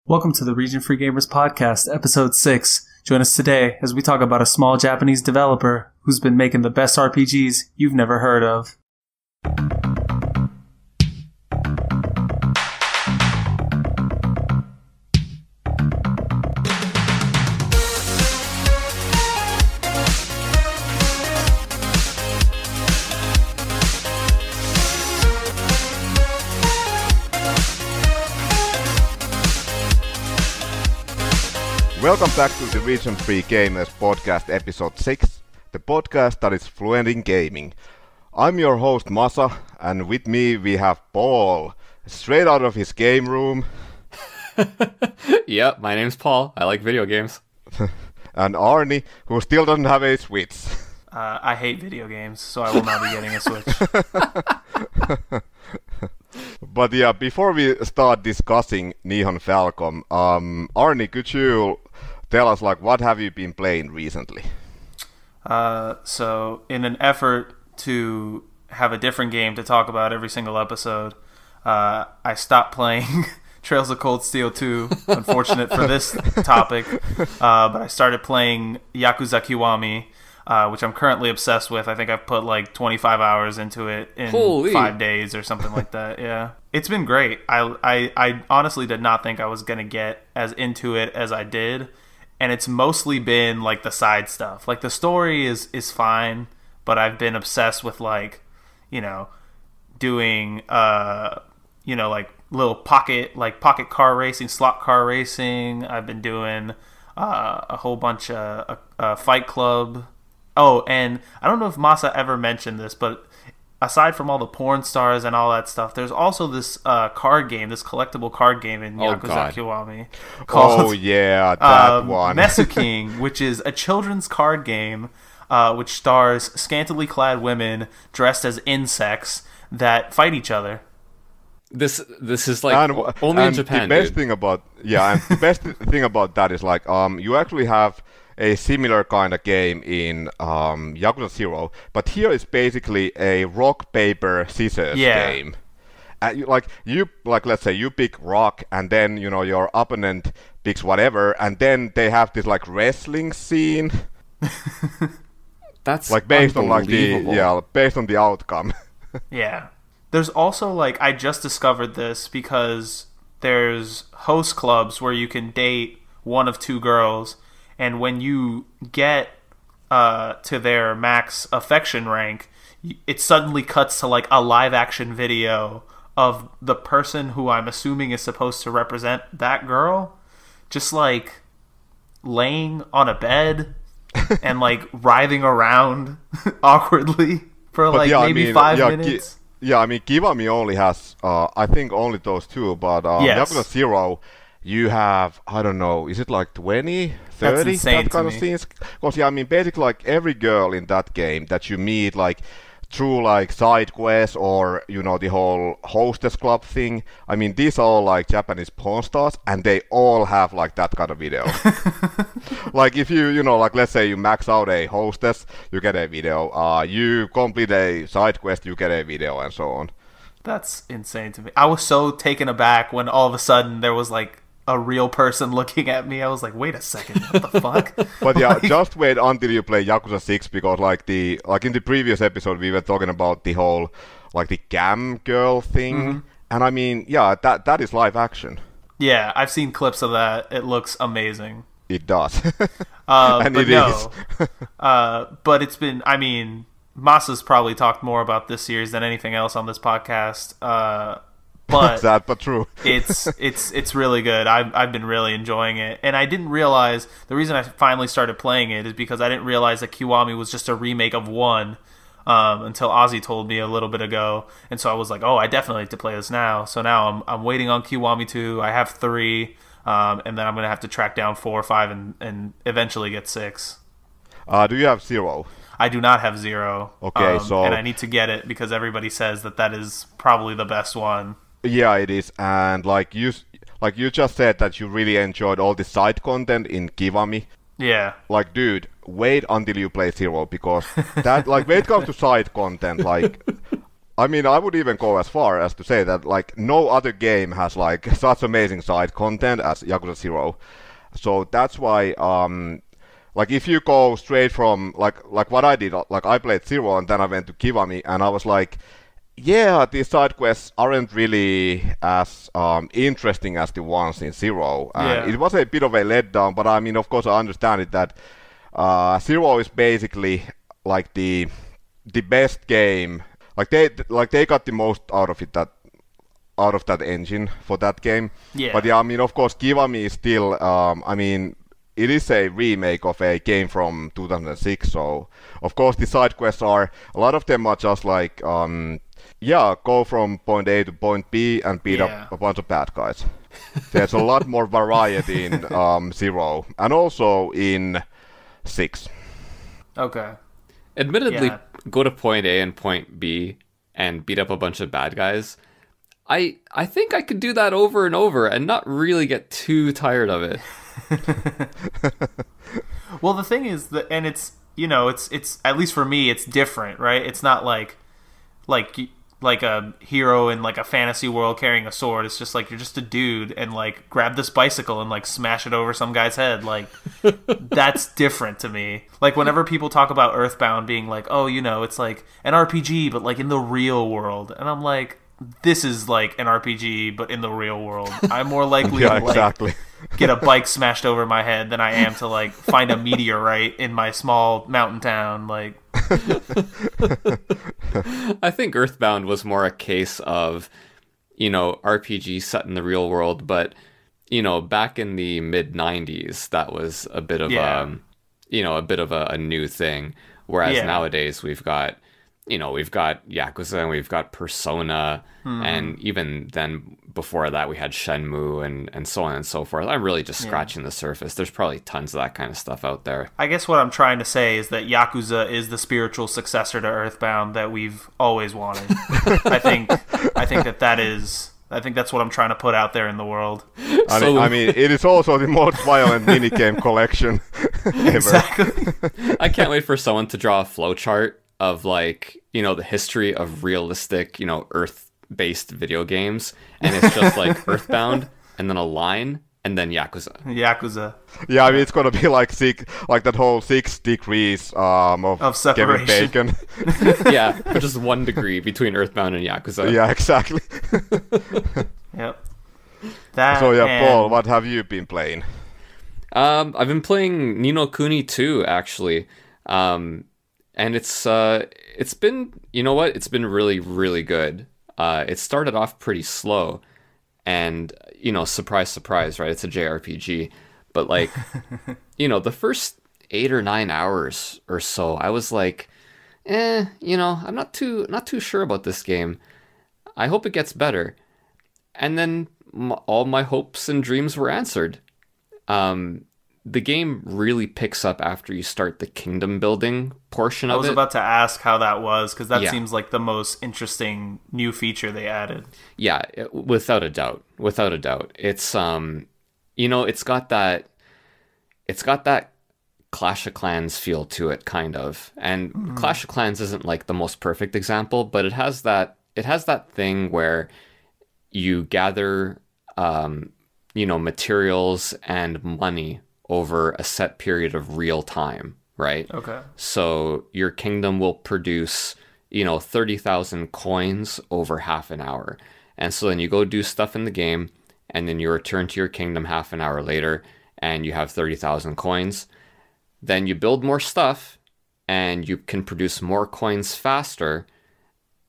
Welcome to the Region Free Gamers Podcast, Episode 6. Join us today as we talk about a small Japanese developer who's been making the best RPGs you've never heard of. Welcome back to the Region Free Gamers Podcast Episode 6, the podcast that is fluent in gaming. I'm your host Masa, and with me we have Paul, straight out of his game room. Yep, my name's Paul. I like video games. And Arnie, who still doesn't have a Switch. I hate video games, so I will not be getting a Switch. But yeah, before we start discussing Nihon Falcom, Arnie, could you tell us, what have you been playing recently? So, in an effort to have a different game to talk about every single episode, I stopped playing Trails of Cold Steel 2, unfortunate for this topic, but I started playing Yakuza Kiwami, which I'm currently obsessed with. I think I've put like 25 hours into it in 5 days or something like that. Yeah, it's been great. I honestly did not think I was gonna get as into it as I did, and it's mostly been like the side stuff. Like the story is fine, but I've been obsessed with doing like little pocket car racing, slot car racing. I've been doing a whole bunch of Fight Club. Oh, and I don't know if Masa ever mentioned this, but aside from all the porn stars and all that stuff, there's also this card game, this collectible card game in Yakuza Kiwami called that one. Mesu King, which is a children's card game which stars scantily clad women dressed as insects that fight each other. This is only in Japan. The best thing about the best thing about that is you actually have a similar kind of game in Yakuza 0, but here is basically a rock paper scissors game. Let's say you pick rock, and then your opponent picks whatever, and then they have this wrestling scene. That's based on based on the outcome. Yeah. There's also I just discovered this because there's host clubs where you can date one of two girls. And when you get to their max affection rank, it suddenly cuts to a live action video of the person who I'm assuming is supposed to represent that girl, just laying on a bed and writhing around awkwardly for maybe 5 minutes. Kiwami only has I think only those two, but yes. Yakuza 0. You have, I don't know, is it 20, 30, that kind of scenes? Because, basically, every girl in that game that you meet, through, side quests or, the whole hostess club thing, these are all, Japanese porn stars, and they all have, that kind of video. If you, let's say you max out a hostess, you get a video. You complete a side quest, you get a video, and so on. That's insane to me. I was so taken aback when all of a sudden there was, a real person looking at me. I was like, wait a second, what the fuck? But yeah, just wait until you play Yakuza 6, because in the previous episode we were talking about the whole the cam girl thing, and that is live action. Yeah, I've seen clips of that. It looks amazing. It does. And but it is. But it's been, Masa's probably talked more about this series than anything else on this podcast. But sad but true. it's really good. I've been really enjoying it, and I didn't realize the reason I finally started playing it is because I didn't realize that Kiwami was just a remake of 1 until Ozzy told me a little bit ago, and so I was like, oh, I definitely have to play this now. So now I'm waiting on Kiwami 2. I have 3, and then I'm gonna have to track down 4 or 5 and eventually get 6. Do you have 0? I do not have 0. Okay, and I need to get it because everybody says that is probably the best one. Yeah, it is, and you just said that you really enjoyed all the side content in Kiwami. Yeah. Dude, wait until you play 0, because that when it comes to side content, I mean, I would even go as far as to say that like no other game has like such amazing side content as Yakuza 0. So that's why, like if you go straight from like what I did, like I played 0 and then I went to Kiwami and I was like, yeah, these side quests aren't really as interesting as the ones in 0. And it was a bit of a letdown, but I mean, of course, I understand it that 0 is basically like the best game. Like they got the most out of that engine for that game. Yeah. But yeah, I mean, of course, Kiwami is still. I mean, it is a remake of a game from 2006. So of course, the side quests are a lot of them are just like go from point A to point B and beat up a bunch of bad guys. There's a lot more variety in 0 and also in 6. Okay. Admittedly, go to point A and point B and beat up a bunch of bad guys. I think I could do that over and over and not really get too tired of it. Well, the thing is that, and it's it's at least for me, it's different, right? It's not like a hero in like a fantasy world carrying a sword. It's just like you're just a dude and like grab this bicycle and like smash it over some guy's head. Like that's different to me. Like whenever people talk about Earthbound being like, oh, it's like an RPG but like in the real world, and I'm like, this is like an RPG but in the real world. I'm more likely to exactly. get a bike smashed over my head than I am to like find a meteorite in my small mountain town. Like I think Earthbound was more a case of, RPG set in the real world, but back in the mid 90s, that was a bit of a new thing. Whereas nowadays we've got Yakuza and we've got Persona, and even then before that we had Shenmue and so on and so forth. I'm really just scratching the surface. There's probably tons of that kind of stuff out there. I guess what I'm trying to say is that Yakuza is the spiritual successor to Earthbound that we've always wanted. I think that's what I'm trying to put out there in the world. I mean, it is also the most violent minigame collection ever. Exactly. I can't wait for someone to draw a flowchart of like, the history of realistic, Earth-based video games, and it's just like Earthbound, and then a line, and then Yakuza. Yeah, I mean, it's gonna be like that whole 6 degrees of separation. Kevin Bacon. Yeah, but just 1 degree between Earthbound and Yakuza. Yeah, exactly. Yep. Paul, what have you been playing? I've been playing Ni No Kuni 2, actually. And it's been, it's been really, really good. It started off pretty slow, and, surprise, surprise, right? It's a JRPG. But like, the first 8 or 9 hours or so, I was like, I'm not too sure about this game. I hope it gets better. And then all my hopes and dreams were answered. The game really picks up after you start the kingdom building portion of it. I was about to ask how that was, because that seems like the most interesting new feature they added. Yeah, without a doubt. Without a doubt. It's it's got that Clash of Clans feel to it, kind of. And Clash of Clans isn't like the most perfect example, but it has that thing where you gather materials and money over a set period of real time, right? Okay. So your kingdom will produce, 30,000 coins over half an hour. And so then you go do stuff in the game, and then you return to your kingdom half an hour later, and you have 30,000 coins. Then you build more stuff, and you can produce more coins faster,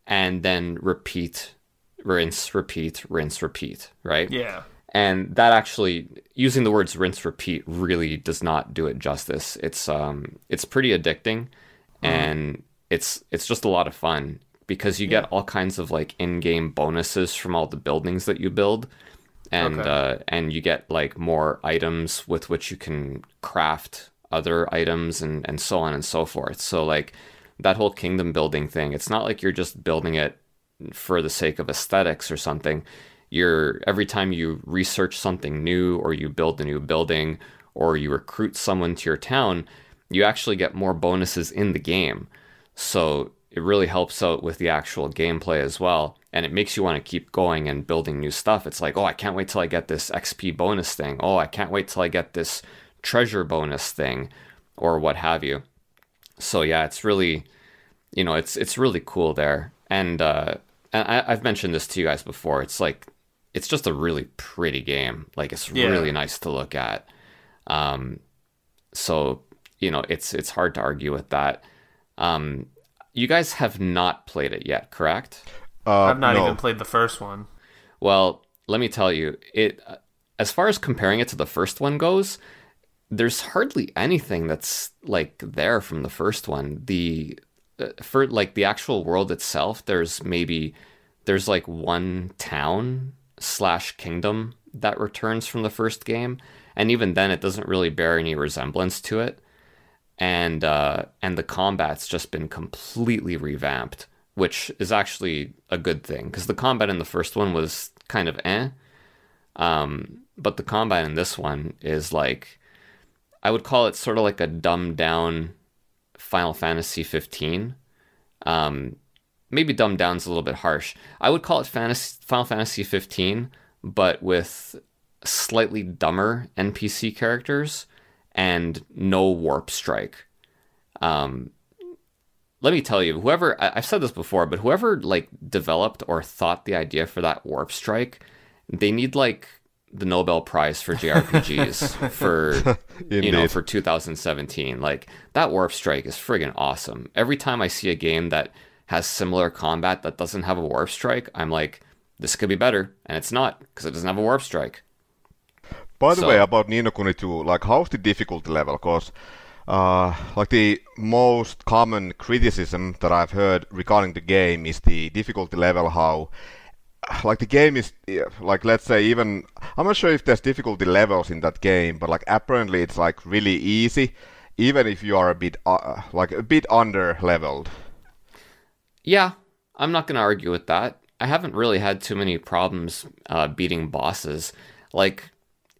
and then repeat, rinse, repeat, right? Yeah. And that actually, using the words rinse, repeat really does not do it justice. It's pretty addicting, and it's just a lot of fun because you get all kinds of like in-game bonuses from all the buildings that you build, and and you get like more items with which you can craft other items and so on and so forth. So like that whole kingdom building thing, it's not like you're just building it for the sake of aesthetics or something. Every time you research something new, or you build a new building, or you recruit someone to your town, you actually get more bonuses in the game. So it really helps out with the actual gameplay as well. And it makes you want to keep going and building new stuff. It's like, oh, I can't wait till I get this XP bonus thing. Oh, I can't wait till I get this treasure bonus thing, or what have you. So yeah, it's really, it's really cool there. And I've mentioned this to you guys before. It's like, it's just a really pretty game. Like, it's really nice to look at. So, it's hard to argue with that. You guys have not played it yet, correct? I've not even played the first one. Well, let me tell you, as far as comparing it to the first one goes, there's hardly anything that's like there from the first one. For like the actual world itself, there's like one town / kingdom that returns from the first game, and even then it doesn't really bear any resemblance to it. And the combat's just been completely revamped, which is actually a good thing, because the combat in the first one was kind of but the combat in this one is like, I would call it sort of like a dumbed down Final Fantasy 15. Maybe dumbed down's a little bit harsh. I would call it Final Fantasy 15, but with slightly dumber NPC characters and no warp strike. Let me tell you, I've said this before, but whoever like developed or thought the idea for that warp strike, they need like the Nobel Prize for JRPGs for 2017. Like, that warp strike is friggin' awesome. Every time I see a game that has similar combat that doesn't have a warp strike, I'm like, this could be better, and it's not, because it doesn't have a warp strike. By the way, about Ni No Kuni 2, like, how's the difficulty level? Because like the most common criticism that I've heard regarding the game is the difficulty level, how like the game is like, let's say, even I'm not sure if there's difficulty levels in that game, but like apparently it's like really easy, even if you are a bit under leveled. Yeah, I'm not gonna argue with that. I haven't really had too many problems beating bosses. Like,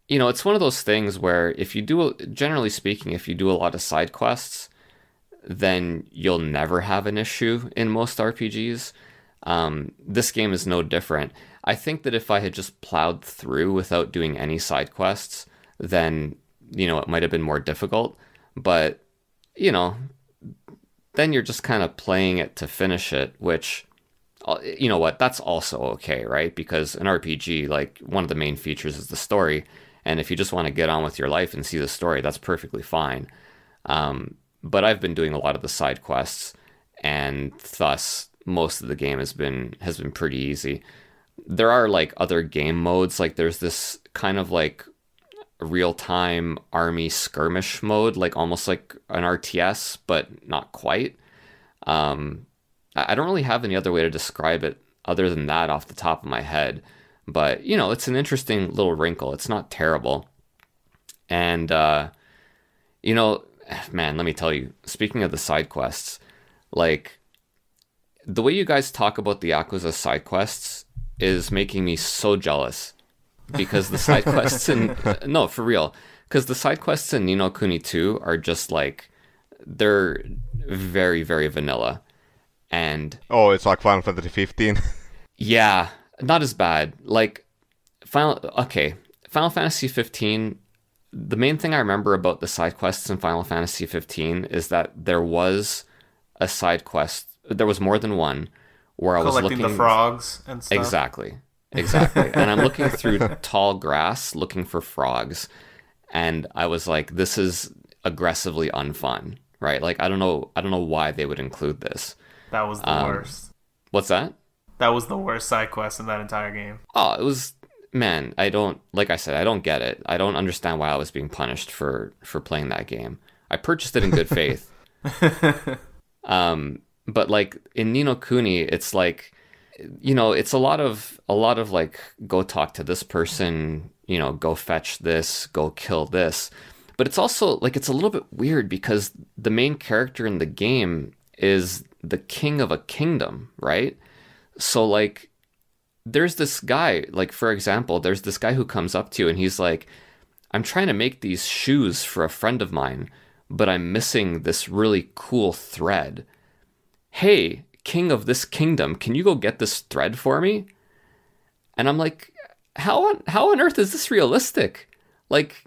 it's one of those things where generally speaking, if you do a lot of side quests, then you'll never have an issue in most RPGs. This game is no different. I think that if I had just plowed through without doing any side quests, then, it might have been more difficult. But, then you're just kind of playing it to finish it, which, you know what, that's also okay, right? Because an RPG, like, one of the main features is the story. And if you just want to get on with your life and see the story, that's perfectly fine. But I've been doing a lot of the side quests, and thus most of the game has been pretty easy. There are like other game modes, like there's this kind of like real-time army skirmish mode, like almost like an RTS, but not quite. I don't really have any other way to describe it other than that off the top of my head. But, it's an interesting little wrinkle. It's not terrible. And, man, let me tell you, speaking of the side quests, like, the way you guys talk about the Yakuza side quests is making me so jealous. Because the side quests no, for real. Because the side quests in Ni No Kuni 2 are just like, they're very, very vanilla. And... oh, it's like Final Fantasy 15? Yeah. Not as bad. Like, Final Fantasy 15, the main thing I remember about the side quests in Final Fantasy 15 is that there was a side quest, there was more than one, where I was collecting the frogs and stuff. Exactly. And I'm looking through tall grass looking for frogs, and I was like, this is aggressively unfun, right? Like, I don't know why they would include this. That was the worst. What's that? That was the worst side quest in that entire game. Oh, it was, man, like I said, I don't get it. I don't understand why I was being punished for playing that game. I purchased it in good faith. But like in Ni No Kuni, it's like, it's a lot of like, go talk to this person, go fetch this, go kill this. But it's also like, it's a little bit weird because the main character in the game is the king of a kingdom, right? So, like, there's this guy, like, for example, there's this guy who comes up to you and he's like, I'm trying to make these shoes for a friend of mine, but I'm missing this really cool thread. Hey, king of this kingdom. Can you go get this thread for me? And I'm like, how on earth is this realistic? Like,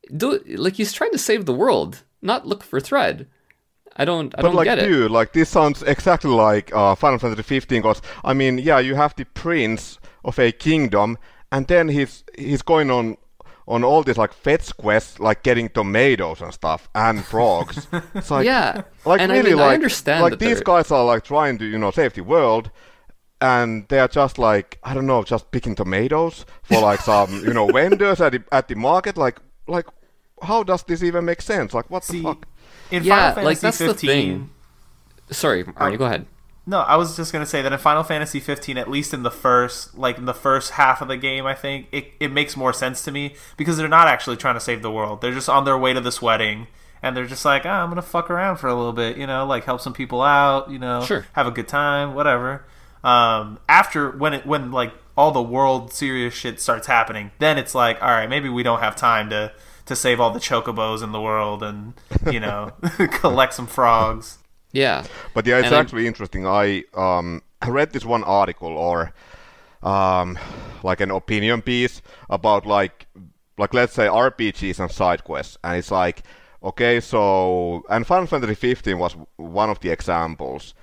he's trying to save the world, not look for thread. I don't get it. Dude, like, this sounds exactly like Final Fantasy 15, because, I mean, yeah, you have the prince of a kingdom, and then he's going on all these, like, fetch quests, like getting tomatoes and stuff, and frogs. It's like, yeah, like, and really, I mean, like, I understand like, these guys are, like, trying to, save the world, and they are just, like, I don't know, just picking tomatoes for, like, some, vendors at the market, like, how does this even make sense? Like, what the fuck? In Final Fantasy that's 15, the thing. Sorry, Arnie, go ahead. No, I was just gonna say that in Final Fantasy 15, at least in the first half of the game, I think it makes more sense to me because they're not actually trying to save the world. They're just on their way to this wedding, and they're just like, I'm gonna fuck around for a little bit, like help some people out, sure, have a good time, whatever. After when like all the world serious shit starts happening, then it's like, all right, maybe we don't have time to save all the chocobos in the world and collect some frogs. Yeah, but yeah, it's actually interesting. I read this one article or like an opinion piece about like let's say RPGs and side quests, and it's like, okay, so, and Final Fantasy 15 was one of the examples,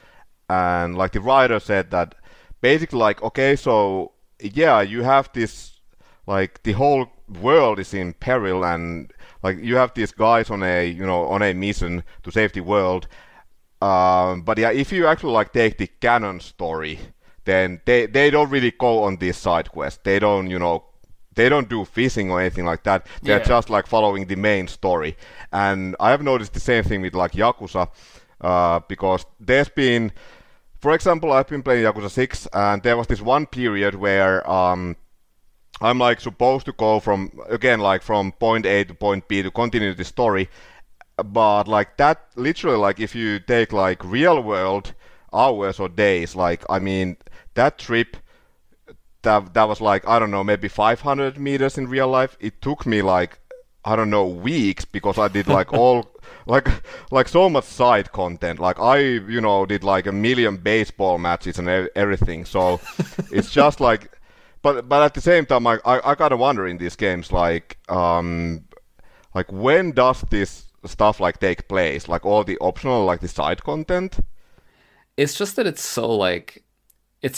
and like the writer said that basically, like, okay, so yeah, you have this, like, the whole world is in peril, and like you have these guys on a mission to save the world, but yeah, if you actually like take the canon story, then they don't really go on these side quests. They don't do fishing or anything like that. They're just like following the main story. And I have noticed the same thing with like Yakuza, because there's been, for example, I've been playing Yakuza 6, and there was this one period where I'm like supposed to go from point A to point B to continue the story, but like that literally, like if you take like real world hours or days, like, I mean, that trip that was like, I don't know, maybe 500 meters in real life, it took me like, I don't know, weeks, because I did like all like so much side content. Like I did like 1 million baseball matches and everything, so it's just like, But at the same time, I gotta wonder in these games, like when does this stuff like take place? Like all the optional, like the side content? It's just that it's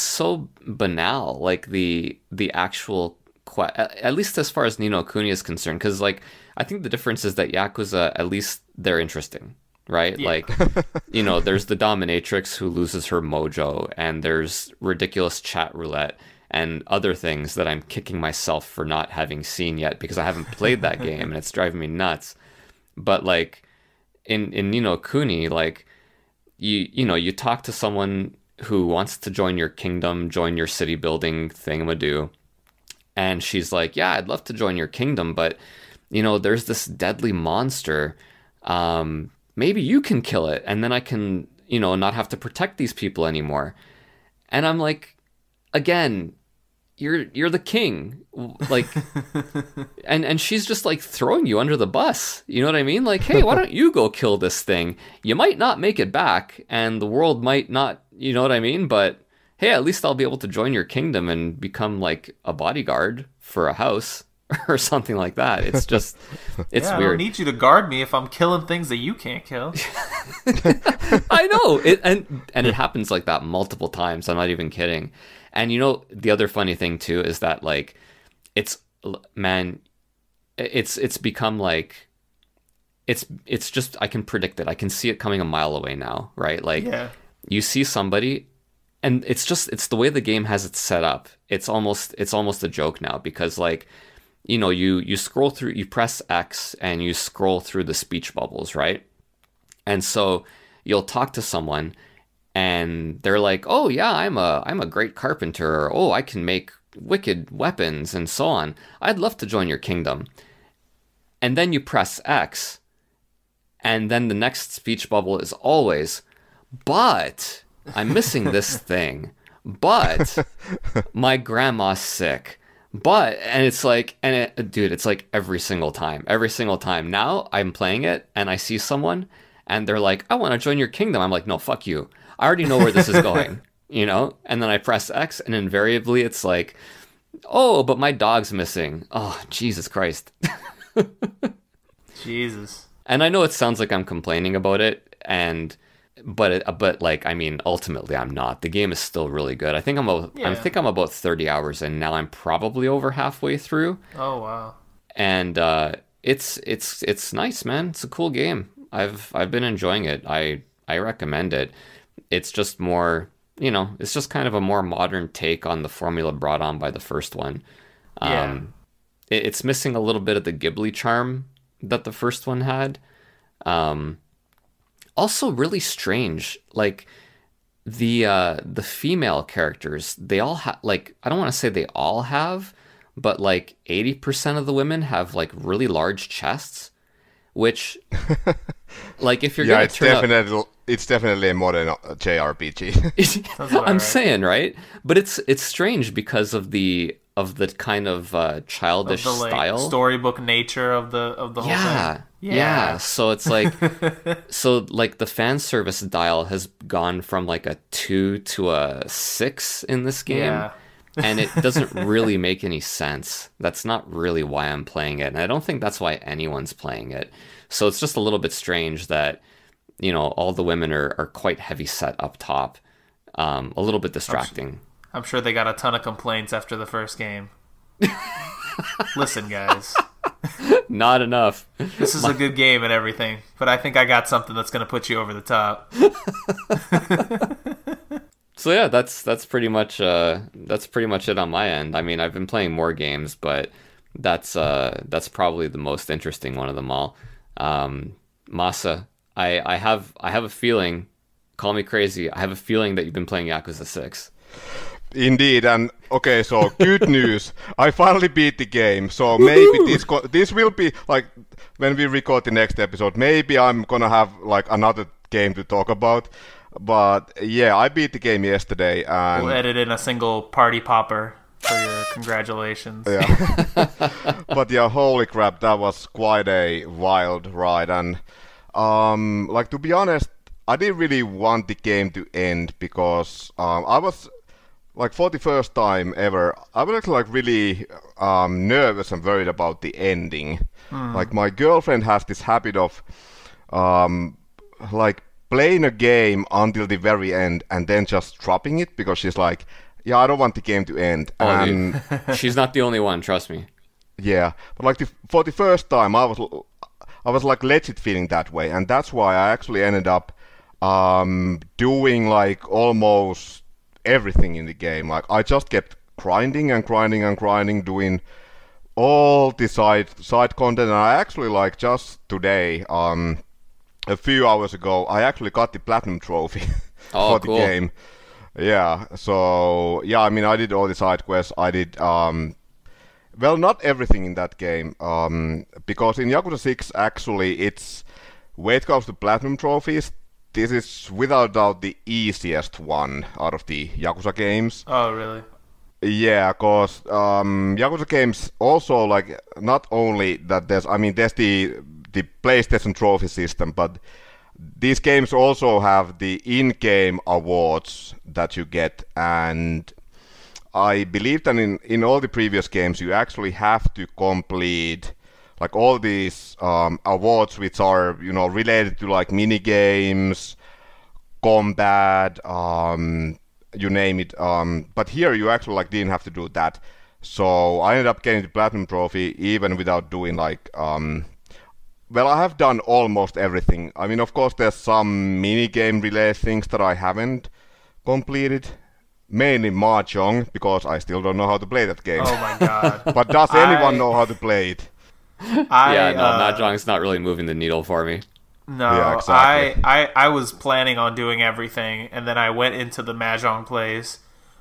so banal, like the actual at least as far as Ni No Kuni is concerned, because like I think the difference is that Yakuza, at least they're interesting, right? Yeah. Like there's the dominatrix who loses her mojo, and there's ridiculous chat roulette and other things that I'm kicking myself for not having seen yet because I haven't played that game and it's driving me nuts. But like in Ni No Kuni, like you talk to someone who wants to join your kingdom, join your city building thingamadoo, and she's like, yeah, I'd love to join your kingdom, but there's this deadly monster. Maybe you can kill it, and then I can not have to protect these people anymore. And I'm like, again, you're the king, like, and she's just like throwing you under the bus. You know what I mean? Like, hey, why don't you go kill this thing? You might not make it back, and the world might not. You know what I mean? But hey, at least I'll be able to join your kingdom and become like a bodyguard for a house or something like that. It's just, it's weird. I don't need you to guard me if I'm killing things that you can't kill. I know it, and it happens like that multiple times. I'm not even kidding. And the other funny thing too is that like it's become like it's just, I can predict it. I can see it coming a mile away now, right? Like you see somebody, and it's the way the game has it set up. It's almost a joke now, because like you scroll through, you press X and you scroll through the speech bubbles, right? And so you'll talk to someone, and they're like, oh yeah, I'm a great carpenter, or oh, I can make wicked weapons and so on. I'd love to join your kingdom. And then you press X, and then the next speech bubble is always, but I'm missing this thing, but my grandma's sick, but, and it's like, dude, it's like every single time. Now I'm playing it and I see someone and they're like, I want to join your kingdom. I'm like, no, fuck you. I already know where this is going, you know? And then I press X, and invariably it's like, oh, but my dog's missing. Oh, Jesus Christ. Jesus. And I know it sounds like I'm complaining about it, but like, I mean, ultimately I'm not. The game is still really good. I think I'm about 30 hours in now. I'm probably over halfway through. Oh wow. And it's nice, man. It's a cool game. I've been enjoying it. I recommend it. It's just more, you know, it's just kind of a more modern take on the formula brought on by the first one. Yeah. It's missing a little bit of the Ghibli charm that the first one had. Also really strange, like the female characters, they all have, like, I don't want to say they all have, but like 80% of the women have like really large chests, which like if you're gonna it's definitely a modern JRPG. I'm saying, right? But it's strange because of the kind of childish of the, like, style, storybook nature of the whole thing. Yeah. So it's like, so like the fan service dial has gone from like a 2 to a 6 in this game. Yeah. And it doesn't really make any sense. That's not really why I'm playing it. And I don't think that's why anyone's playing it. So it's just a little bit strange that, you know, all the women are quite heavy set up top. A little bit distracting. I'm sure they got a ton of complaints after the first game. Listen, guys. Not enough. This is a good game and everything, but I think I got something that's going to put you over the top. So yeah, that's pretty much it on my end. I mean, I've been playing more games, but that's probably the most interesting one of them all. Masa, I have a feeling, call me crazy, I have a feeling that you've been playing Yakuza 6. Indeed, and okay, so good news. I finally beat the game, so maybe this will be, like, when we record the next episode, maybe I'm gonna have, like, another game to talk about. But, yeah, I beat the game yesterday, and... We'll edit in a single party popper for your congratulations. Yeah. But, yeah, holy crap, that was quite a wild ride, and, like, to be honest, I didn't really want the game to end, because I was... Like, for the first time ever, I was actually, like, really nervous and worried about the ending. Like, my girlfriend has this habit of, like, playing a game until the very end and then just dropping it because she's like, yeah, I don't want the game to end. Oh, and she's not the only one, trust me. Yeah, but, like, for the first time, I was like, legit feeling that way. And that's why I actually ended up doing, like, almost... everything in the game. Like, I just kept grinding and grinding and grinding, doing all the side content, and I actually, like, just today, a few hours ago, I actually got the platinum trophy for the game. Yeah, so yeah, I mean, I did all the side quests. I did well, not everything in that game, because in Yakuza 6 actually it's when it comes to platinum trophies, this is without doubt the easiest one out of the Yakuza games. Oh, really? Yeah, because Yakuza games also, like, not only that there's the PlayStation trophy system, but these games also have the in-game awards that you get, and I believe that in all the previous games you actually have to complete like all these awards which are, you know, related to like mini games, combat, you name it. But here you actually like didn't have to do that. So I ended up getting the platinum trophy even without doing like well, I have done almost everything. I mean, of course, there's some mini game related things that I haven't completed. Mainly Mahjong, because I still don't know how to play that game. Oh my god! But does anyone know how to play it? Mahjong's not really moving the needle for me. No, yeah, exactly. I was planning on doing everything, and then I went into the Mahjong place,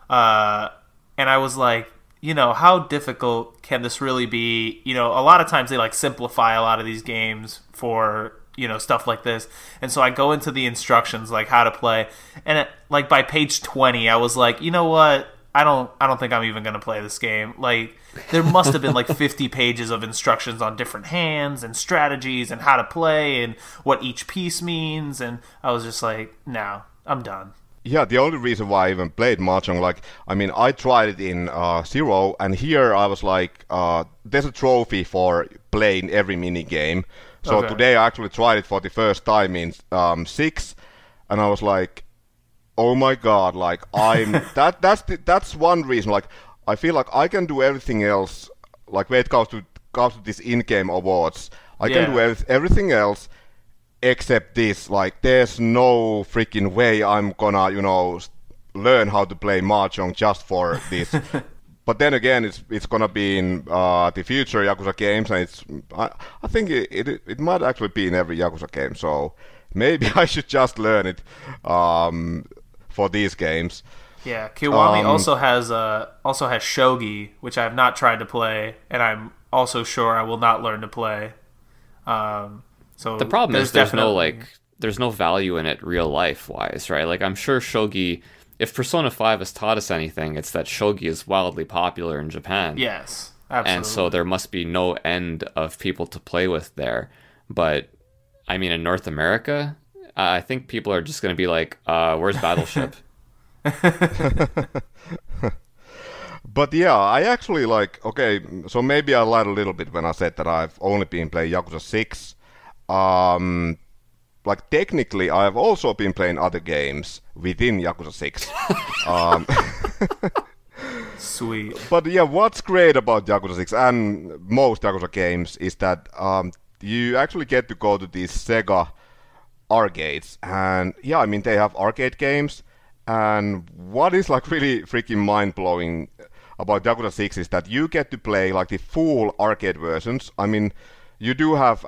and I was like, you know, how difficult can this really be? You know, a lot of times they like simplify a lot of these games for, you know, stuff like this. And so I go into the instructions, like how to play, and like by page 20, I was like, you know what? I don't think I'm even going to play this game. Like, there must have been like 50 pages of instructions on different hands and strategies and how to play and what each piece means. And I was just like, no, I'm done. Yeah, the only reason why I even played Mahjong, like, I mean, I tried it in Zero, and here I was like, there's a trophy for playing every mini game. So today I actually tried it for the first time in 6, and I was like, oh my god, like, that's one reason, like, I feel like I can do everything else, like, when it comes to this in-game awards, I can do everything else, except this. Like, there's no freaking way I'm gonna, learn how to play Mahjong just for this. But then again, it's gonna be in the future Yakuza games, and I think it might actually be in every Yakuza game. So maybe I should just learn it for these games. Yeah, Kiwami also has shogi, which I have not tried to play, and I'm also sure I will not learn to play. So the problem is there's no value in it real life wise, right? Like, I'm sure shogi, if Persona 5 has taught us anything, it's that shogi is wildly popular in Japan. Yes, absolutely. And so there must be no end of people to play with there. But I mean, in North America, I think people are just going to be like, where's Battleship? But yeah, I actually so maybe I lied a little bit when I said that I've only been playing Yakuza 6. Like, technically, I've also been playing other games within Yakuza 6. Sweet. But yeah, what's great about Yakuza 6 and most Yakuza games is that you actually get to go to these Sega arcades. And yeah, I mean, they have arcade games. And what is like really freaking mind-blowing about Yakuza 6 is that you get to play like the full arcade versions. I mean, you do have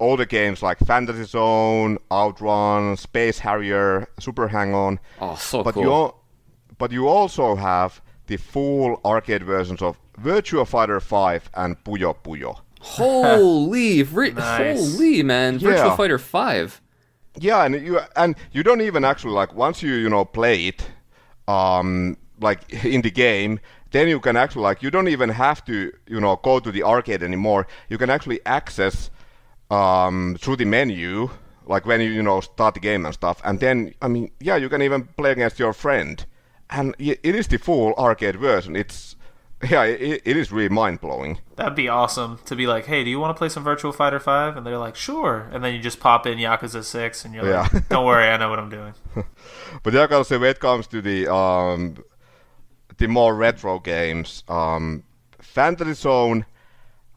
older games like Fantasy Zone, Outrun, Space Harrier, Super Hang-On. Oh, so cool. But you also have the full arcade versions of Virtua Fighter 5 and Puyo Puyo. Holy, nice. Holy man, Virtua Fighter 5. Yeah, and you don't even actually, like, once you play it, like in the game, then you can actually, like, you don't even have to go to the arcade anymore. You can actually access through the menu, like when you start the game and stuff, and then I mean, yeah, you can even play against your friend, and it is the full arcade version. It is really mind-blowing. That'd be awesome to be like, hey, do you want to play some Virtual Fighter 5? And they're like, sure. And then you just pop in Yakuza 6 and you're like, don't worry, I know what I'm doing. But yeah, I gotta say, when it comes to the more retro games, Fantasy Zone,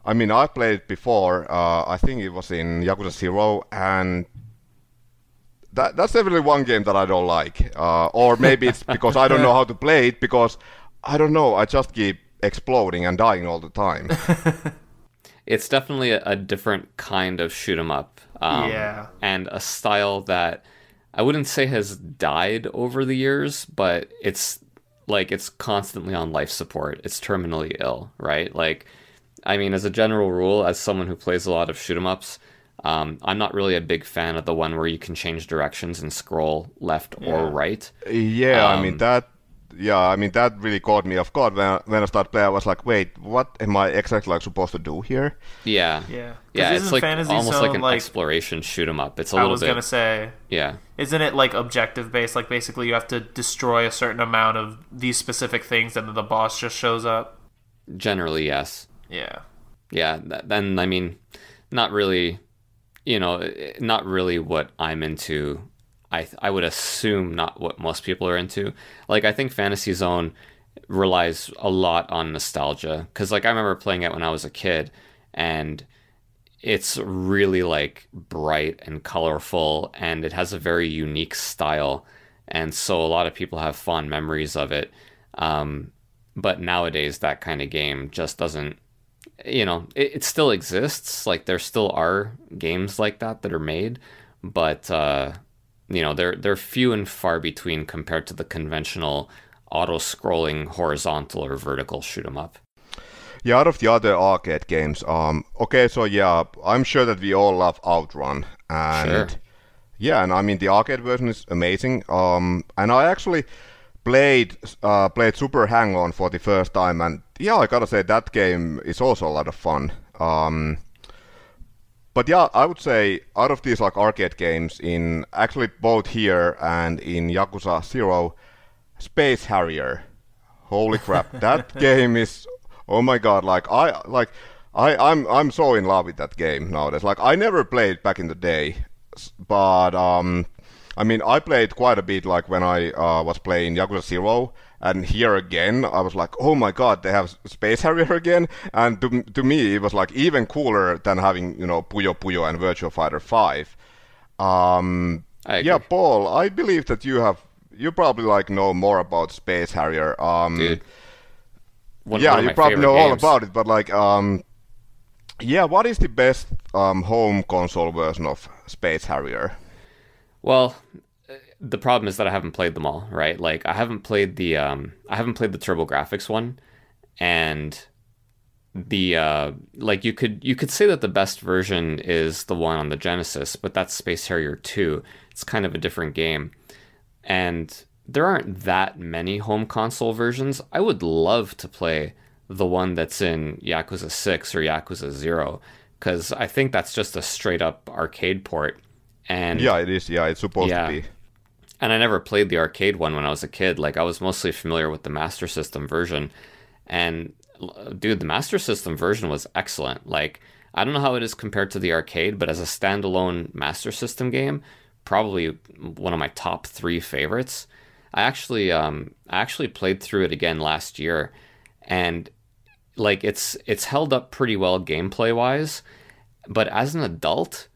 I mean, I played it before. I think it was in Yakuza 0, and that's definitely one game that I don't like. Or maybe it's because I don't know how to play it, because I don't know, I just keep exploding and dying all the time. It's definitely a different kind of shoot 'em up. And a style that I wouldn't say has died over the years, but it's constantly on life support. It's terminally ill, right? Like, I mean, as a general rule, as someone who plays a lot of shoot 'em ups, I'm not really a big fan of the one where you can change directions and scroll left or right. Yeah, I mean that really caught me off guard when I started playing. I was like, wait, what am I exactly supposed to do here? Yeah. It's like almost like an exploration shoot 'em up. It's a little bit. I was gonna say. Yeah. Isn't it like objective based? Like basically you have to destroy a certain amount of these specific things, and then the boss just shows up. Generally, yes. Yeah. Yeah. Then I mean, not really. Not really what I'm into. I would assume not what most people are into. Like, I think Fantasy Zone relies a lot on nostalgia, because like I remember playing it when I was a kid, and it's really like bright and colorful, and it has a very unique style, and so a lot of people have fond memories of it. But nowadays that kind of game just doesn't, it still exists. Like, there still are games like that are made, but they're few and far between compared to the conventional auto-scrolling horizontal or vertical shoot 'em up. Yeah, out of the other arcade games, okay, so yeah, I'm sure that we all love Outrun, and sure. Yeah, and I mean the arcade version is amazing. And I actually played Super Hang-On for the first time, and yeah, I gotta say that game is also a lot of fun. But yeah, I would say out of these like arcade games, in actually both here and in Yakuza 0, Space Harrier. Holy crap, that game is, oh my god, I'm so in love with that game nowadays. Like I never played back in the day, but I mean I played quite a bit like when I was playing Yakuza 0, and here again I was like, oh my god, they have Space Harrier again, and to me it was like even cooler than having, you know, Puyo Puyo and Virtua Fighter 5. Yeah, Paul, I believe that you probably like know more about Space Harrier. Dude, yeah, you probably know all about it, but like, yeah, what is the best home console version of Space Harrier? Well, the problem is that I haven't played them all, right? Like, I haven't played the TurboGrafx one, and the like you could say that the best version is the one on the Genesis, but that's Space Harrier 2. It's kind of a different game. And there aren't that many home console versions. I would love to play the one that's in Yakuza 6 or Yakuza 0, because I think that's just a straight up arcade port. And yeah, it is. Yeah, it's supposed to be. And I never played the arcade one when I was a kid. Like, I was mostly familiar with the Master System version. And dude, the Master System version was excellent. Like, I don't know how it is compared to the arcade, but as a standalone Master System game, probably one of my top 3 favorites. I actually played through it again last year, and like it's held up pretty well gameplay wise, but as an adult,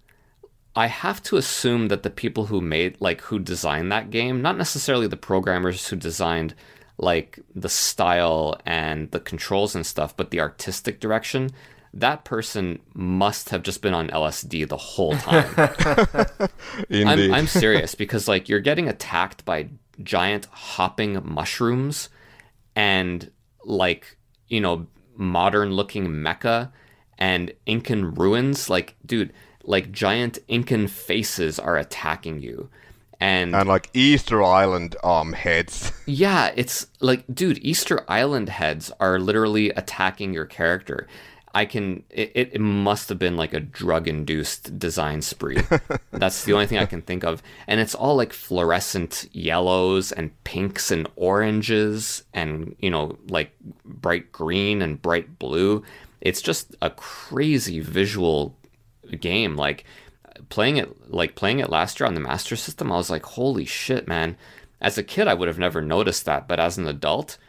I have to assume that the people who designed that game, not necessarily the programmers who designed like the style and the controls and stuff, but the artistic direction, that person must have just been on LSD the whole time. I'm serious, because like you're getting attacked by giant hopping mushrooms and like, you know, modern looking mecha and Incan ruins. Like, dude, like giant Incan faces are attacking you. And like Easter Island heads. Yeah, it's like, dude, Easter Island heads are literally attacking your character. It must have been like a drug-induced design spree. That's the only thing I can think of. And it's all like fluorescent yellows and pinks and oranges and, you know, like bright green and bright blue. It's just a crazy visual game. Like playing it last year on the Master System, I was like, holy shit, man. As a kid, I would have never noticed that. But as an adult,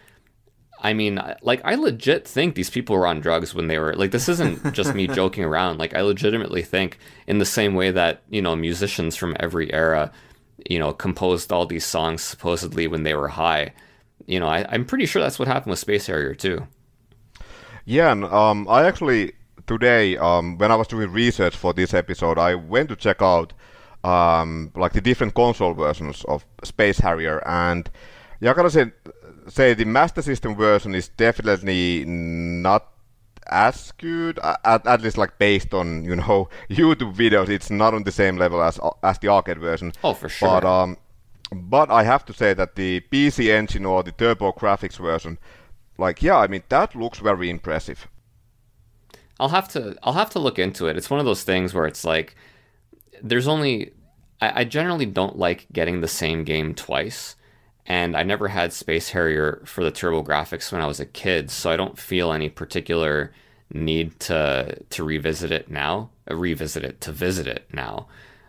I mean, like, I legit think these people were on drugs when they were, like, this isn't just me joking around. Like, I legitimately think, in the same way that, you know, musicians from every era, you know, composed all these songs supposedly when they were high, you know, I'm pretty sure that's what happened with Space Harrier too. Yeah, and I actually, today, when I was doing research for this episode, I went to check out, like, the different console versions of Space Harrier, and yeah, I gotta say the Master System version is definitely not as good, at least like based on, you know, YouTube videos. It's not on the same level as the arcade version. Oh, for sure. But I have to say that the PC Engine or the TurboGrafx version, like, yeah, I mean, that looks very impressive. I'll have to look into it. It's one of those things where it's like, I generally don't like getting the same game twice. And I never had Space Harrier for the TurboGrafx when I was a kid, so I don't feel any particular need to revisit it now. To visit it now.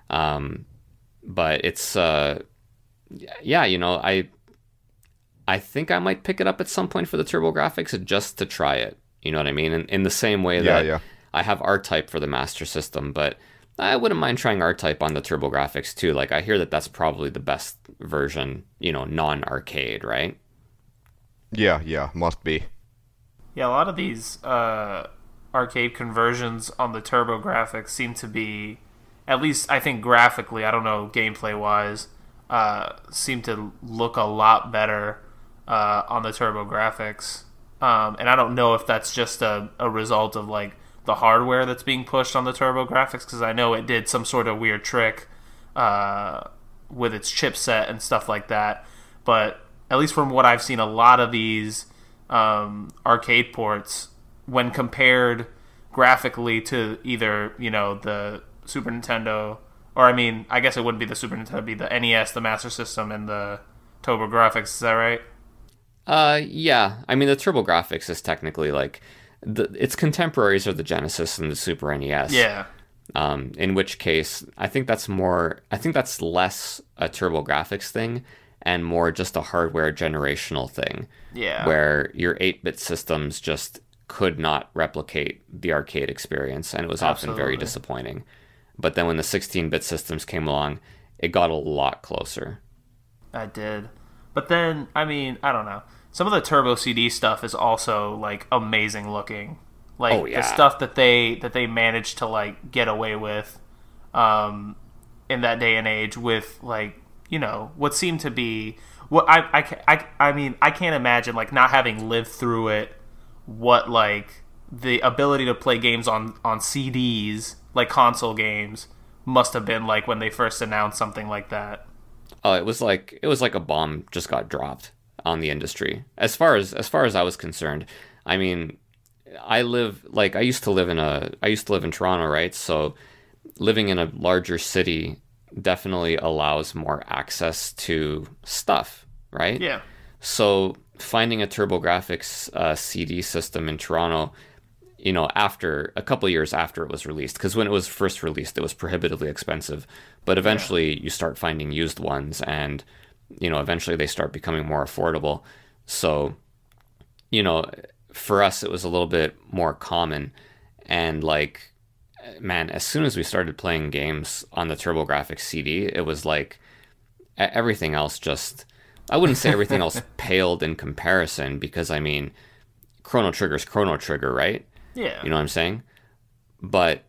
But it's yeah, you know, I think I might pick it up at some point for the TurboGrafx just to try it. You know what I mean? In the same way that I have R-Type for the Master System, but I wouldn't mind trying R-Type on the TurboGrafx too. Like, I hear that that's probably the best version, you know, non-arcade, right? Yeah, must be. Yeah, a lot of these arcade conversions on the TurboGrafx seem to be, at least I think graphically, I don't know, gameplay-wise, seem to look a lot better on the TurboGrafx. And I don't know if that's just a result of, like, the hardware that's being pushed on the TurboGrafx, because I know it did some sort of weird trick with its chipset and stuff like that. But at least from what I've seen, a lot of these arcade ports, when compared graphically to either, the Super Nintendo, or I guess it wouldn't be the Super Nintendo, it'd be the NES, the Master System, and the TurboGrafx. Is that right? Yeah. I mean, the TurboGrafx is technically like its contemporaries are the Genesis and the Super NES. Yeah. In which case, I think that's less a TurboGrafx thing and more just a hardware generational thing. Yeah. Where your 8-bit systems just could not replicate the arcade experience, and it was often very disappointing. But then when the 16-bit systems came along, it got a lot closer. I did. But then, I don't know. Some of the Turbo CD stuff is also, like, amazing looking. Like, the stuff that they managed to, like, get away with in that day and age with, like, what seemed to be... What I can't imagine, like, not having lived through it, what, like, the ability to play games on CDs, like console games, must have been like when they first announced something like that. Oh, it was like a bomb just got dropped on the industry. As far as I was concerned, I used to live in Toronto, right? So living in a larger city definitely allows more access to stuff, right? Yeah. So finding a TurboGrafx CD system in Toronto, after a couple of years after it was released, because when it was first released, it was prohibitively expensive. But eventually you start finding used ones, and, eventually they start becoming more affordable. So, for us, it was a little bit more common. And, like, man, as soon as we started playing games on the TurboGrafx CD, it was like everything else just... I wouldn't say everything else paled in comparison, because, Chrono Trigger's Chrono Trigger, right? Yeah. You know what I'm saying? But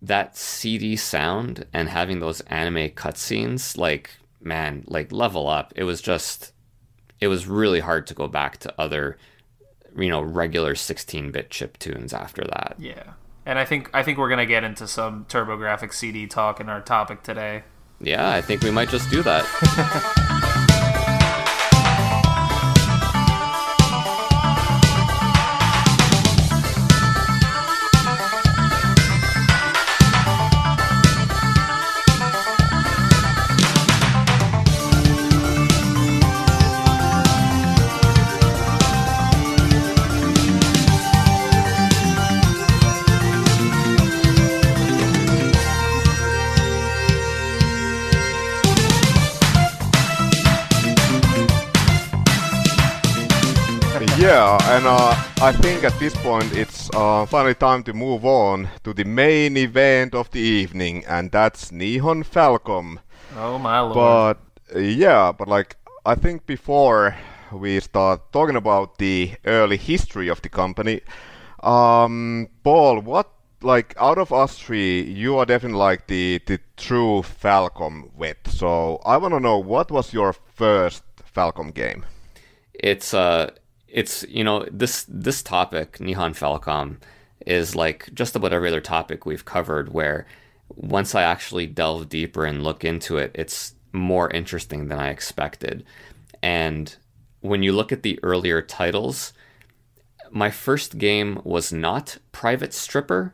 that CD sound and having those anime cutscenes, like, man, like, level up. It was really hard to go back to other, regular 16-bit chiptunes after that. Yeah. And I think we're going to get into some TurboGrafx CD talk in our topic today. Yeah, I think we might just do that. Yeah, and I think at this point it's finally time to move on to the main event of the evening, and that's Nihon Falcom. Oh my lord. But like, I think before we start talking about the early history of the company, Paul, what, like, out of us three, you are definitely like the true Falcom vet. So I want to know, what was your first Falcom game? It's this topic, Nihon Falcom, is like just about every other topic we've covered, where once I actually delve deeper and look into it, it's more interesting than I expected. And when you look at the earlier titles, my first game was not Private Stripper,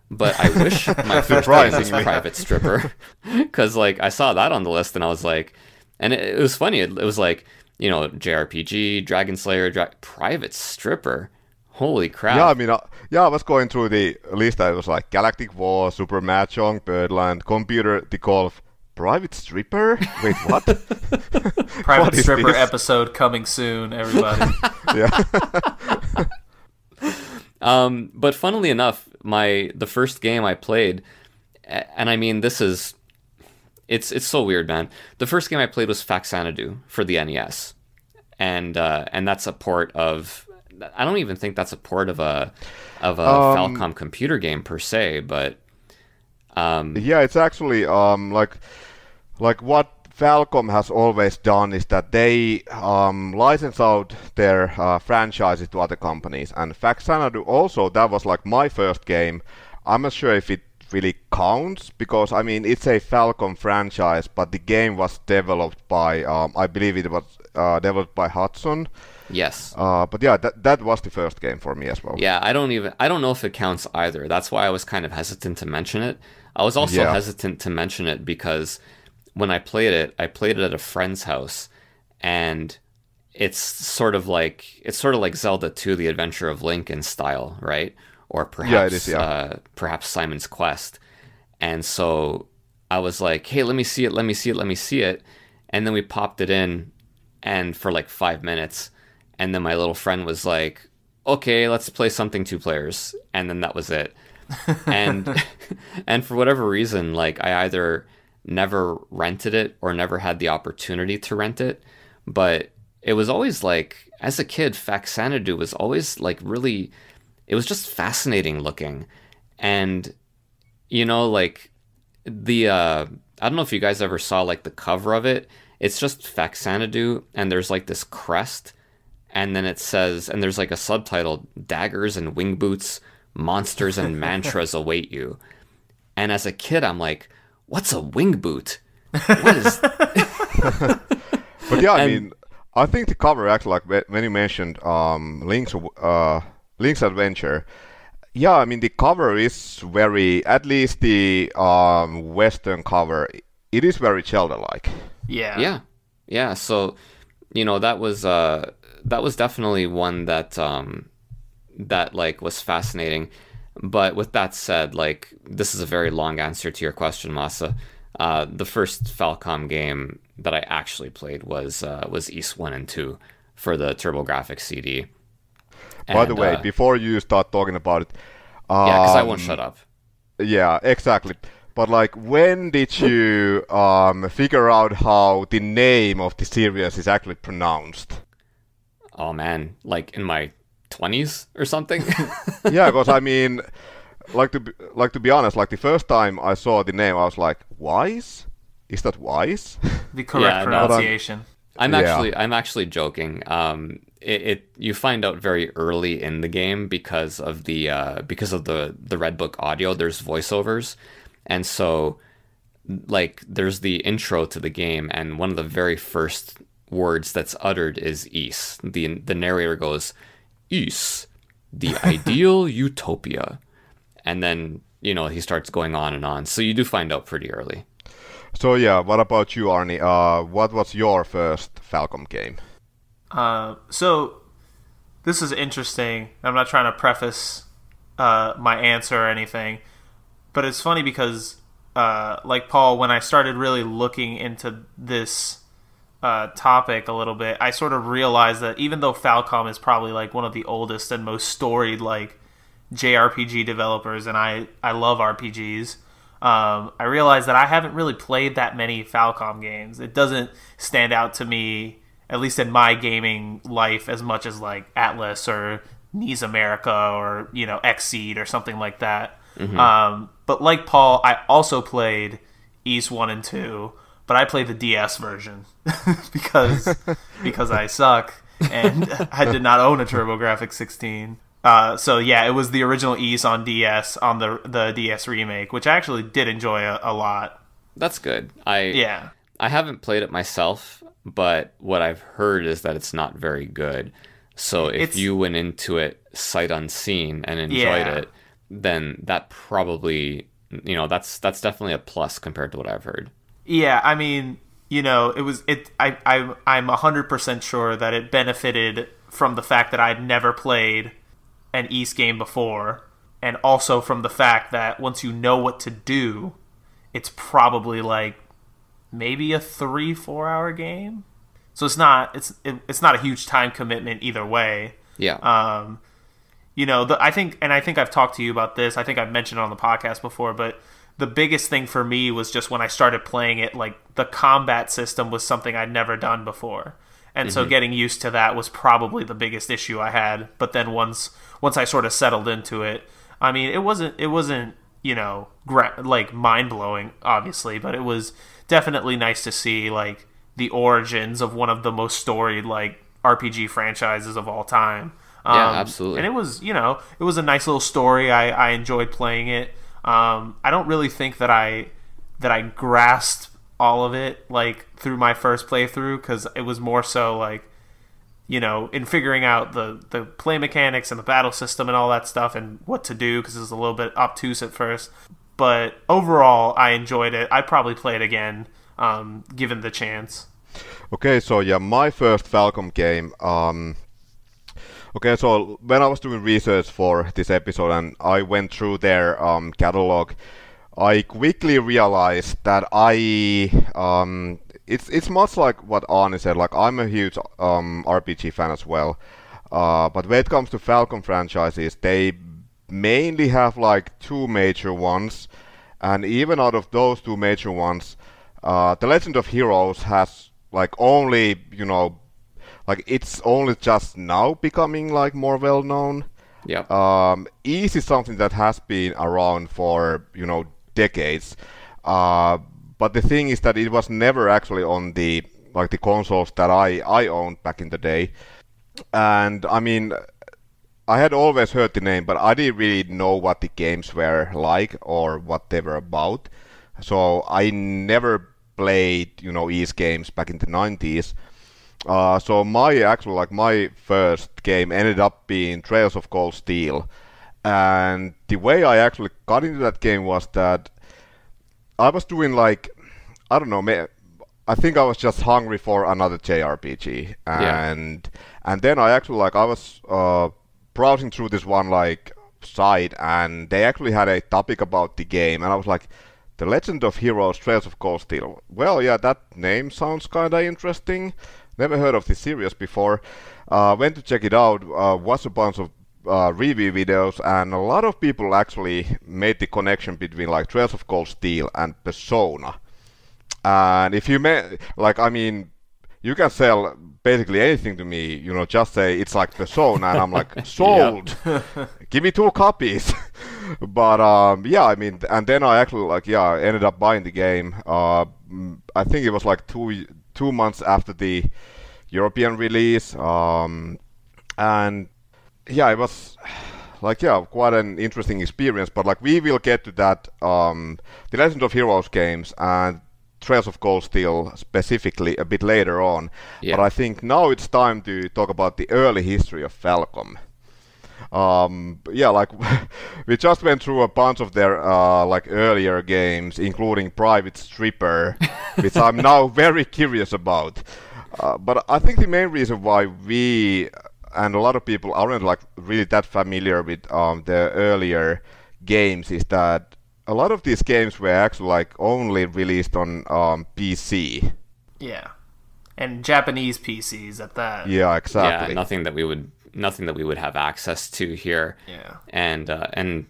but I wish my first game was Private Stripper, because like I saw that on the list and I was like, and it was funny. It was like, JRPG, Dragon Slayer, Private Stripper. Holy crap. Yeah, I was going through the list. I was like Galactic War, Super Mahjong, Birdland, Computer, the Golf, Private Stripper? Wait, what? Private Stripper episode coming soon, everybody. Yeah. But funnily enough, the first game I played, and this is... It's so weird, man. The first game I played was Faxanadu for the NES, and that's a port of... I don't even think that's a port of a Falcom computer game per se, but yeah, it's actually like what Falcom has always done is that they license out their franchises to other companies, and Faxanadu also, that was like my first game. I'm not sure if it really counts, because it's a Falcom franchise, but the game was developed by I believe it was developed by Hudson, Yes. But yeah, that was the first game for me as well. Yeah, I don't know if it counts either. That's why I was kind of hesitant to mention it. I was also hesitant to mention it because when I played it at a friend's house, and it's sort of like Zelda 2: The Adventure of Link in style, right? Or perhaps it is, perhaps Simon's Quest. And so I was like, "Hey, let me see it." And then we popped it in, and for like 5 minutes, and then my little friend was like, "Okay, let's play something 2 players." And then that was it. And and for whatever reason, like I either never rented it or never had the opportunity to rent it, but it was always like, as a kid, Faxanadu was always like really, it was just fascinating looking. And you know, like the I don't know if you guys ever saw like the cover of it. It's just Faxanadu, and there's like this crest, and then it says, and there's like a subtitle: "Daggers and wing boots, monsters and mantras await you." And as a kid, I'm like, "What's a wing boot? What is?" But yeah, I mean, I think the cover actually, like when you mentioned Link's Adventure. Yeah, I mean the cover is very, at least the Western cover, it is very Zelda-like. Yeah. So, you know, that was definitely one that that like was fascinating. But with that said, like this is a very long answer to your question, Masa. The first Falcom game that I actually played was Ys 1 and 2 for the TurboGrafx CD. By the way, before you start talking about it, yeah, because I won't shut up. Yeah, exactly. But like, when did you figure out how the name of the series is actually pronounced? Oh man, like in my 20s or something. Yeah, because I mean, to be honest, like the first time I saw the name, I was like, "Wise? Is that Wise?" The correct pronunciation. I'm actually joking. You find out very early in the game because of the Red Book audio. There's voiceovers, and so like there's the intro to the game, and one of the very first words that's uttered is "Ys." The narrator goes, "Ys, the ideal utopia," and then you know he starts going on and on. So you do find out pretty early. So yeah, what about you, Arnie? What was your first Falcom game? So this is interesting. I'm not trying to preface my answer or anything, but it's funny because, like Paul, when I started really looking into this topic a little bit, I sort of realized that even though Falcom is probably like one of the oldest and most storied like JRPG developers, and I love RPGs, I realized that I haven't really played that many Falcom games. It doesn't stand out to me, at least in my gaming life, as much as like Atlas or Nis America or, you know, Xseed or something like that. Mm-hmm. But like Paul, I also played Ys 1 and 2, but I played the DS version because I suck and I did not own a TurboGrafx 16. So yeah, it was the original Ys on DS, on the DS remake, which I actually did enjoy a lot. That's good. I haven't played it myself, but what I've heard is that it's not very good. So if you went into it sight unseen and enjoyed it, then that probably, you know, that's definitely a plus compared to what I've heard. Yeah, I mean, you know, I'm 100% sure that it benefited from the fact that I'd never played an Ys game before, and also from the fact that once you know what to do, it's probably like maybe a 3-4 hour game. So it's not a huge time commitment either way. Yeah. You know, I think I've talked to you about this. I think I've mentioned it on the podcast before, but the biggest thing for me was just when I started playing it, like the combat system was something I'd never done before. And so getting used to that was probably the biggest issue I had. But then once I sort of settled into it, I mean, it wasn't you know, like mind-blowing, obviously, but it was definitely nice to see like the origins of one of the most storied like RPG franchises of all time. Yeah, absolutely. And it was, you know, it was a nice little story. I enjoyed playing it. I don't really think that I grasped all of it like through my first playthrough, because it was more so like in figuring out the play mechanics and the battle system and all that stuff and what to do, because it was a little bit obtuse at first. But overall, I enjoyed it. I'd probably play it again, given the chance. Okay, so yeah, my first Falcom game. Okay, so when I was doing research for this episode and I went through their catalog, I quickly realized that it's much like what Arne said. Like, I'm a huge RPG fan as well, but when it comes to Falcom franchises, they mainly have like two major ones, and even out of those two major ones, The Legend of Heroes has like only like it's only just now becoming like more well known. Yeah. Ys is something that has been around for decades. But the thing is that it was never actually on the consoles that I owned back in the day. And I mean, I had always heard the name, but I didn't really know what the games were like or what they were about. So I never played Ys games back in the 90s. So my first game ended up being Trails of Cold Steel. And the way I actually got into that game was that I was doing like, I don't know, I think I was just hungry for another JRPG, and then I actually I was browsing through this one site, and they actually had a topic about the game, and I was like, The Legend of Heroes: Trails of Cold Steel. Well, yeah, that name sounds kinda interesting. Never heard of this series before. Went to check it out. Watched a bunch of review videos, and a lot of people actually made the connection between Trails of Cold Steel and Persona. And if you I mean, you can sell basically anything to me, just say it's like Persona, and I'm like, sold. Give me 2 copies. But yeah, I mean, and then I actually ended up buying the game. I think it was like 2 months after the European release, and yeah, it was quite an interesting experience. But we will get to that, the Legend of Heroes games and Trails of Cold Steel specifically a bit later on. Yeah. But I think now it's time to talk about the early history of Falcom. Yeah, we just went through a bunch of their earlier games, including Private Stripper, which I'm now very curious about. But I think the main reason why we and a lot of people aren't really that familiar with the earlier games is that a lot of these games were actually only released on PC. Yeah, and Japanese PCs at that. Yeah, exactly. Yeah, nothing that we would have access to here. Yeah, and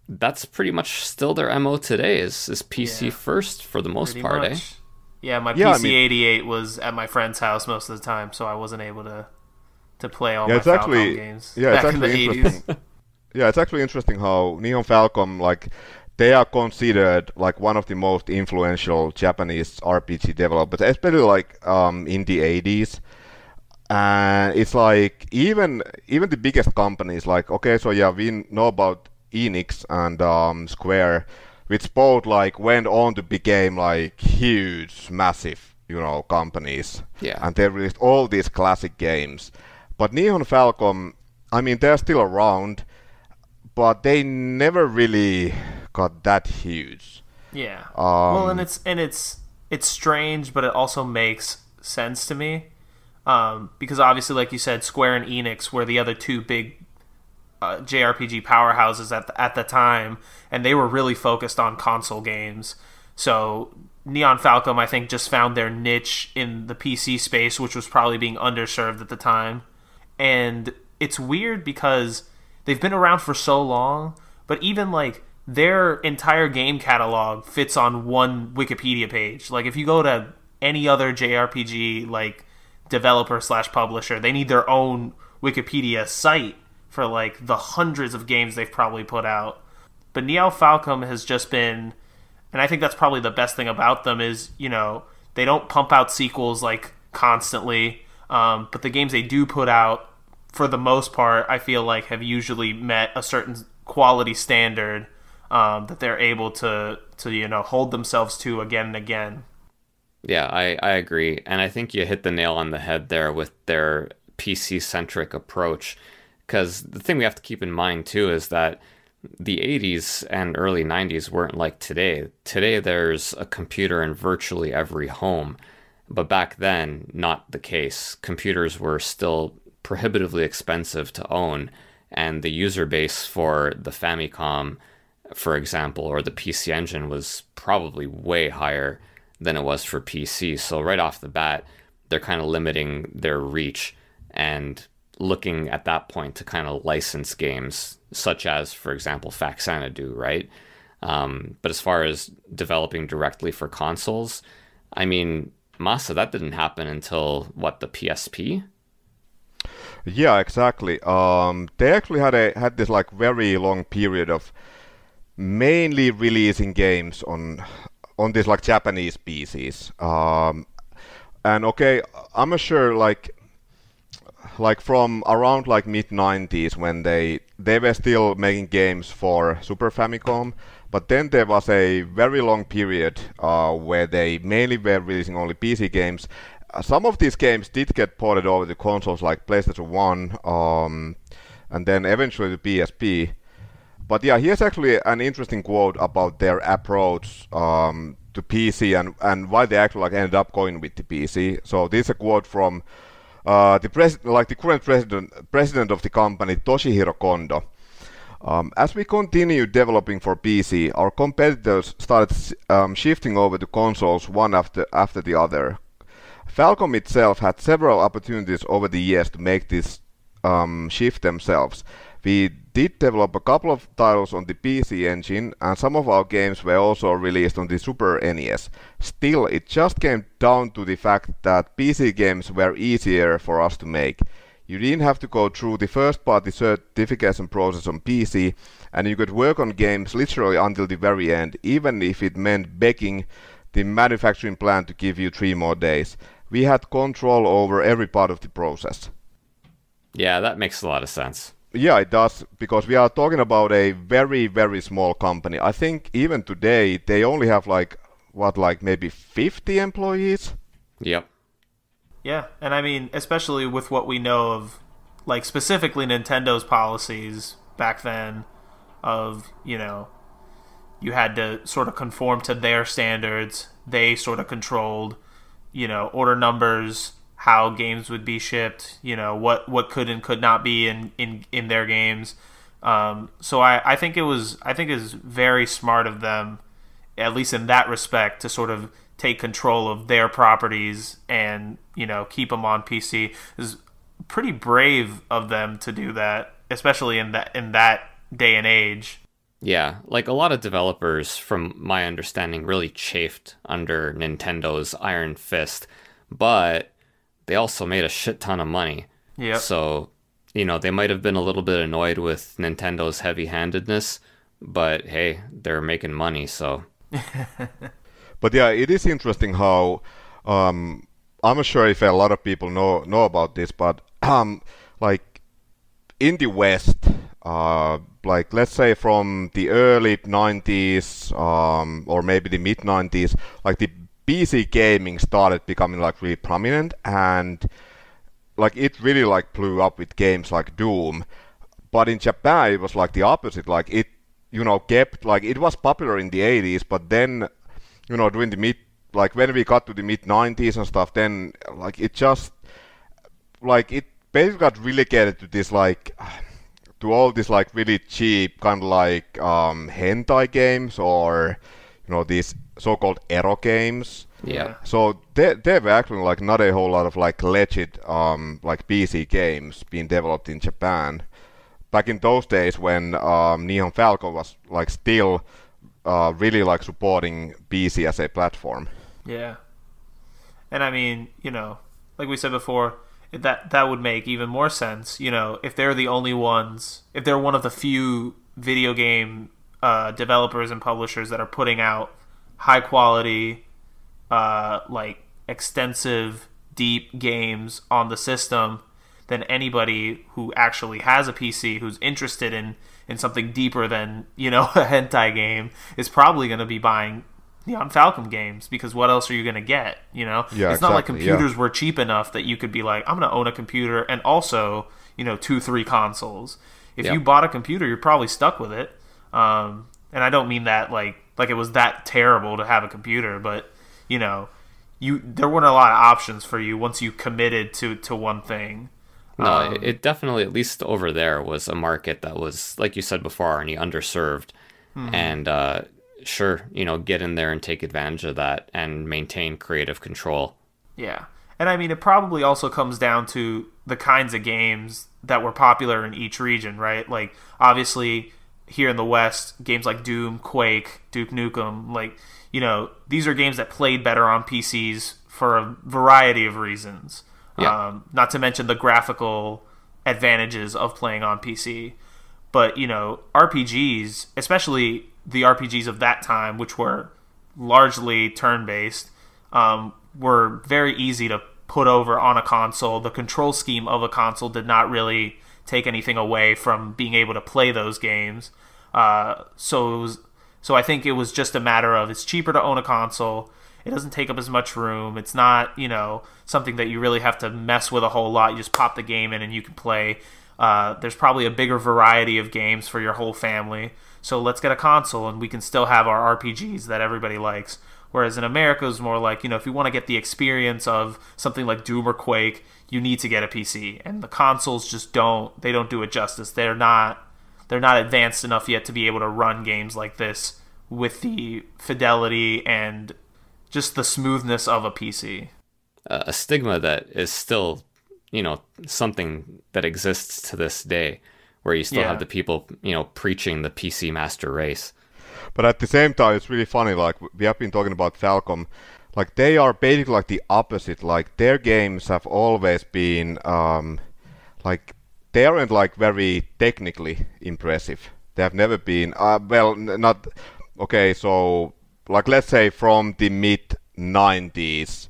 that's pretty much still their MO today is PC first for the most pretty part, much. Yeah, my Yeah, PC-88 was at my friend's house most of the time, so I wasn't able to play all my Falcom games back in the 80s. Yeah, it's actually interesting how Nihon Falcom, they are considered one of the most influential Japanese RPG developers, especially in the 80s. And it's even the biggest companies, okay, so yeah, we know about Enix and Square, which both went on to become huge, massive, companies. Yeah. And they released all these classic games. But Nihon Falcom, I mean, they're still around, but they never really got that huge. Yeah. Well, and it's strange, but it also makes sense to me. Because obviously, like you said, Square and Enix were the other two big JRPG powerhouses at the time, and they were really focused on console games. So Nihon Falcom, I think, just found their niche in the PC space, which was probably being underserved at the time. And it's weird because they've been around for so long, but even their entire game catalog fits on one Wikipedia page. If you go to any other JRPG developer / publisher, they need their own Wikipedia site for the hundreds of games they've probably put out. But Nihon Falcom has just been, and I think that's probably the best thing about them is, they don't pump out sequels constantly, but the games they do put out, for the most part, I feel have usually met a certain quality standard that they're able to hold themselves to again and again. Yeah, I agree. And I think you hit the nail on the head there with their PC-centric approach. Because the thing we have to keep in mind, too, is that the 80s and early 90s weren't like today. Today, there's a computer in virtually every home. But back then, not the case. Computers were still prohibitively expensive to own, and the user base for the Famicom, for example, or the PC Engine was probably way higher than it was for PC. So right off the bat, they're kind of limiting their reach and looking at that point to kind of license games, such as, for example, Faxanadu, right? But as far as developing directly for consoles, I mean, Masa, that didn't happen until, what, the PSP? Yeah, exactly. They actually had this like very long period of mainly releasing games on these like Japanese PCs. And okay, I'm not sure like from around like mid 90s when they were still making games for Super Famicom, but then there was a very long period where they mainly were releasing only PC games. Some of these games did get ported over to consoles like PlayStation 1 and then eventually to PSP. But yeah, here's actually an interesting quote about their approach to PC and why they actually like ended up going with the PC. So this is a quote from the current president of the company, Toshihiro Kondo. As we continue developing for PC, our competitors started shifting over to consoles one after the other. Falcom itself had several opportunities over the years to make this shift themselves. We did develop a couple of titles on the PC Engine, and some of our games were also released on the Super NES. Still, it just came down to the fact that PC games were easier for us to make. You didn't have to go through the first-party certification process on PC, and you could work on games literally until the very end, even if it meant begging the manufacturing plant to give you 3 more days. We had control over every part of the process. Yeah, that makes a lot of sense. Yeah, it does, because we are talking about a very, very small company. I think even today they only have like maybe 50 employees? Yep. Yeah, and I mean, especially with what we know of, like, specifically Nintendo's policies back then of, you know, you had to sort of conform to their standards. They sort of controlled, you know, order numbers, how games would be shipped, you know, what could and could not be in their games. So I think it was very smart of them, at least in that respect, to sort of take control of their properties and, you know, keep them on PC. It's pretty brave of them to do that, especially in that day and age. Yeah, like a lot of developers, from my understanding, really chafed under Nintendo's iron fist, but they also made a shit ton of money. Yeah. So, you know, they might have been a little bit annoyed with Nintendo's heavy-handedness, but hey, they're making money, so. But yeah, it is interesting how I'm not sure if a lot of people know about this, but like in the West, like let's say from the early 90s or maybe the mid 90s, like the PC gaming started becoming like really prominent, and like it really like blew up with games like Doom. But in Japan it was like the opposite. Like it, you know, kept like it was popular in the 80s, but then, you know, during the when we got to the mid 90s and stuff, then like it just like it basically got relegated to this like to all these like really cheap kind of like hentai games, or you know, these so-called ero games. Yeah. So there were actually like not a whole lot of like legit like PC games being developed in Japan back in those days when Nihon Falcom was like still really like supporting PC as a platform. Yeah. And I mean, you know, like we said before, that would make even more sense, you know, if they're the only ones, if they're one of the few video game developers and publishers that are putting out high quality, like extensive, deep games on the system, then anybody who actually has a PC who's interested in something deeper than, you know, a hentai game is probably going to be buying Nihon Falcom games, because what else are you going to get? You know, Yeah, it's not like exactly, computers were cheap enough that you could be like, I'm going to own a computer and also, you know, 2-3 consoles. If you bought a computer, you're probably stuck with it. And I don't mean that like it was that terrible to have a computer, but you know, there weren't a lot of options for you once you committed to one thing. No, it definitely, at least over there, was a market that was, like you said before, Arnie, underserved. And sure, you know, get in there and take advantage of that and maintain creative control. Yeah. And I mean, it probably also comes down to the kinds of games that were popular in each region, right? Like, obviously, here in the West, games like Doom, Quake, Duke Nukem, like, you know, these are games that played better on PCs for a variety of reasons. Yeah. Not to mention the graphical advantages of playing on PC. But, you know, RPGs, especially the RPGs of that time, which were largely turn-based, were very easy to put over on a console. The control scheme of a console did not really take anything away from being able to play those games. So I think it was just a matter of, it's cheaper to own a console. It doesn't take up as much room. It's not, you know, something that you really have to mess with a whole lot. You just pop the game in and you can play. There's probably a bigger variety of games for your whole family. So let's get a console and we can still have our RPGs that everybody likes. Whereas in America, it's more like, you know, if you want to get the experience of something like Doom or Quake, you need to get a PC. And the consoles just don't do it justice. They're not advanced enough yet to be able to run games like this with the fidelity and just the smoothness of a PC. A stigma that is still, you know, something that exists to this day, where you still have the people, you know, preaching the PC master race. But at the same time, it's really funny, like, we have been talking about Falcom, like, they are basically like the opposite. Like, their games have always been, like, they aren't, like, very technically impressive. They have never been, well, not, okay, so, like, let's say from the mid-90s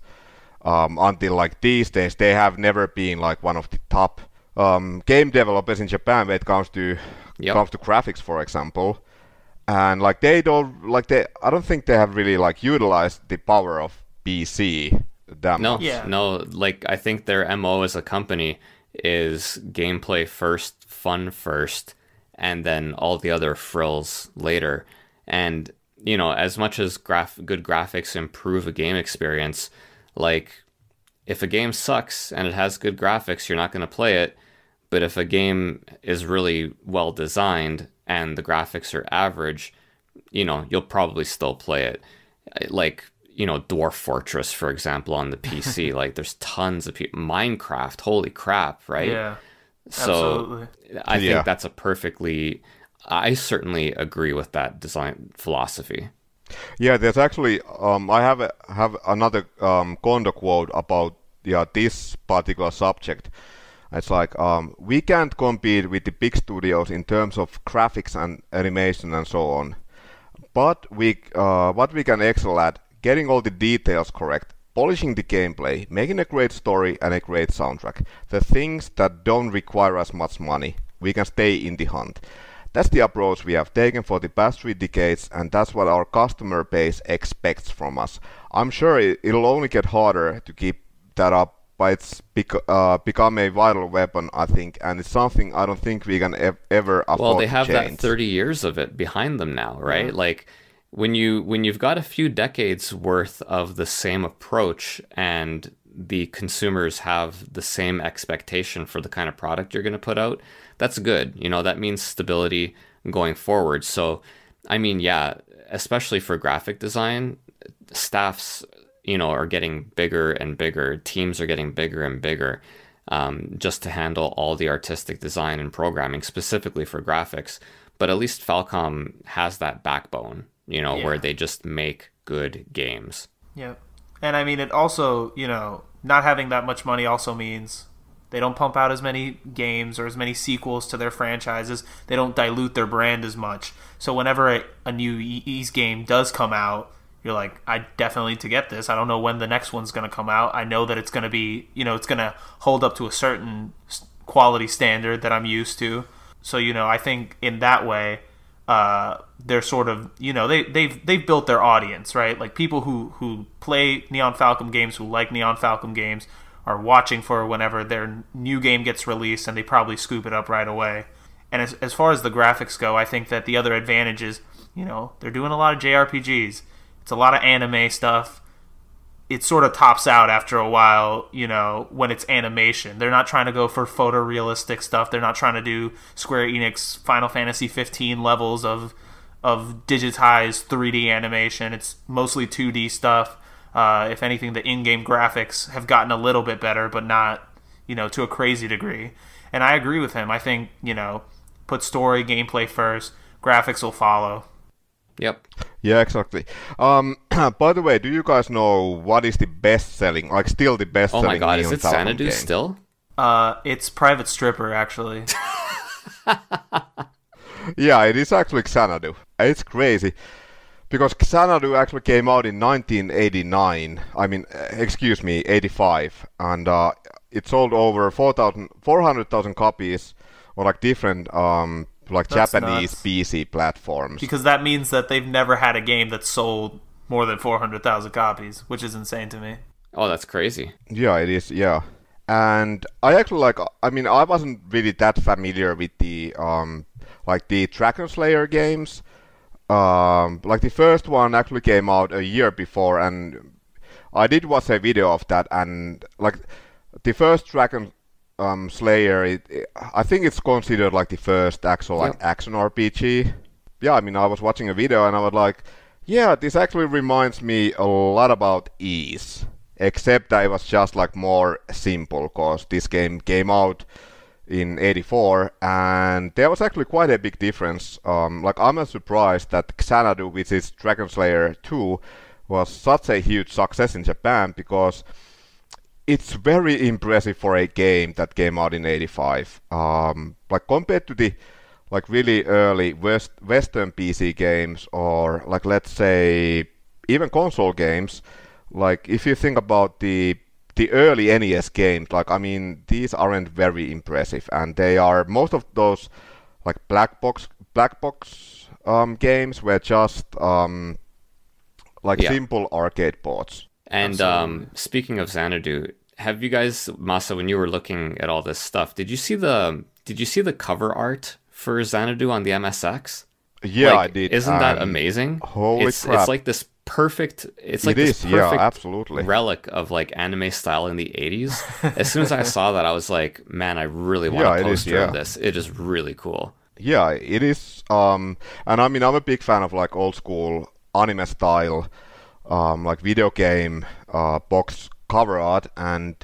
until, like, these days, they have never been, like, one of the top game developers in Japan when it comes to graphics, for example. And like I don't think they have really like utilized the power of PC that much. No, like I think their MO as a company is gameplay first, fun first, and then all the other frills later. And you know, as much as good graphics improve a game experience, like if a game sucks and it has good graphics, you're not going to play it. But if a game is really well designed and the graphics are average, you know, you'll probably still play it. Like, you know, Dwarf Fortress, for example, on the PC, like there's tons of people. Minecraft, holy crap, right? Yeah, absolutely. So I think that's a perfectly, I certainly agree with that design philosophy. Yeah, there's actually, I have another Kondo quote about this particular subject. It's like, we can't compete with the big studios in terms of graphics and animation and so on. But what we can excel at, getting all the details correct, polishing the gameplay, making a great story and a great soundtrack. The things that don't require as much money. We can stay in the hunt. That's the approach we have taken for the past 3 decades, and that's what our customer base expects from us. I'm sure it'll only get harder to keep that up, but it's become a vital weapon, I think, and it's something I don't think we can ever afford to change. Well, they have that 30 years of it behind them now, right? Yeah. Like, when you've got a few decades worth of the same approach and the consumers have the same expectation for the kind of product you're going to put out, that's good. You know, that means stability going forward. So, I mean, yeah, especially for graphic design, staffs, you know, are getting bigger and bigger. Teams are getting bigger and bigger, just to handle all the artistic design and programming specifically for graphics. But at least Falcom has that backbone, you know, where they just make good games. Yep. And I mean, it also, you know, not having that much money also means they don't pump out as many games or as many sequels to their franchises. They don't dilute their brand as much. So whenever a new Ys game does come out, you're like, I definitely need to get this. I don't know when the next one's going to come out. I know that it's going to be, you know, it's going to hold up to a certain quality standard that I'm used to. So, you know, I think in that way, they're sort of, you know, they've built their audience, right? Like people who play Nihon Falcom games, who like Nihon Falcom games, are watching for whenever their new game gets released, and they probably scoop it up right away. And as far as the graphics go, I think that the other advantage is, you know, they're doing a lot of JRPGs. It's a lot of anime stuff. It sort of tops out after a while, you know, when it's animation. They're not trying to go for photorealistic stuff. They're not trying to do Square Enix Final Fantasy 15 levels of digitized 3D animation. It's mostly 2D stuff. If anything, the in-game graphics have gotten a little bit better, but not, you know, to a crazy degree. And I agree with him. I think, you know, put story, gameplay first, graphics will follow. Yep. Yeah, exactly. By the way, do you guys know what is the best-selling, like still the best-selling? Oh my god, Nihon is it Falcom Xanadu game? still? It's Private Stripper, actually. Yeah, it is actually Xanadu. It's crazy. Because Xanadu actually came out in 1989. I mean, excuse me, 85. And it sold over 400,000 copies on like different like That's Japanese nuts. PC platforms. Because that means that they've never had a game that sold more than 400,000 copies, which is insane to me. Oh, that's crazy. Yeah, it is, yeah. And I actually like, I mean, I wasn't really that familiar with the, like the Dragon Slayer games. Like the first one actually came out a year before, and I did watch a video of that, and like the first Dragon Slayer, I think it's considered like the first actual like action RPG. Yeah, I mean, I was watching a video and I was like, yeah, this actually reminds me a lot about Ys, except that it was just like more simple, because this game came out in 84 and there was actually quite a big difference. Like I'm surprised that Xanadu, which is Dragon Slayer 2, was such a huge success in Japan, because it's very impressive for a game that came out in 85. Like compared to the like really early Western PC games, or like let's say even console games, like if you think about the early NES games, like I mean these aren't very impressive, and they are, most of those like black box games were just like simple arcade ports. And speaking of Xanadu, have you guys, Masa, when you were looking at all this stuff, did you see the cover art for Xanadu on the MSX? Yeah, like, I did. Isn't that amazing? Holy crap. It's like this perfect, it's like it this is, perfect yeah, absolutely. relic of like anime style in the 80s. As soon as I saw that, I was like, man, I really want a poster of this. It is really cool. Yeah, it is. And I mean, I'm a big fan of like old school anime style, like video game box cover art, and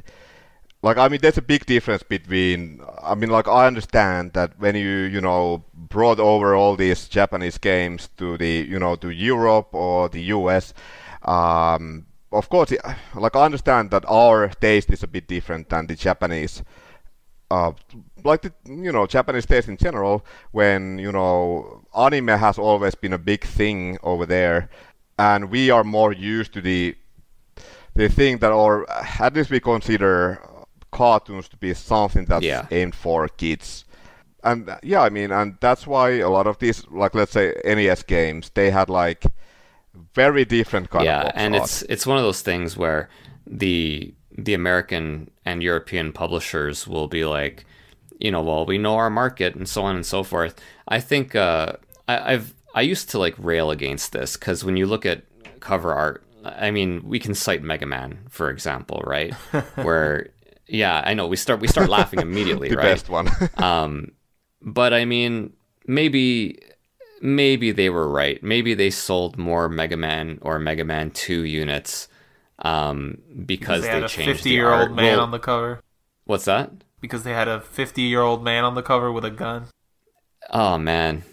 like I mean, there's a big difference between. I mean, like I understand that when you know brought over all these Japanese games to the to Europe or the US, of course, like I understand that our taste is a bit different than the Japanese. Like the Japanese taste in general, when anime has always been a big thing over there, and we are more used to the thing that, or at least we consider cartoons to be something that's aimed for kids. And yeah, I mean, and that's why a lot of these, like let's say NES games, they had like very different kind of box and art. it's one of those things where the American and European publishers will be like, well, we know our market and so on and so forth. I think I used to like rail against this, because when you look at cover art, I mean, we can cite Mega Man, for example, right? Where I know we start laughing immediately, the right? best one. But I mean, maybe they were right. Maybe they sold more Mega Man or Mega Man 2 units because they had a changed 50-year-old the art. man on the cover. What's that? Because they had a 50-year-old man on the cover with a gun. Oh man,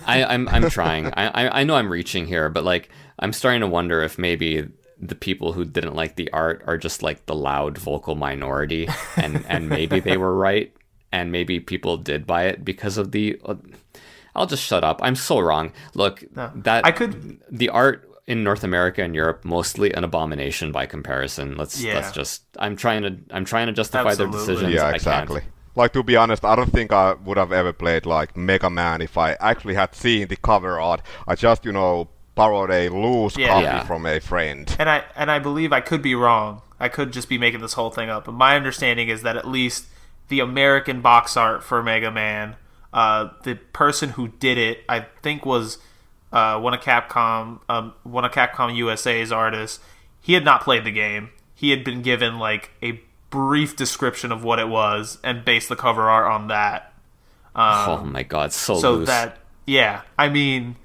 I'm trying. I know I'm reaching here, but like I'm starting to wonder if maybe the people who didn't like the art are just like the loud vocal minority, and maybe they were right, and maybe people did buy it because of the. I'll just shut up. I'm so wrong. Look, the art in North America and Europe, mostly an abomination by comparison. Let's just. I'm trying to justify Absolutely. their decisions. Yeah, exactly. Like, to be honest, I don't think I would have ever played like Mega Man if I actually had seen the cover art. I just, borrowed a loose copy from a friend. And I believe, I could be wrong. I could just be making this whole thing up. But my understanding is that at least the American box art for Mega Man, the person who did it, I think was one of Capcom USA's artists. He had not played the game. He had been given like a brief description of what it was and based the cover art on that. Oh my god, so loose. That, yeah, I mean,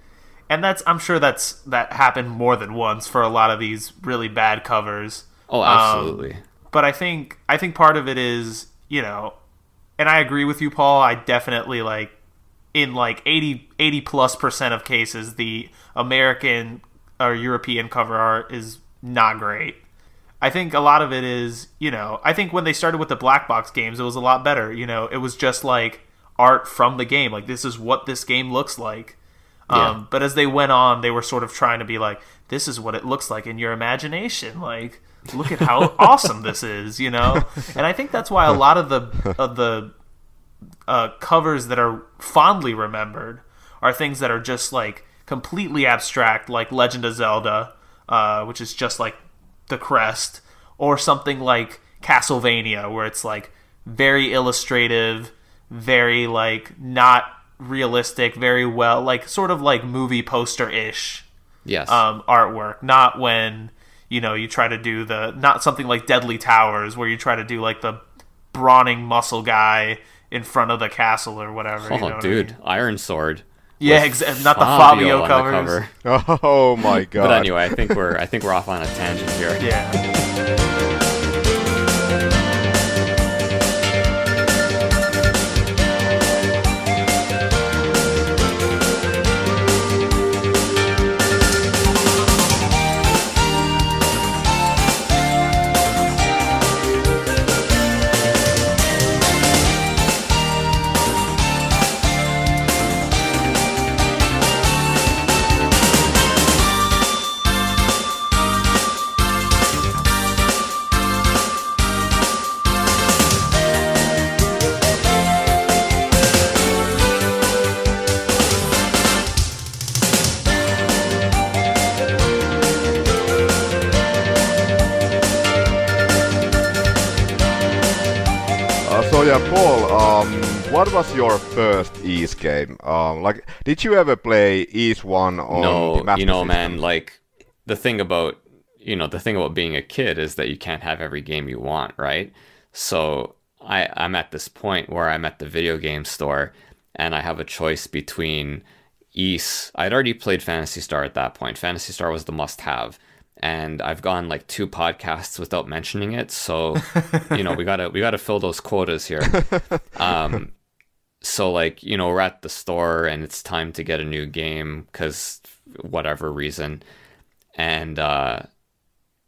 and I'm sure that happened more than once for a lot of these really bad covers. Oh, absolutely. But I think part of it is, and I agree with you, Paul. I definitely in 80+% of cases, the American or European cover art is not great. I think a lot of it is, I think when they started with the black box games, it was a lot better. It was just like art from the game. Like, this is what this game looks like. Yeah. But as they went on, they were sort of trying to be like, this is what it looks like in your imagination. Like, look at how awesome this is, And I think that's why a lot of the covers that are fondly remembered are things that are just like completely abstract, like Legend of Zelda, which is just like the crest, or something like Castlevania, where it's like very illustrative, very like not realistic, very well, like sort of like movie poster-ish artwork. Not when you try to do not something like Deadly Towers, where you try to do like the brawning muscle guy in front of the castle or whatever. Oh, dude, I mean? Iron Sword. Yeah, not the Fabio covers. Oh my god! But anyway, I think we're off on a tangent here. Yeah. Paul, what was your first Ys game? Did you ever Ys 1 on the Master System? Man, like, the thing about being a kid is that you can't have every game you want, right? So I'm at this point where I'm at the video game store and I have a choice between Ys. I'd already played Phantasy Star at that point. Phantasy Star was the must-have. And I've gone like 2 podcasts without mentioning it, so we gotta fill those quotas here. So we're at the store and it's time to get a new game because whatever reason, and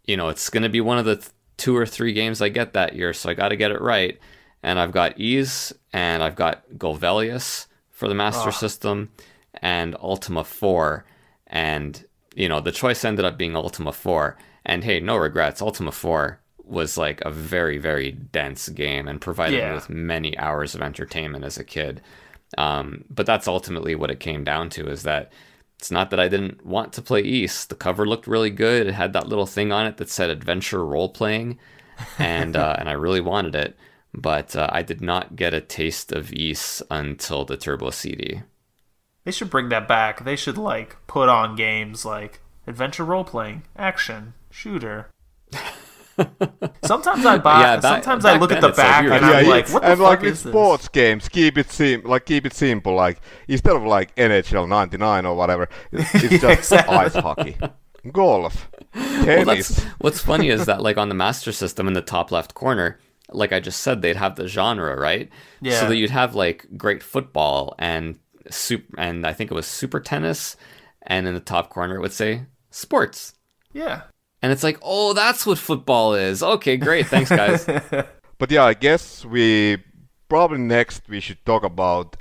it's gonna be one of the 2 or 3 games I get that year, so I got to get it right. And I've got Ys and I've got Golvelius for the Master System and Ultima 4, and the choice ended up being Ultima 4. And hey, no regrets. Ultima 4 was like a very, very dense game and provided me with many hours of entertainment as a kid. But that's ultimately what it came down to, is that it's not that I didn't want to play Ys. The cover looked really good. It had that little thing on it that said adventure role-playing, and I really wanted it. But I did not get a taste of Ys until the Turbo CD. They should bring that back. They should put on games like adventure role-playing, action, shooter. Sometimes I buy. Sometimes I look at the back and I'm like, "What the fuck is this?" Sports games, keep it simple. Like, instead of NHL 99 or whatever, it's just ice hockey, golf, tennis. Well, what's funny is that on the Master System in the top left corner, like I just said, they'd have the genre, right? Yeah. So that you'd have great football and I think it was super tennis, and in the top corner it would say sports. Yeah. And it's like, oh, that's what football is. Okay, great. Thanks, guys. But yeah, I guess we should talk about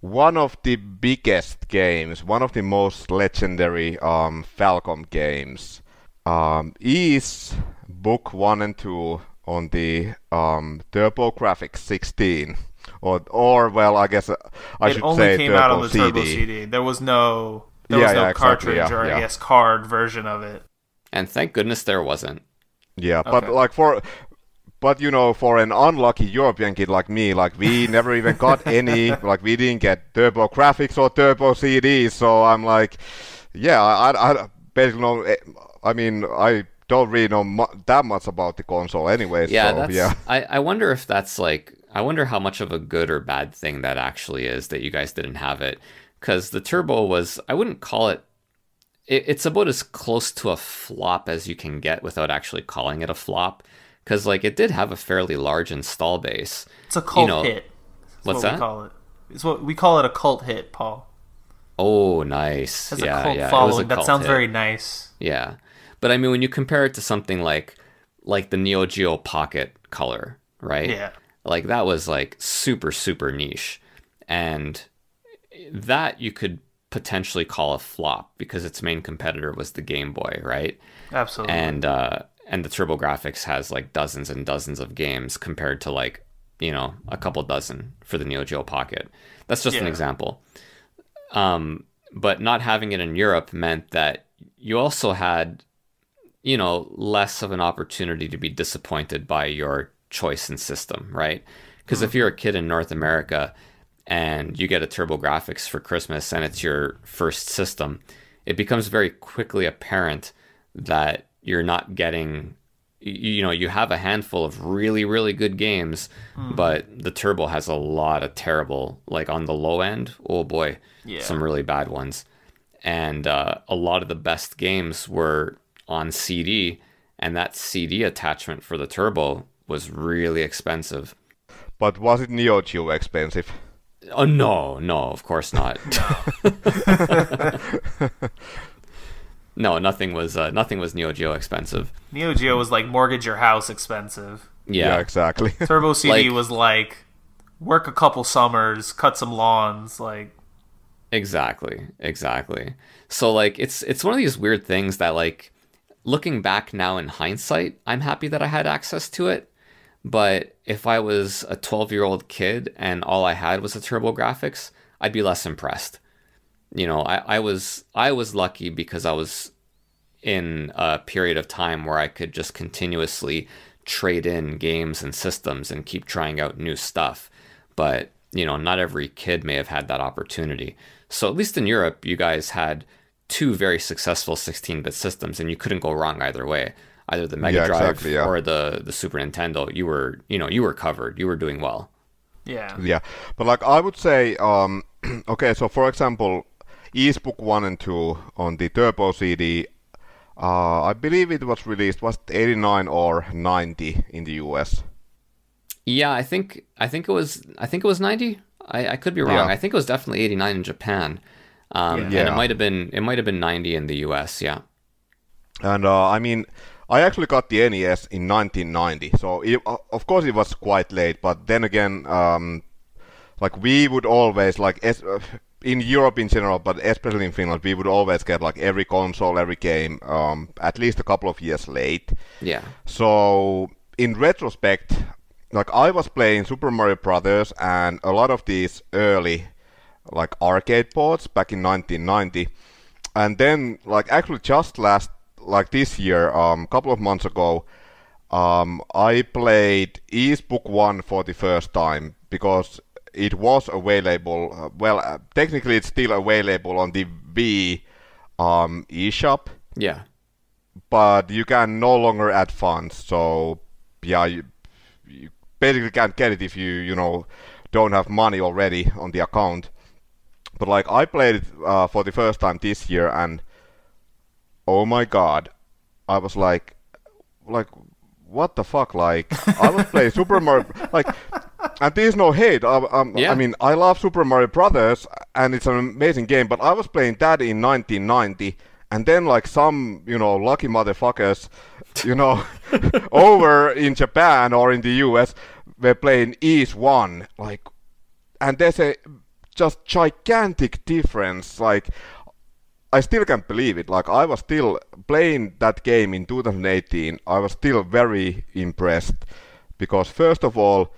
one of the biggest games, one of the most legendary Falcom games. Ys Book 1 and 2 on the TurboGrafx 16, or well, I guess I should say it only came out on the CD. Turbo CD. There was no cartridge exactly, or I guess card version of it. And thank goodness there wasn't. Yeah, but like for an unlucky European kid like me, like we never even got any, like we didn't get TurboGrafx or Turbo CDs, so I'm like, yeah, I basically know. I mean, I don't really know that much about the console anyway. Yeah, so, yeah. I wonder if that's like, I wonder how much of a good or bad thing that actually is that you guys didn't have it. Because the Turbo was, I wouldn't call it, it's about as close to a flop as you can get without actually calling it a flop. Because like it did have a fairly large install base. It's a cult hit. What's that? We call it. It's what we call it, a cult hit, Paul. Oh, nice. It has a cult following. That sounds very nice. Yeah. But I mean, when you compare it to something like the Neo Geo Pocket Color, right? Yeah. Like that was like super, super niche. And that you could potentially call a flop because its main competitor was the Game Boy, right? Absolutely. And the TurboGrafx has like dozens and dozens of games compared to like, a couple dozen for the Neo Geo Pocket. That's just an example. But not having it in Europe meant that you also had, less of an opportunity to be disappointed by your choice in system, right? Because if you're a kid in North America and you get a TurboGrafx for Christmas and it's your first system, it becomes very quickly apparent that you're not getting, you have a handful of really, really good games, but the Turbo has a lot of terrible, like on the low end, oh boy, some really bad ones. And a lot of the best games were on CD, and that CD attachment for the Turbo was really expensive. But was it Neo Geo expensive? Oh, no, of course not. No, nothing was Neo Geo expensive. Neo Geo was like mortgage your house expensive. Yeah, exactly. Turbo CD was like work a couple summers, cut some lawns, like. Exactly. So like it's one of these weird things that like looking back now in hindsight, I'm happy that I had access to it. But if I was a 12-year-old kid and all I had was a TurboGrafx, I'd be less impressed. I was lucky because I was in a period of time where I could just continuously trade in games and systems and keep trying out new stuff. But, not every kid may have had that opportunity. So at least in Europe, you guys had two very successful 16-bit systems and you couldn't go wrong either way. Either the Mega Drive or the Super Nintendo, you were covered. You were doing well. Yeah. Yeah. But like I would say, okay, so for example, Eastbook 1 and 2 on the Turbo CD, I believe it was released, was it 89 or 90 in the US? Yeah, I think it was 90. I could be wrong. Yeah. I think it was definitely 89 in Japan. And it might have been 90 in the US, yeah. And I mean, I actually got the NES in 1990, so of course it was quite late. But then again, like we would always in Europe in general, but especially in Finland, we would always get like every console, every game, at least a couple of years late. Yeah. So in retrospect, like I was playing Super Mario Brothers and a lot of these early like arcade ports back in 1990, and then like actually just this year, couple of months ago, I played Eastbook 1 for the first time because it was available. Technically it's still available on the Wii eShop. Yeah. But you can no longer add funds, so yeah, you basically can't get it if you don't have money already on the account. But like I played it for the first time this year, and oh my god, I was like, what the fuck? Like, I was playing Super Mario, like, and there's no hate. I mean, I love Super Mario Brothers, and it's an amazing game, but I was playing that in 1990, and then like some, lucky motherfuckers, over in Japan or in the US, were playing East 1, like, and there's a just gigantic difference, like. I still can't believe it. Like, I was still playing that game in 2018. I was still very impressed because first of all,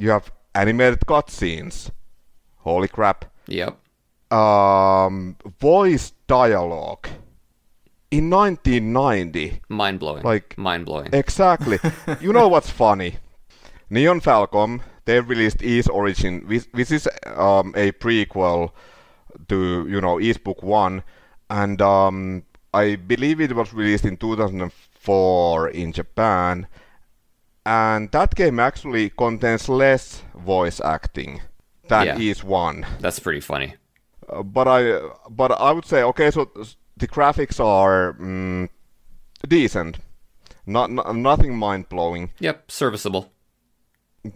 you have animated cutscenes. Holy crap! Yep. Voice dialogue in 1990. Mind blowing. Like, mind blowing. Exactly. You know what's funny? Nihon Falcom, they released Ys Origin, which is a prequel to, you know, Ys Book 1, and I believe it was released in 2004 in Japan, and that game actually contains less voice acting than Ys 1. That's pretty funny. But I would say, okay, so the graphics are decent, nothing mind-blowing. Yep, serviceable.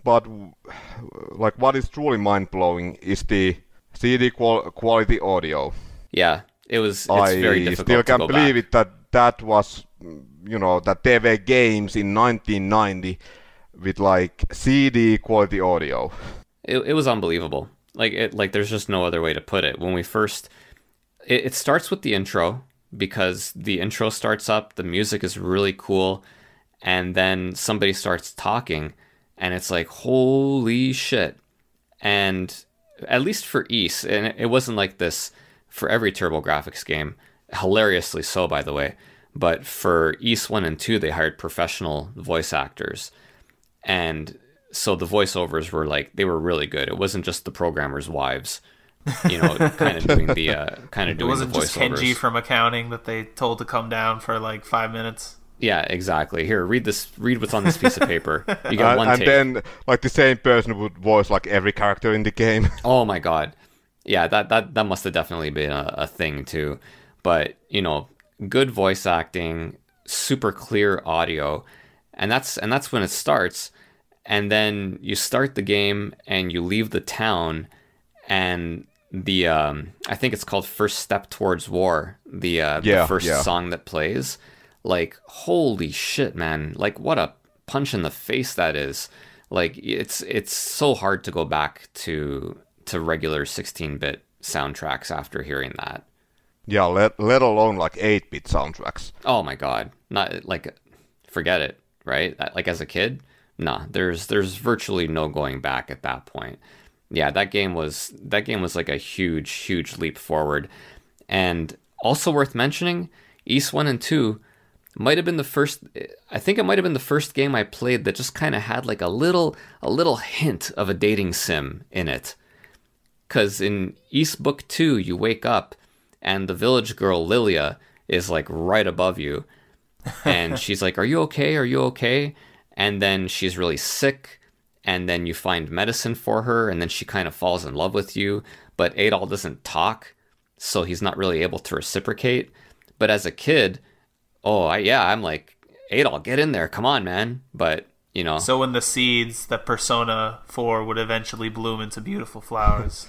But like, what is truly mind-blowing is the CD quality audio. Yeah, it's very difficult to go back. I still can't believe it that was, you know, that there were games in 1990 with like CD quality audio. It was unbelievable. Like there's just no other way to put it. When we first, it starts with the intro, because the intro starts up, the music is really cool, and then somebody starts talking, and it's like, holy shit. And at least for Ys, and it wasn't like this for every TurboGrafx game, hilariously so, by the way, but for Ys 1 and 2, they hired professional voice actors. And so the voiceovers were like, they were really good. It wasn't just the programmers' wives, you know, kind of doing the voiceovers. It wasn't just Kenji from accounting that they told to come down for like 5 minutes. Yeah, exactly. Here, read what's on this piece of paper. You got one take. And then like the same person would voice like every character in the game. Oh my god. Yeah, that must have definitely been a thing too. But, you know, good voice acting, super clear audio, and that's when it starts. And then you start the game and you leave the town, and the I think it's called First Step Towards War, the first song that plays. Like, holy shit, man. Like, what a punch in the face that is. Like, it's so hard to go back to regular 16-bit soundtracks after hearing that. Yeah, let alone like 8-bit soundtracks. Oh my god. Not like, forget it, right? Like, as a kid, nah, there's virtually no going back at that point. Yeah, that game was like a huge leap forward. And also worth mentioning, Ys 1 and 2 might have been the first, I think it might have been the first game I played that just kind of had like a little hint of a dating sim in it. Because in Ys Book 2, you wake up and the village girl Lilia is like right above you. And she's like, are you okay? Are you okay? And then she's really sick. And then you find medicine for her. And then she kind of falls in love with you. But Adol doesn't talk, so he's not really able to reciprocate. But as a kid, I'm like, Adol, get in there. Come on, man. But, you know. So when the seeds that Persona 4 would eventually bloom into beautiful flowers.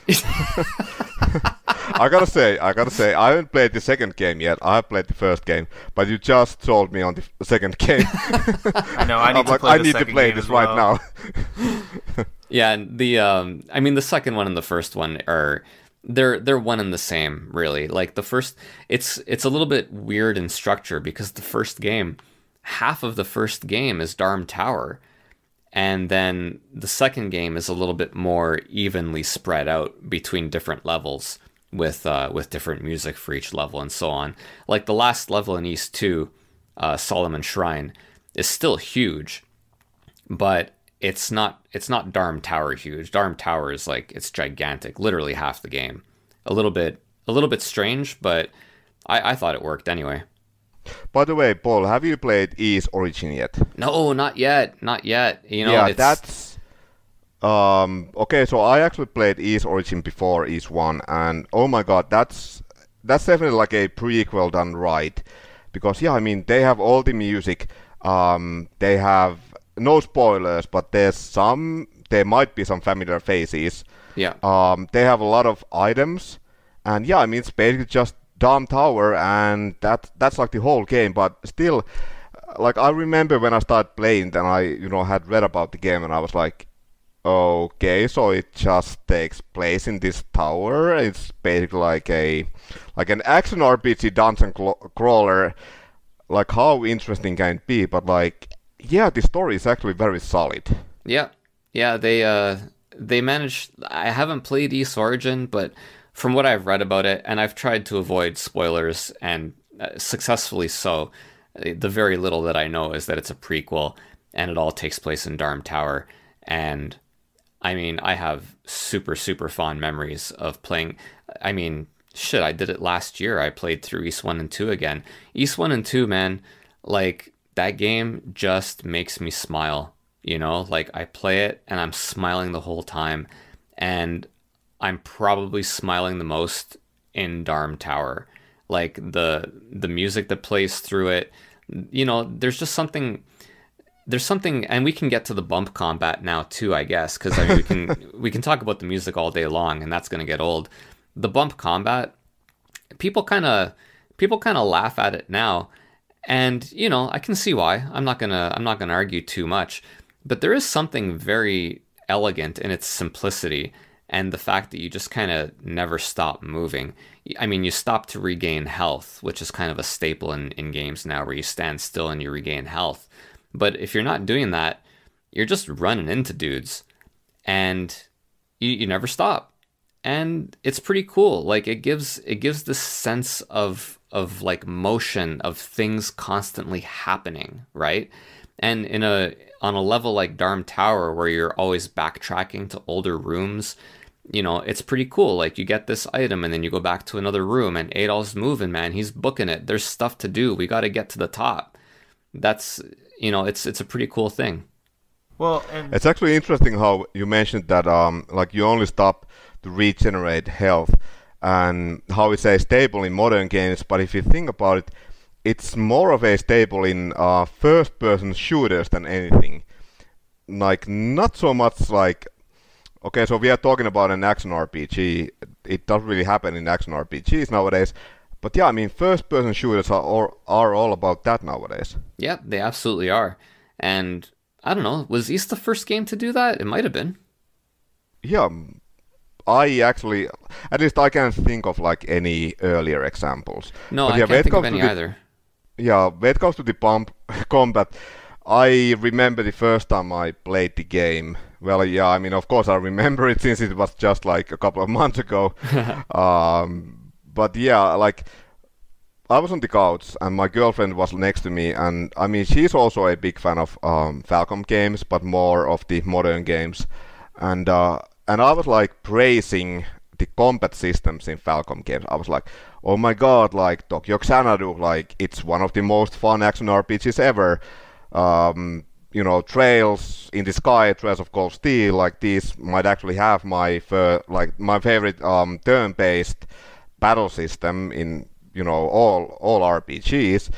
I gotta say, I haven't played the second game yet. I have played the first game, but you just sold me on the second game. I know, I need to play this right now. Yeah, and the second one and the first one are, they're one and the same, really. Like, the first, it's a little bit weird in structure, because the first game, half of the first game is Darm Tower, and then the second game is a little bit more evenly spread out between different levels, with different music for each level and so on. Like, the last level in Ys 2, Solomon Shrine, is still huge, but it's not Darm Tower huge. Darm Tower is like, it's gigantic, literally half the game. A little bit strange, but I thought it worked anyway. By the way, Paul, have you played Ys Origin yet? No, not yet. You know, yeah, that's okay. So I actually played Ys Origin before Ys 1, and oh my god, that's definitely like a prequel done right. Because yeah, I mean, they have all the music. They have no spoilers, but there might be some familiar faces. Yeah. They have a lot of items, and yeah, I mean, it's basically just Darm Tower, and that's like the whole game. But still, like, I remember when I started playing, and I had read about the game, and I was like, Okay, so it just takes place in this tower. It's basically like an action RPG dungeon crawler. Like how interesting can it be? But like, yeah, the story is actually very solid. Yeah, yeah, they managed. I haven't played East Origin, but from what I've read about it, and I've tried to avoid spoilers, and successfully so. The very little that I know is that it's a prequel, and it all takes place in Darm Tower. And I mean, I have super, super fond memories of playing. I mean, shit, I did it last year. I played through East 1 and 2 again. East 1 and 2, man, like, that game just makes me smile. You know, like, I play it and I'm smiling the whole time. And I'm probably smiling the most in Darm Tower. Like, the music that plays through it, you know, there's something, and we can get to the bump combat now too, I guess, because I mean, we can talk about the music all day long, and that's gonna get old. The bump combat, people kind of laugh at it now, and you know, I can see why. I'm not gonna argue too much, but there is something very elegant in its simplicity, and the fact that you just kind of never stop moving. I mean, you stop to regain health, which is kind of a staple in games now, where you stand still and you regain health. But if you're not doing that, you're just running into dudes, and you never stop. And it's pretty cool. Like, it gives this sense of like motion, of things constantly happening, right? And on a level like Darm Tower, where you're always backtracking to older rooms, you know, it's pretty cool. Like, you get this item and then you go back to another room, and Adolf's moving, man. He's booking it. There's stuff to do. We got to get to the top. That's, you know, it's a pretty cool thing. Well, and it's actually interesting how you mentioned that like you only stop to regenerate health, and how it's a staple in modern games. But if you think about it, it's more of a staple in first-person shooters than anything. Like, not so much like, okay, so we are talking about an action RPG. It doesn't really happen in action RPGs nowadays. But yeah, I mean, first-person shooters are all about that nowadays. Yeah, they absolutely are. And I don't know, was East the first game to do that? It might have been. Yeah, I actually, at least I can't think of like any earlier examples. No, but I yeah, can't think of any either. Yeah, when it comes to the bump combat, I remember the first time I played the game. Well, yeah, I mean, of course I remember it since it was just like a couple of months ago. But yeah, like, I was on the couch and my girlfriend was next to me, and I mean, she's also a big fan of Falcom games, but more of the modern games. And I was like praising the combat systems in Falcom games. I was like, oh my god, like Tokyo Xanadu, like it's one of the most fun action RPGs ever. You know, Trails in the Sky, Trails of Cold Steel, like these might actually have my favorite turn-based battle system in, you know, all RPGs.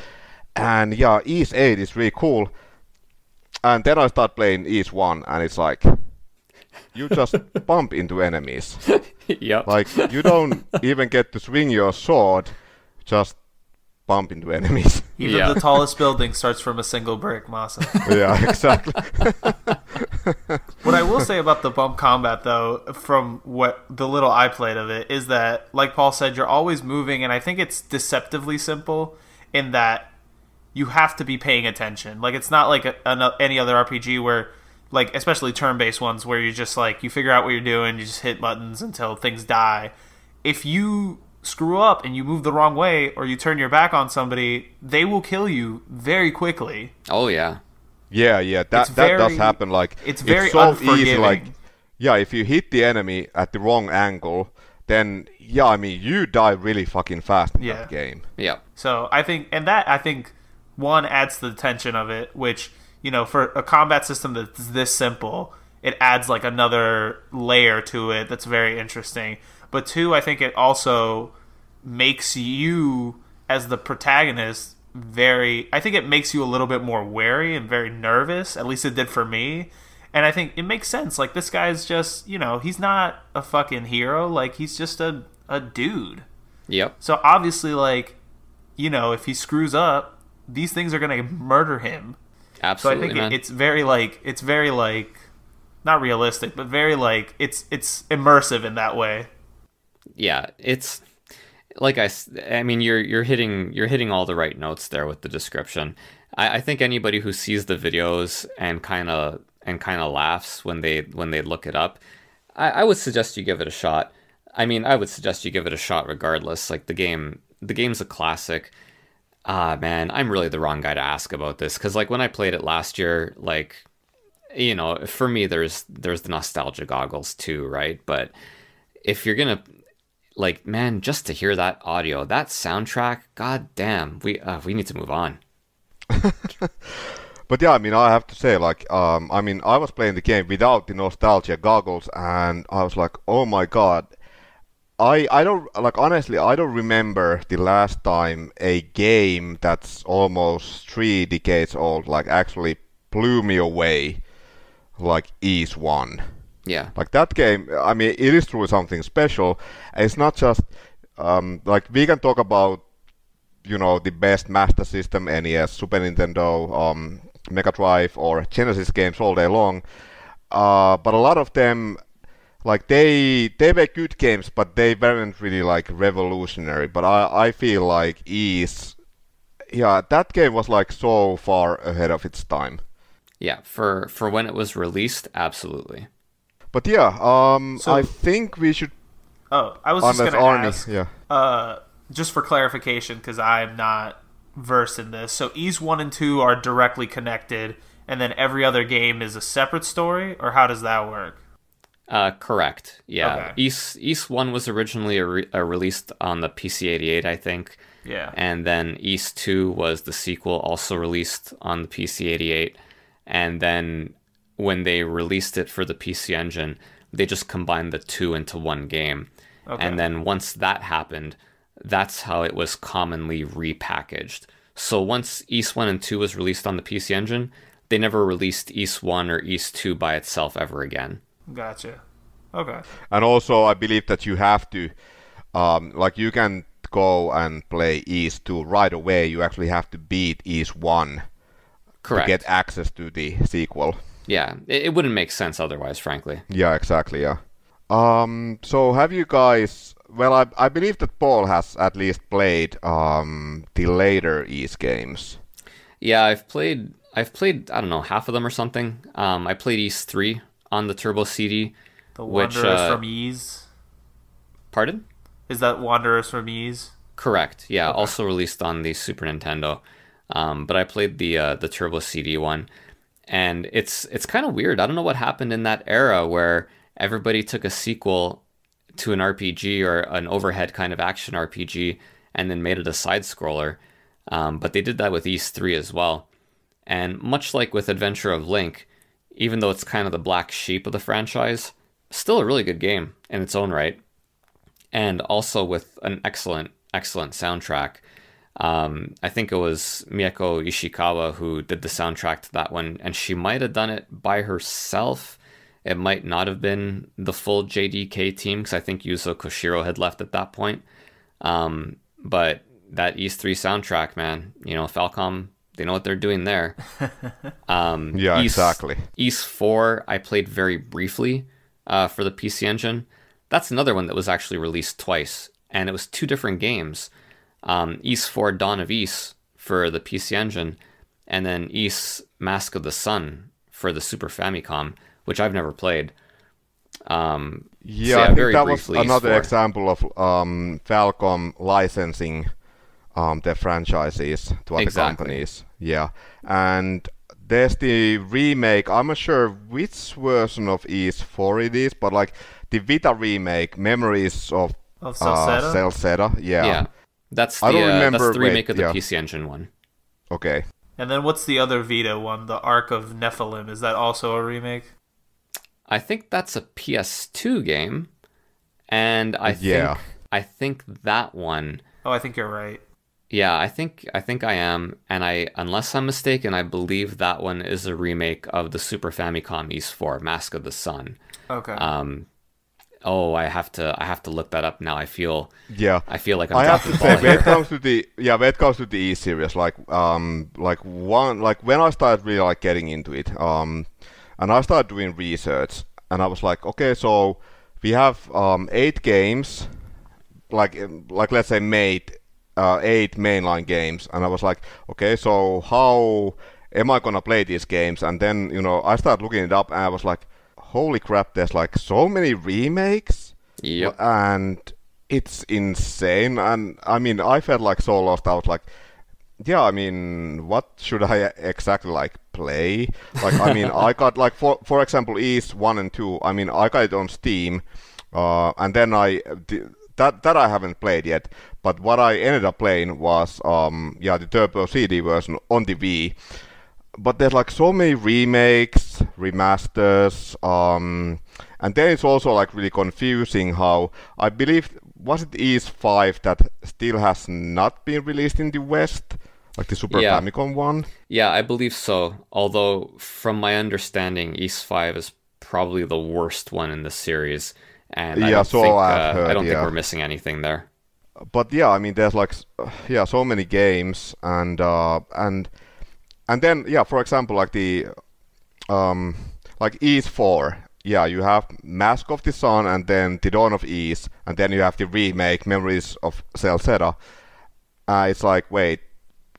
And yeah, East 8 is really cool. And then I start playing East 1, and it's like, you just bump into enemies. Yep. Like, you don't even get to swing your sword, just bump into enemies. Even the tallest building starts from a single brick, Masa. Yeah, exactly. What I will say about the bump combat, though, from what the little I played of it, is that, like Paul said, you're always moving, and I think it's deceptively simple in that you have to be paying attention. Like, it's not like any other RPG where, like, especially turn-based ones, where you just, like, you figure out what you're doing, you just hit buttons until things die. If you screw up and you move the wrong way, or you turn your back on somebody, they will kill you very quickly. Oh, yeah. Yeah, that does happen. Like, it's very so unforgiving. easy. Like, yeah, if you hit the enemy at the wrong angle, then yeah, I mean, you die really fucking fast in that game. Yeah. So I think one adds to the tension of it, which, you know, for a combat system that's this simple, it adds like another layer to it that's very interesting. But two, I think it also makes you, as the protagonist, I think it makes you a little bit more wary and very nervous. At least it did for me. And I think it makes sense. Like, this guy's just, you know, he's not a fucking hero. Like, he's just a dude. Yep. So obviously, like, you know, if he screws up, these things are going to murder him. Absolutely, so I think man. it's very not realistic, but very like it's immersive in that way. Yeah, it's like I mean, you're hitting all the right notes there with the description. I think anybody who sees the videos and kind of laughs when they look it up, I would suggest you give it a shot. I mean, I would suggest you give it a shot regardless. Like the game's a classic. Man, I'm really the wrong guy to ask about this because like when I played it last year, like, you know, for me there's the nostalgia goggles too, right? But if you're gonna like, man, just to hear that audio, that soundtrack, god damn, we need to move on. But yeah, I mean, I have to say, like, I mean, I was playing the game without the nostalgia goggles, and I was like, oh my god, I don't, like, honestly, I don't remember the last time a game that's almost 3 decades old, like, actually blew me away, like Ys 1. Yeah. Like, that game, I mean, it is truly something special. It's not just, like, we can talk about, you know, the best Master System, NES, Super Nintendo, Mega Drive, or Genesis games all day long. But a lot of them, like, they were good games, but they weren't really, like, revolutionary. But I feel like Ys, yeah, that game was, like, so far ahead of its time. Yeah, for when it was released, absolutely. But yeah, so, I think we should... Oh, I was just going to ask, yeah. Just for clarification, because I'm not versed in this. So Ys 1 and 2 are directly connected, and then every other game is a separate story, or how does that work? Correct. Yeah. Okay. Ys 1 was originally released on the PC-88, I think. Yeah. And then Ys 2 was the sequel, also released on the PC-88. And then when they released it for the PC Engine, they just combined the two into one game. Okay. And then once that happened, that's how it was commonly repackaged. So once Ys 1 and 2 was released on the PC Engine, they never released Ys 1 or Ys 2 by itself ever again. Gotcha. Okay. And also, I believe that you have to, like, you can go and play Ys 2 right away. You actually have to beat Ys 1 Correct. to get access to the sequel. Yeah, it wouldn't make sense otherwise, frankly. Yeah, exactly, yeah. So have you guys... Well, I believe that Paul has at least played the later Ys games. Yeah, I've played, I don't know, half of them or something. I played Ys 3 on the Turbo CD. The Wanderers from Ys? Pardon? Is that Wanderers from Ys? Correct, yeah. Okay. Also released on the Super Nintendo. But I played the Turbo CD one. And it's kind of weird. I don't know what happened in that era where everybody took a sequel to an RPG or an overhead kind of action RPG and then made it a side-scroller. But they did that with Ys 3 as well. And much like with Adventure of Link, even though it's kind of the black sheep of the franchise, still a really good game in its own right. And also with an excellent soundtrack. I think it was Miyako Ishikawa who did the soundtrack to that one, and she might have done it by herself. It might not have been the full JDK team, because I think Yuzo Koshiro had left at that point. But that Ys 3 soundtrack, man, you know, Falcom, they know what they're doing there. Yeah, exactly. Ys 4, I played very briefly for the PC Engine. That's another one that was actually released twice, and it was 2 different games. Ys 4 Dawn of Ys for the PC Engine, and then Ys Mask of the Sun for the Super Famicom, which I've never played. Yeah, so I think that was another example of Falcom licensing their franchises to other companies. Yeah, and there's the remake. I'm not sure which version of Ys 4 it is, but like the Vita remake, Memories of Celceta. Yeah. That's I don't remember. That's the remake of the PC Engine one. Okay. And then what's the other Vita one? The Ark of Nephilim. Is that also a remake? I think that's a PS2 game, and I think that one. Oh, I think you're right. Yeah, I think I am, and unless I'm mistaken, I believe that one is a remake of the Super Famicom Ys 4 Mask of the Sun. Okay. Oh, I have to look that up now. I feel like I have to say when it comes to the E series, like when I started really like getting into it, and and I started doing research, and I was like, okay, so we have 8 games, like let's say made 8 mainline games, and I was like, okay, so how am I gonna play these games? And then, you know, I started looking it up, and I was like, holy crap, there's like so many remakes, and it's insane. And I mean, I felt like so lost. I was like, yeah, I mean, what should I exactly like play? Like, I mean, I got like for example, Ys 1 and 2. I mean, I got it on Steam, and then that I haven't played yet. But what I ended up playing was the Turbo CD version on the Wii. But there's like so many remakes, remasters, and then it's also like really confusing how I believe was it Ys 5 that still has not been released in the West, like the Super Famicom one. Yeah, I believe so. Although from my understanding, Ys 5 is probably the worst one in the series, and I don't think we're missing anything there. But yeah, I mean, there's like so many games, and then for example, like the like Ys 4. Yeah, you have Mask of the Sun, and then The Dawn of Ys, and then you have the remake Memories of Celceta. It's like, wait,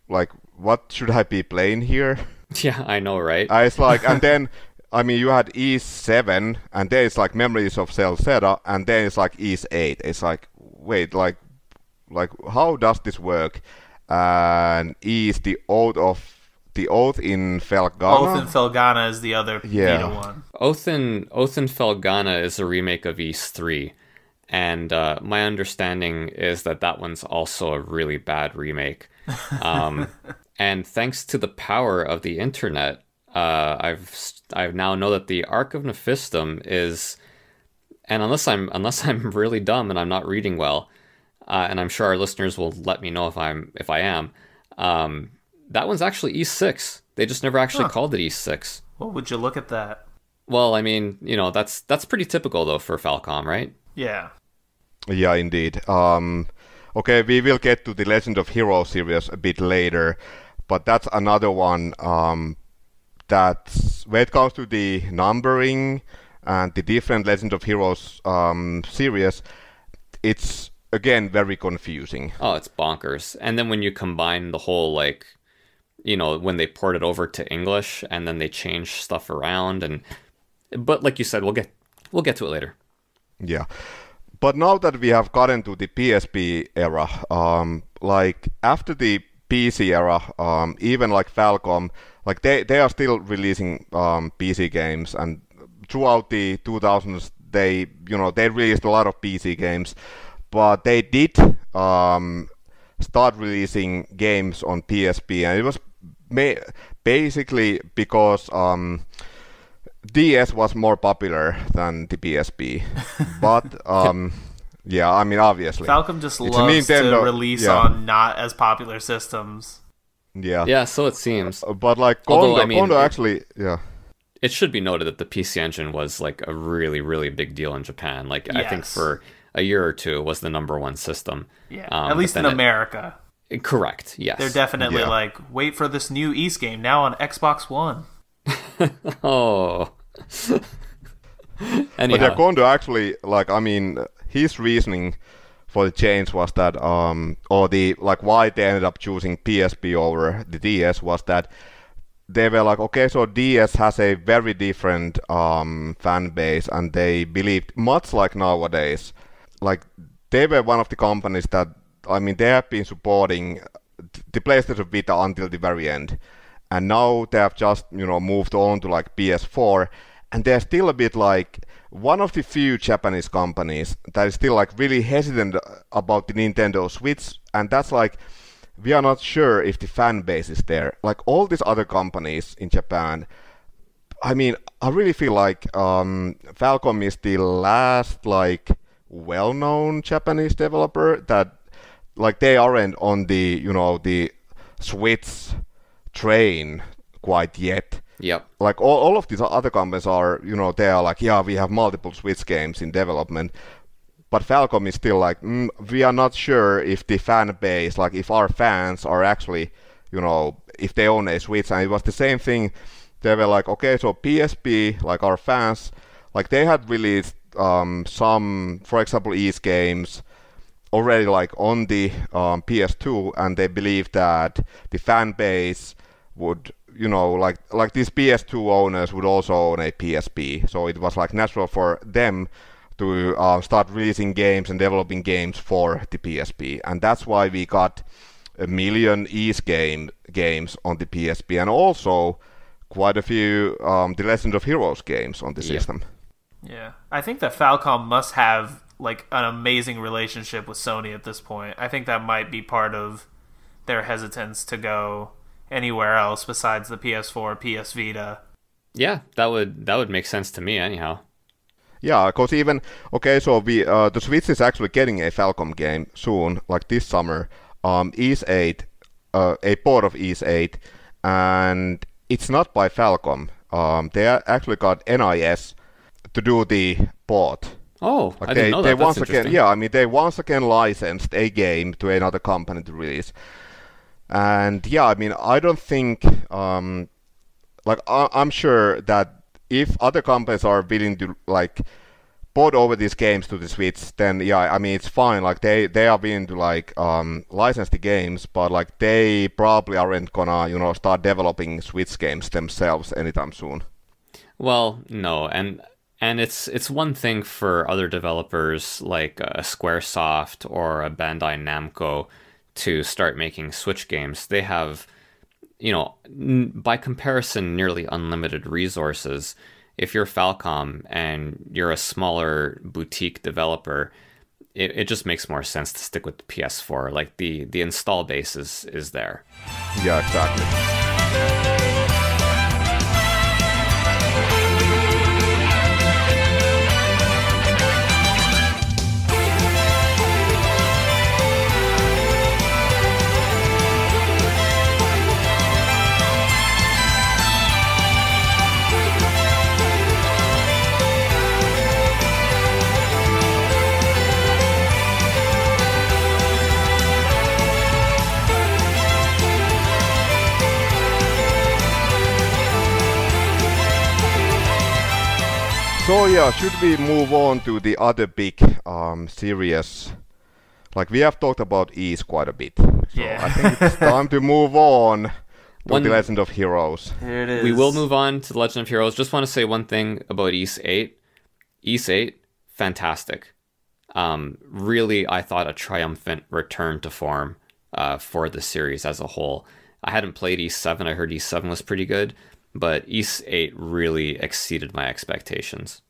like, what should I be playing here? Yeah, I know, right? It's like, and then, I mean, you had Ys 7, and then it's like Memories of Celceta, and then it's like Ys 8. It's like, wait, like, how does this work? And Ys the Oath in Felghana? Oath in Felghana is the other Vita one. Oath in Felghana is a remake of Ys 3. And my understanding is that one's also a really bad remake. And thanks to the power of the internet, I now know that the Ark of Nephistum is, and unless I'm really dumb and I'm not reading well, and I'm sure our listeners will let me know if I am, that one's actually Ys 6. They just never actually called it Ys 6. Well, would you look at that? Well, I mean, you know, that's pretty typical though for Falcom, right? Yeah. Yeah, indeed. Okay, we will get to the Legend of Heroes series a bit later, but that's another one that's, when it comes to the numbering and the different Legend of Heroes series, it's, again, very confusing. Oh, it's bonkers. And then when you combine the whole, like, you know, when they port it over to English and then they change stuff around, but like you said, we'll get to it later. Yeah. But now that we have gotten to the PSP era, like after the PC era, even like Falcom, like they are still releasing PC games, and throughout the 2000s they released a lot of PC games, but they did start releasing games on PSP, and it was basically because DS was more popular than the PSP, but yeah, I mean, obviously Falcom just loves to release on not as popular systems. Yeah, so it seems. But like Kondo actually, it should be noted that the PC Engine was like a really, really big deal in Japan. Like, yes. I think for a year or two it was the #1 system. Yeah, at least in America. Correct. Yes, they're definitely like, wait for this new Ys game now on Xbox One. Oh. Anyhow. But yeah, Kondo actually, like, I mean, his reasoning for the change was that, or the, like, why they ended up choosing PSP over the DS was that they were like, okay, so DS has a very different fan base, and they believed, much like nowadays, like, they were one of the companies that, I mean, they have been supporting the PlayStation Vita until the very end. And now they have just, moved on to like PS4, and they're still a bit like one of the few Japanese companies that is still like really hesitant about the Nintendo Switch, and that's like, we are not sure if the fan base is there. Like all these other companies in Japan, I mean, I really feel like Falcom is the last like well-known Japanese developer that like they aren't on the, the Switch train quite yet. Yep. Like all of these other companies are, they are like, yeah, we have multiple Switch games in development, but Falcom is still like, we are not sure if the fan base, like if our fans are actually, if they own a Switch. And it was the same thing they were like, okay, so PSP, like our fans, like they had released some, for example, Ys games already like on the PS2, and they believed that the fan base would, you know, like these PS2 owners would also own a PSP, so it was like natural for them to start releasing games and developing games for the PSP, and that's why we got a million Ys games on the PSP, and also quite a few The Legend of Heroes games on the system. Yeah, I think that Falcom must have like an amazing relationship with Sony at this point. I think that might be part of their hesitance to go anywhere else besides the PS4, PS Vita. Yeah, that would make sense to me anyhow. Yeah, because even so the Switch is actually getting a Falcom game soon, like this summer. Ys 8, a port of Ys 8, and it's not by Falcom. They actually got NIS to do the port. Oh, like I didn't know that. Once again, yeah, I mean they once again licensed a game to another company to release. And yeah, I mean I don't think like I'm sure that if other companies are willing to like port over these games to the Switch, then yeah, I mean it's fine. Like they are willing to like license the games, but like they probably aren't gonna start developing Switch games themselves anytime soon. Well, no, and it's one thing for other developers like Squaresoft or a Bandai Namco to start making Switch games. They have, by comparison, nearly unlimited resources. If you're Falcom and you're a smaller boutique developer, it just makes more sense to stick with the PS4. Like the install base is there. Yeah, exactly. So yeah, should we move on to the other big series? Like we have talked about Ys quite a bit. So yeah. I think it's time to move on to The Legend of Heroes. Here it is. We will move on to The Legend of Heroes. Just want to say one thing about Ys 8. Ys 8, fantastic. Really, I thought a triumphant return to form for the series as a whole. I hadn't played Ys 7. I heard Ys 7 was pretty good. But Ys 8 really exceeded my expectations.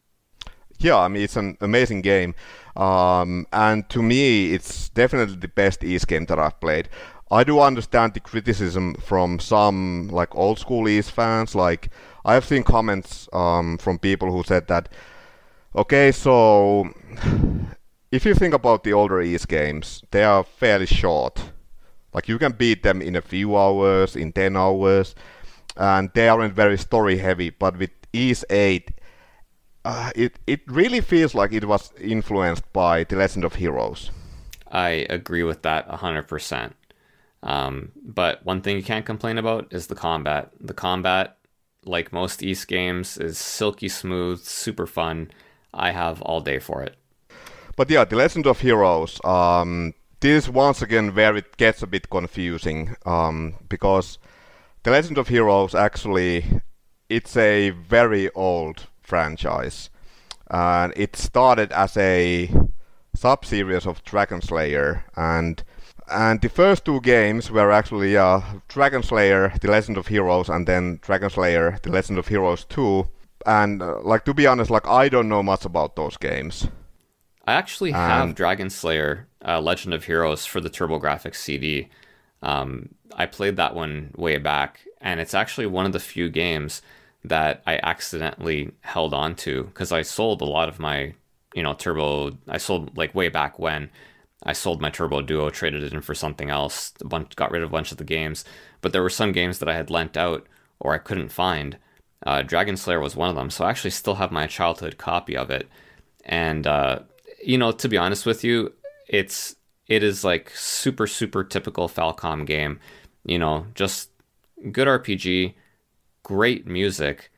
Yeah, I mean, it's an amazing game. And to me, it's definitely the best Ys game that I've played. I do understand the criticism from some like old school Ys fans. Like, I have seen comments from people who said that, okay, so if you think about the older Ys games, they are fairly short. Like, you can beat them in a few hours, in 10 hours. And they aren't very story heavy, but with Ys 8, it really feels like it was influenced by The Legend of Heroes. I agree with that 100%. But one thing you can't complain about is the combat. The combat, like most Ys games, is silky smooth, super fun. I have all day for it. But yeah, The Legend of Heroes, this is once again where it gets a bit confusing, because The Legend of Heroes actually, it's a very old franchise, and it started as a sub-series of Dragon Slayer, and the first two games were actually Dragon Slayer, The Legend of Heroes, and then Dragon Slayer, The Legend of Heroes 2, and like to be honest, like I don't know much about those games. I actually have Dragon Slayer, Legend of Heroes for the TurboGrafx CD. I played that one way back, and it's actually one of the few games that I accidentally held on to because I sold a lot of my, Turbo. I sold like way back when I sold my Turbo Duo, traded it in for something else, got rid of a bunch of the games. But there were some games that I had lent out or I couldn't find. Dragon Slayer was one of them, so I actually still have my childhood copy of it. And to be honest with you, it is like super, super typical Falcom game. Just good RPG, great music.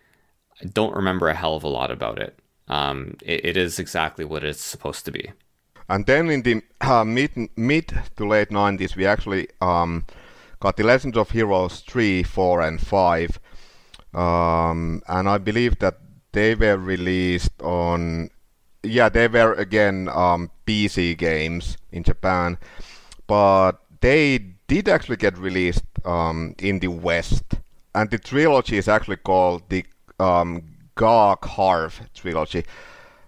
I don't remember a hell of a lot about it. It is exactly what it's supposed to be. And then in the mid to late 90s, we actually got the Legend of Heroes 3, 4, and 5. And I believe that they were released on... Yeah, they were, again, PC games in Japan. But they did actually get released in the West. And the trilogy is actually called the Garg Harv trilogy.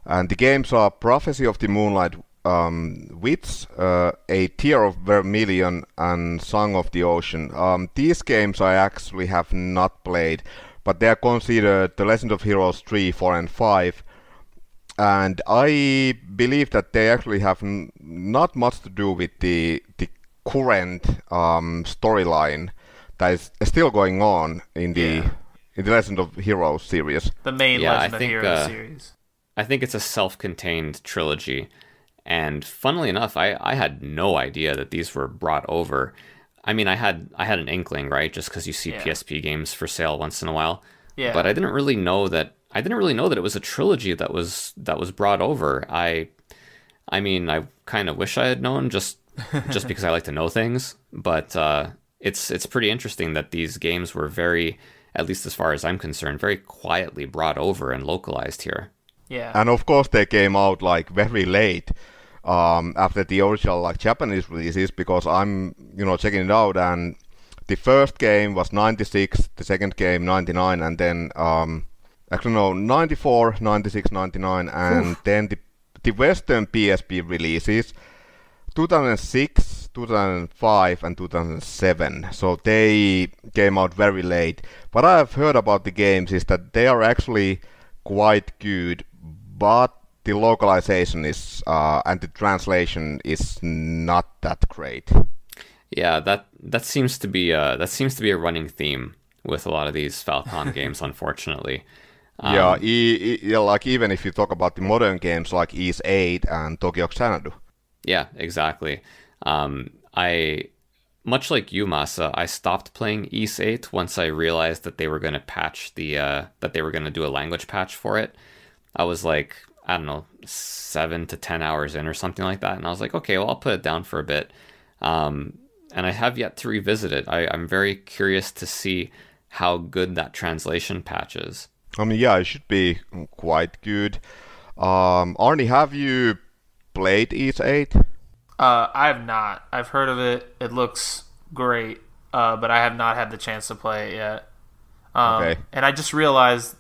And the games are Prophecy of the Moonlight Witch, A Tear of Vermilion, and Song of the Ocean. These games I actually have not played, but they are considered the Legend of Heroes 3, 4, and 5. And I believe that they actually have not much to do with the current storyline that is still going on in the Legend of Heroes series. The main Legend of Heroes series. I think it's a self-contained trilogy. And funnily enough, I had no idea that these were brought over. I mean, I had an inkling, right? Just because you see PSP games for sale once in a while. Yeah. But I didn't really know that it was a trilogy that was brought over. I mean, I kind of wish I had known just because I like to know things. But it's pretty interesting that these games were very, at least as far as I'm concerned, very quietly brought over and localized here. Yeah. And of course they came out like very late after the original like Japanese releases, because I'm checking it out, and the first game was 96, the second game 99, and then 94, 96, 99, and then the Western PSP releases 2006, 2005, and 2007. So they came out very late. What I've heard about the games is that they are actually quite good, but the localization is and the translation is not that great. Yeah, that seems to be a running theme with a lot of these Falcom games, unfortunately. Like even if you talk about the modern games like Ys 8 and Tokyo Xanadu. Yeah, exactly. I much like you, Masa, I stopped playing Ys 8 once I realized that they were going to patch that they were going to do a language patch for it. I was like, I don't know, 7 to 10 hours in or something like that, and I was like, okay, well, I'll put it down for a bit. And I have yet to revisit it. I'm very curious to see how good that translation patch is. I mean, yeah, it should be quite good. Arnie, have you played Ys 8? I have not. I've heard of it. It looks great, but I have not had the chance to play it yet. Okay. And I just realized,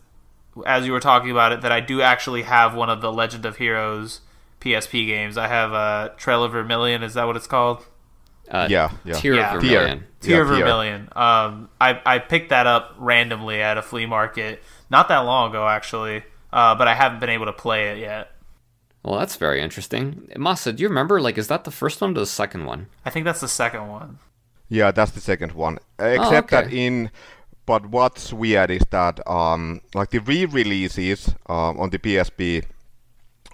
as you were talking about it, that I do actually have one of the Legend of Heroes PSP games. I have Trail of Vermilion. Is that what it's called? Tear of Vermilion. Tear of Vermilion. I picked that up randomly at a flea market not that long ago, actually, but I haven't been able to play it yet. Well, that's very interesting. Masa, do you remember, is that the first one or the second one? I think that's the second one. Yeah, that's the second one. Except that but what's weird is that, the re-releases on the PSP,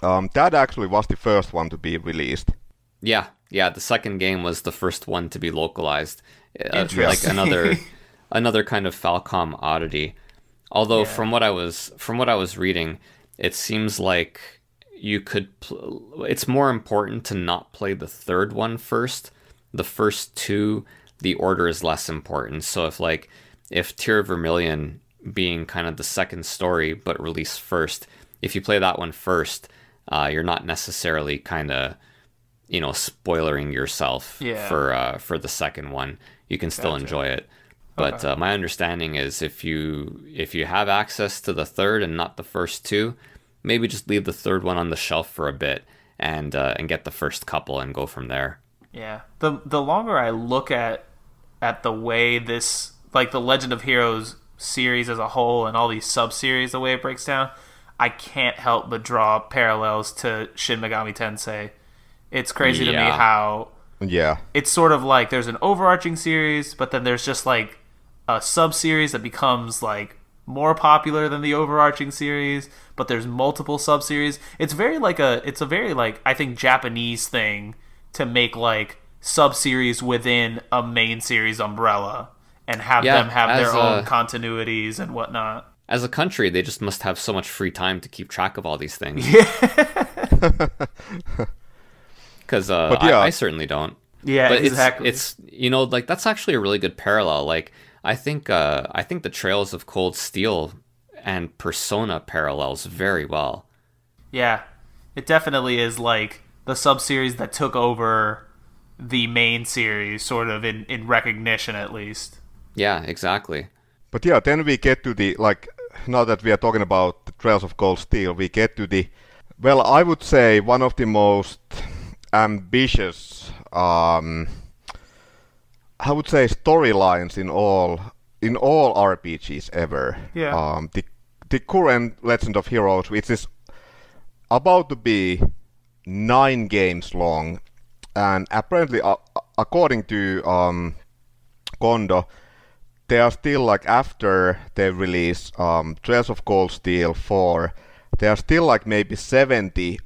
that actually was the first one to be released. Yeah, the second game was the first one to be localized. Like another kind of Falcom oddity. Although from what I was reading, it seems like you could. It's more important to not play the third one first. The first two, the order is less important. So if Tear of Vermilion being kind of the second story but released first, if you play that one first, you're not necessarily kind of spoilering yourself for the second one. You can still enjoy it. But my understanding is if you have access to the third and not the first two, maybe just leave the third one on the shelf for a bit and get the first couple and go from there. Yeah. The longer I look at the way this, the Legend of Heroes series as a whole and all these sub-series, the way it breaks down, I can't help but draw parallels to Shin Megami Tensei. It's crazy to me how it's sort of like there's an overarching series, but then there's just a sub-series that becomes more popular than the overarching series, but there's multiple sub-series. It's a very I think Japanese thing to make sub-series within a main series umbrella. and have them have their own continuities and whatnot. As a country, they just must have so much free time to keep track of all these things. Yeah. Because I certainly don't. Yeah, but exactly. It's like that's actually a really good parallel. Like I think the Trails of Cold Steel and Persona parallels very well. Yeah, it definitely is like the sub-series that took over the main series, sort of in recognition at least. Yeah, exactly. But yeah, then we get to the, like, now that we are talking about the Trails of Cold Steel, we get to the, well, I would say one of the most ambitious, I would say, storylines in all RPGs ever. Yeah. The current Legend of Heroes, which is about to be 9 games long, and apparently, according to Kondo, they are still, like, after they release Trails of Cold Steel 4, they are still like maybe 70 to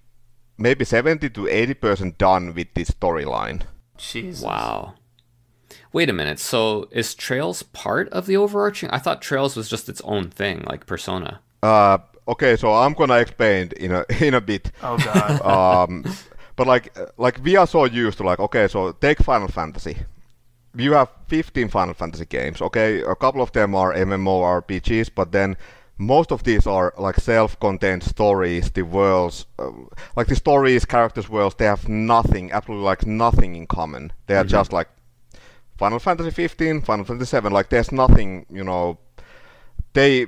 80% done with this storyline. Jesus. Wow. Wait a minute. So is Trails part of the overarching? I thought Trails was just its own thing, like Persona. Okay, so I'm gonna explain in a bit. Oh god. But like we are so used to, like, okay, so take Final Fantasy. You have 15 Final Fantasy games. Okay, a couple of them are MMORPGs, but then most of these are like self-contained stories. The worlds, like the stories, characters, worlds, they have nothing, absolutely like nothing in common. They are just like Final Fantasy 15, Final Fantasy 7. Like there's nothing, they,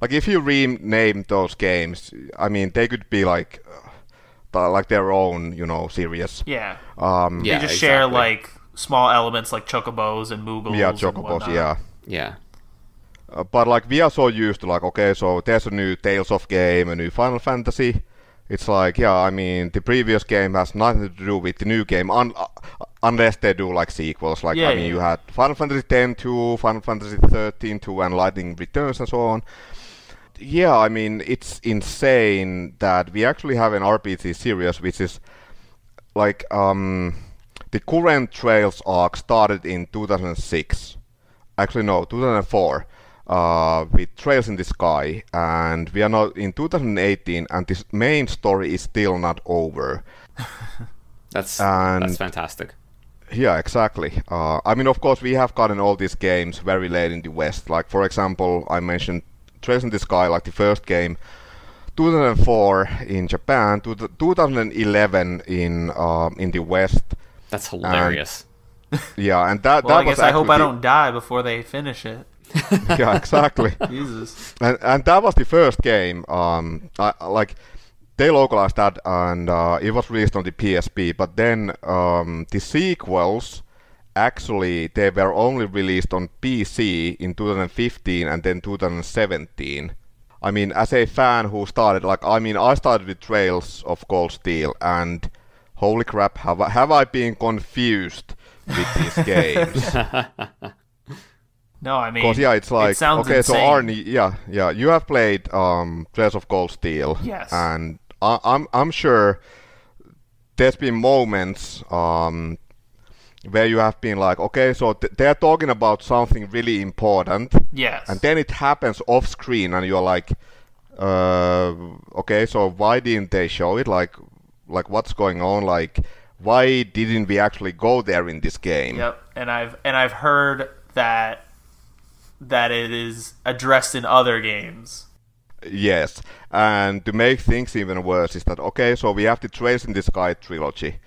like if you rename those games, I mean, they could be like their own, series. Yeah. They just share like small elements like chocobos and moogles. Yeah, chocobos. Yeah. Yeah. But like we are so used to, like, okay, so there's a new Tales of game, a new Final Fantasy. It's like, yeah, I mean, the previous game has nothing to do with the new game, unless they do like sequels. Like, yeah, I mean, you had Final Fantasy X-2, Final Fantasy 13-2, and Lightning Returns and so on. Yeah, I mean, it's insane that we actually have an RPG series which is like the current Trails arc started in 2006. Actually, no, 2004. With Trails in the Sky, and we are now in 2018, and this main story is still not over. That's fantastic. Yeah, exactly. I mean, of course, we have gotten all these games very late in the West. Like, for example, I mentioned Trails in the Sky, like the first game, 2004 in Japan, 2011 in the West. That's hilarious. Yeah, and that well, that I guess was I hope I don't die before they finish it. Yeah, exactly. Jesus. And that was the first game. Like they localized that, and it was released on the PSP. But then the sequels, actually, they were only released on PC in 2015 and then 2017. I mean, as a fan who started, I started with Trails of Cold Steel, and holy crap, have I been confused with these games? No, I mean, because yeah, it's like, it sounds okay, insane. so Arnie, yeah, you have played Trails of Cold Steel, yes, and I'm sure there's been moments where you have been like, okay, so they're talking about something really important, yes, and then it happens off screen, and you're like, okay, so why didn't they show it? Like what's going on? Like, why didn't we actually go there in this game? Yep, and I've heard that it is addressed in other games. Yes, and to make things even worse is that, okay, so we have the Trails in the Sky trilogy,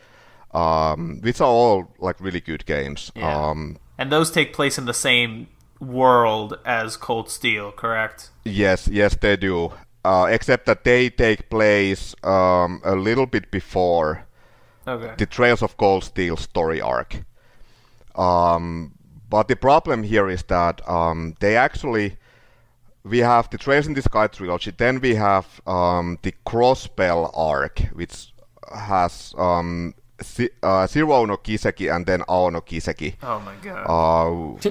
which are all like really good games. Yeah. And those take place in the same world as Cold Steel, correct? Yes, they do. Except that they take place a little bit before the Trails of Cold Steel story arc. But the problem here is that we have the Trails in the Sky trilogy, then we have the Crossbell arc, which has Zero no Kiseki and then Ao no Kiseki. Oh my god.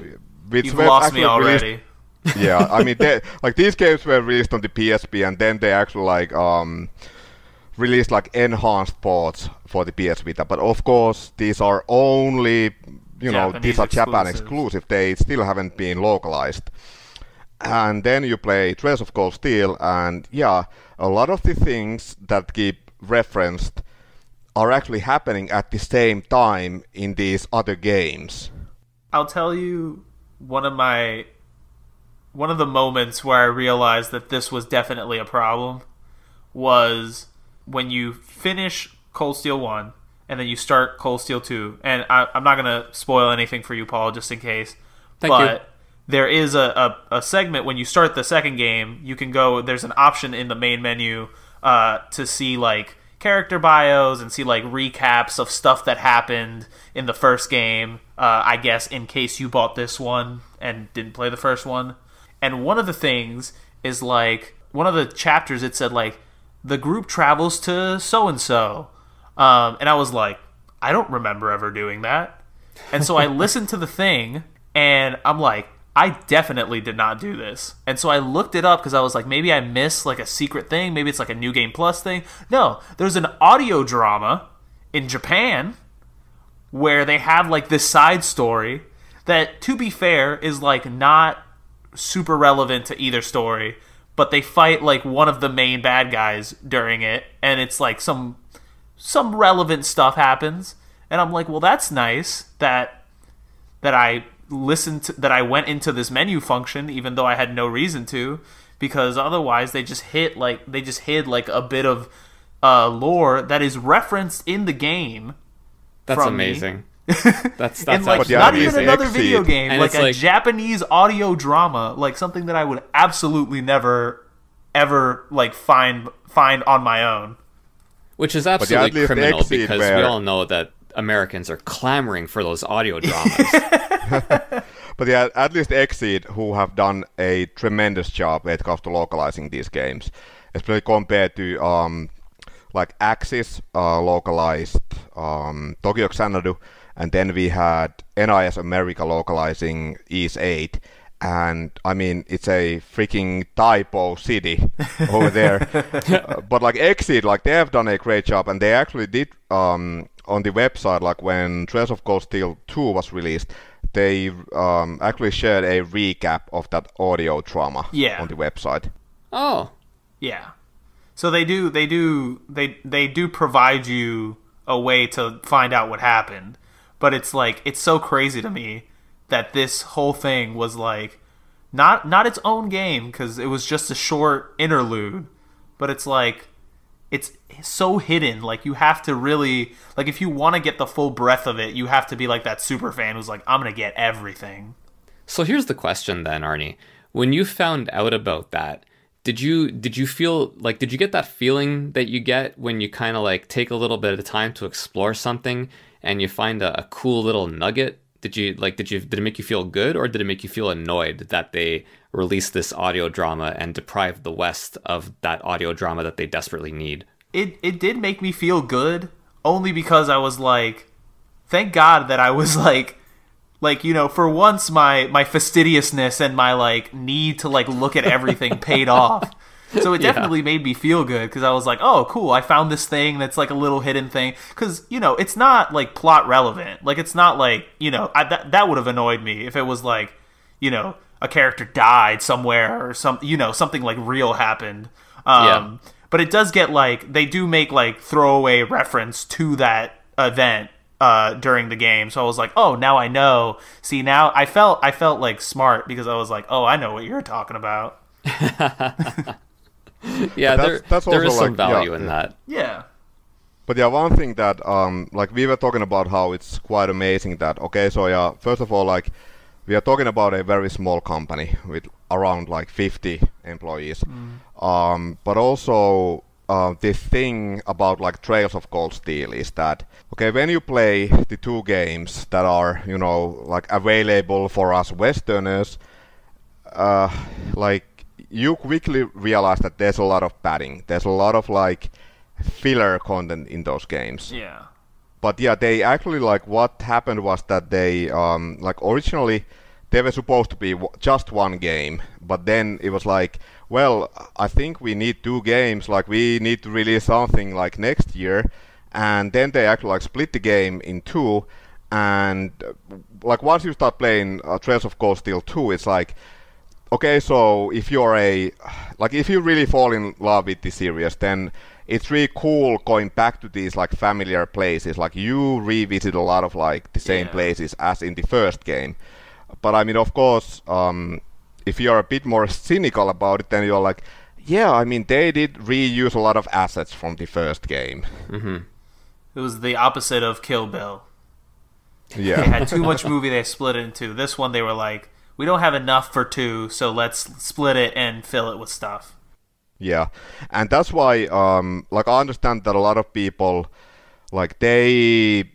Which You've lost me already. Released, yeah, I mean, like these games were released on the PSP, and then they actually like released like enhanced ports for the PS Vita. But of course, these are only you know, these are Japan exclusive. They still haven't been localized. And then you play Trails of Cold Steel, and yeah, a lot of the things that keep referenced are actually happening at the same time in these other games. I'll tell you one of the moments where I realized that this was definitely a problem was when you finish Cold Steel 1 and then you start Cold Steel 2. And I'm not going to spoil anything for you, Paul, just in case. Thank you. There is a segment when you start the second game, you can go, there's an option in the main menu to see like character bios and see like recaps of stuff that happened in the first game, I guess in case you bought this one and didn't play the first one. And one of the things is like, one of the chapters it said like, the group travels to so-and-so. And I was like, I don't remember ever doing that. And so I listened to the thing and I'm like, I definitely did not do this. And so I looked it up because I was like, maybe I missed like a secret thing. Maybe it's like a New Game Plus thing. No, there's an audio drama in Japan where they have like this side story that, to be fair, is like not super relevant to either story. But they fight like one of the main bad guys during it. And it's like some relevant stuff happens. And I'm like, well, that's nice that I went into this menu function even though I had no reason to, because otherwise they just hid like a bit of lore that is referenced in the game. That's amazing. That's and like not even another video game, and like a Japanese audio drama, like something that I would absolutely never ever like find on my own. Which is absolutely criminal because we all know that Americans are clamoring for those audio dramas. But yeah, at least Exceed, who have done a tremendous job when it comes to localizing these games, especially compared to like Axis localized Tokyo Xanadu, and then we had NIS America localizing East 8. And I mean, it's a freaking typo city over there. But like Exceed, like they have done a great job, and they actually did on the website, like when Trails of Cold Steel 2 was released, they actually shared a recap of that audio drama on the website. Oh, yeah. So they do provide you a way to find out what happened, but it's like, it's so crazy to me that this whole thing was like not its own game because it was just a short interlude, but it's like it's so hidden. Like you have to really, like if you want to get the full breadth of it, you have to be like that super fan who's like, I'm gonna get everything. So here's the question then, Arnie. When you found out about that, did you feel like, did you get that feeling that you get when you kind of like take a little bit of time to explore something and you find a cool little nugget? Did it make you feel good, or did it make you feel annoyed that they released this audio drama and deprived the West of that audio drama that they desperately need? It did make me feel good, only because I was like, thank God that I was like, you know, for once my fastidiousness and my like need to like look at everything paid off. So it definitely made me feel good because I was like, oh, cool, I found this thing that's like a little hidden thing. Because, you know, it's not like plot relevant. Like, it's not like, you know, that would have annoyed me if it was like, you know, a character died somewhere or something like real happened. But it does get like, they do make like throwaway reference to that event during the game. So I was like, oh, now I know. See, now I felt like smart because I was like, oh, I know what you're talking about. Yeah, there is some value in that. Yeah. But yeah, one thing that like we were talking about how it's quite amazing that, okay, so yeah, first of all, like we are talking about a very small company with around like 50 employees. But also this thing about like Trails of Cold Steel is that, okay, when you play the two games that are, you know, like available for us Westerners, like you quickly realize that there's a lot of padding. There's a lot of like filler content in those games. Yeah. But yeah, they actually, like, what happened was that they like originally they were supposed to be just one game, but then it was like, well, I think we need two games. Like we need to release something like next year, and then they actually like split the game in two. and like once you start playing Trails of Cold Steel 2, it's like, okay, so if you're if you really fall in love with the series, then it's really cool going back to these like familiar places. Like you revisit a lot of like the same places as in the first game. But I mean, of course, if you're a bit more cynical about it, then you're like, yeah, I mean, they did reuse a lot of assets from the first game. Mm-hmm. It was the opposite of Kill Bill. Yeah. They had too much movie, they split it in two. This one, they were like, we don't have enough for two, so let's split it and fill it with stuff. Yeah, and that's why, like, I understand that a lot of people, like, they,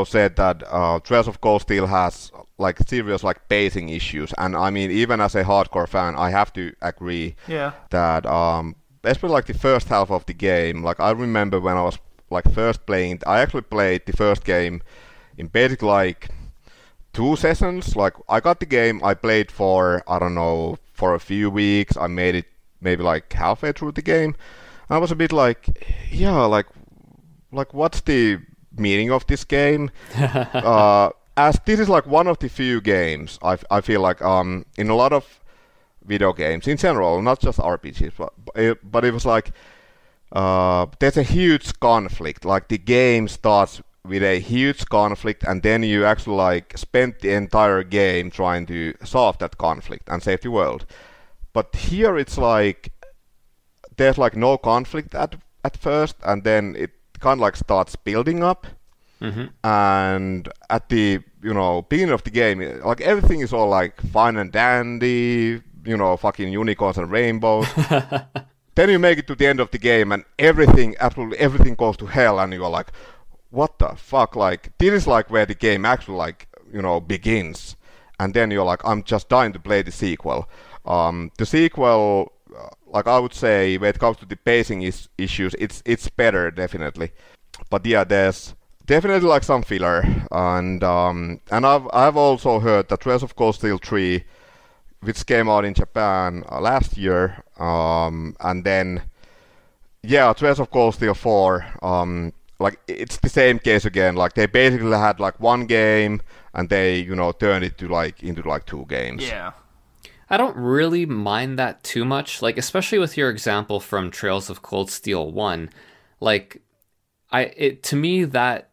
said that Trails of Cold Steel has, like, serious, like, pacing issues. And, I mean, even as a hardcore fan, I have to agree that, especially, like, the first half of the game, like, I remember when I was, like, first playing, I actually played the first game in basically, like, 2 sessions. Like, I got the game, I played for, I don't know, for a few weeks, I made it maybe like halfway through the game. I was a bit like, yeah, like what's the meaning of this game? As this is like one of the few games I feel like in a lot of video games in general, not just RPGs, but it was like there's a huge conflict. Like the game starts with a huge conflict, and then you actually like spend the entire game trying to solve that conflict and save the world. But here it's like there's like no conflict at first, and then it kind of like starts building up. Mm-hmm. And at the beginning of the game, like everything is all like fine and dandy, fucking unicorns and rainbows. Then you make it to the end of the game, and absolutely everything goes to hell, and you're like, what the fuck? Like this is like where the game actually like begins, and then you're like, I'm just dying to play the sequel. The sequel, like I would say, when it comes to the pacing issues, it's better definitely. But yeah, there's definitely like some filler, and I've also heard that Trails of Cold Steel 3, which came out in Japan last year, and then Trails of Cold Steel 4, like it's the same case again. Like they basically had like one game, and they turned it to into 2 games. Yeah. I don't really mind that too much, like especially with your example from Trails of Cold Steel 1. Like to me that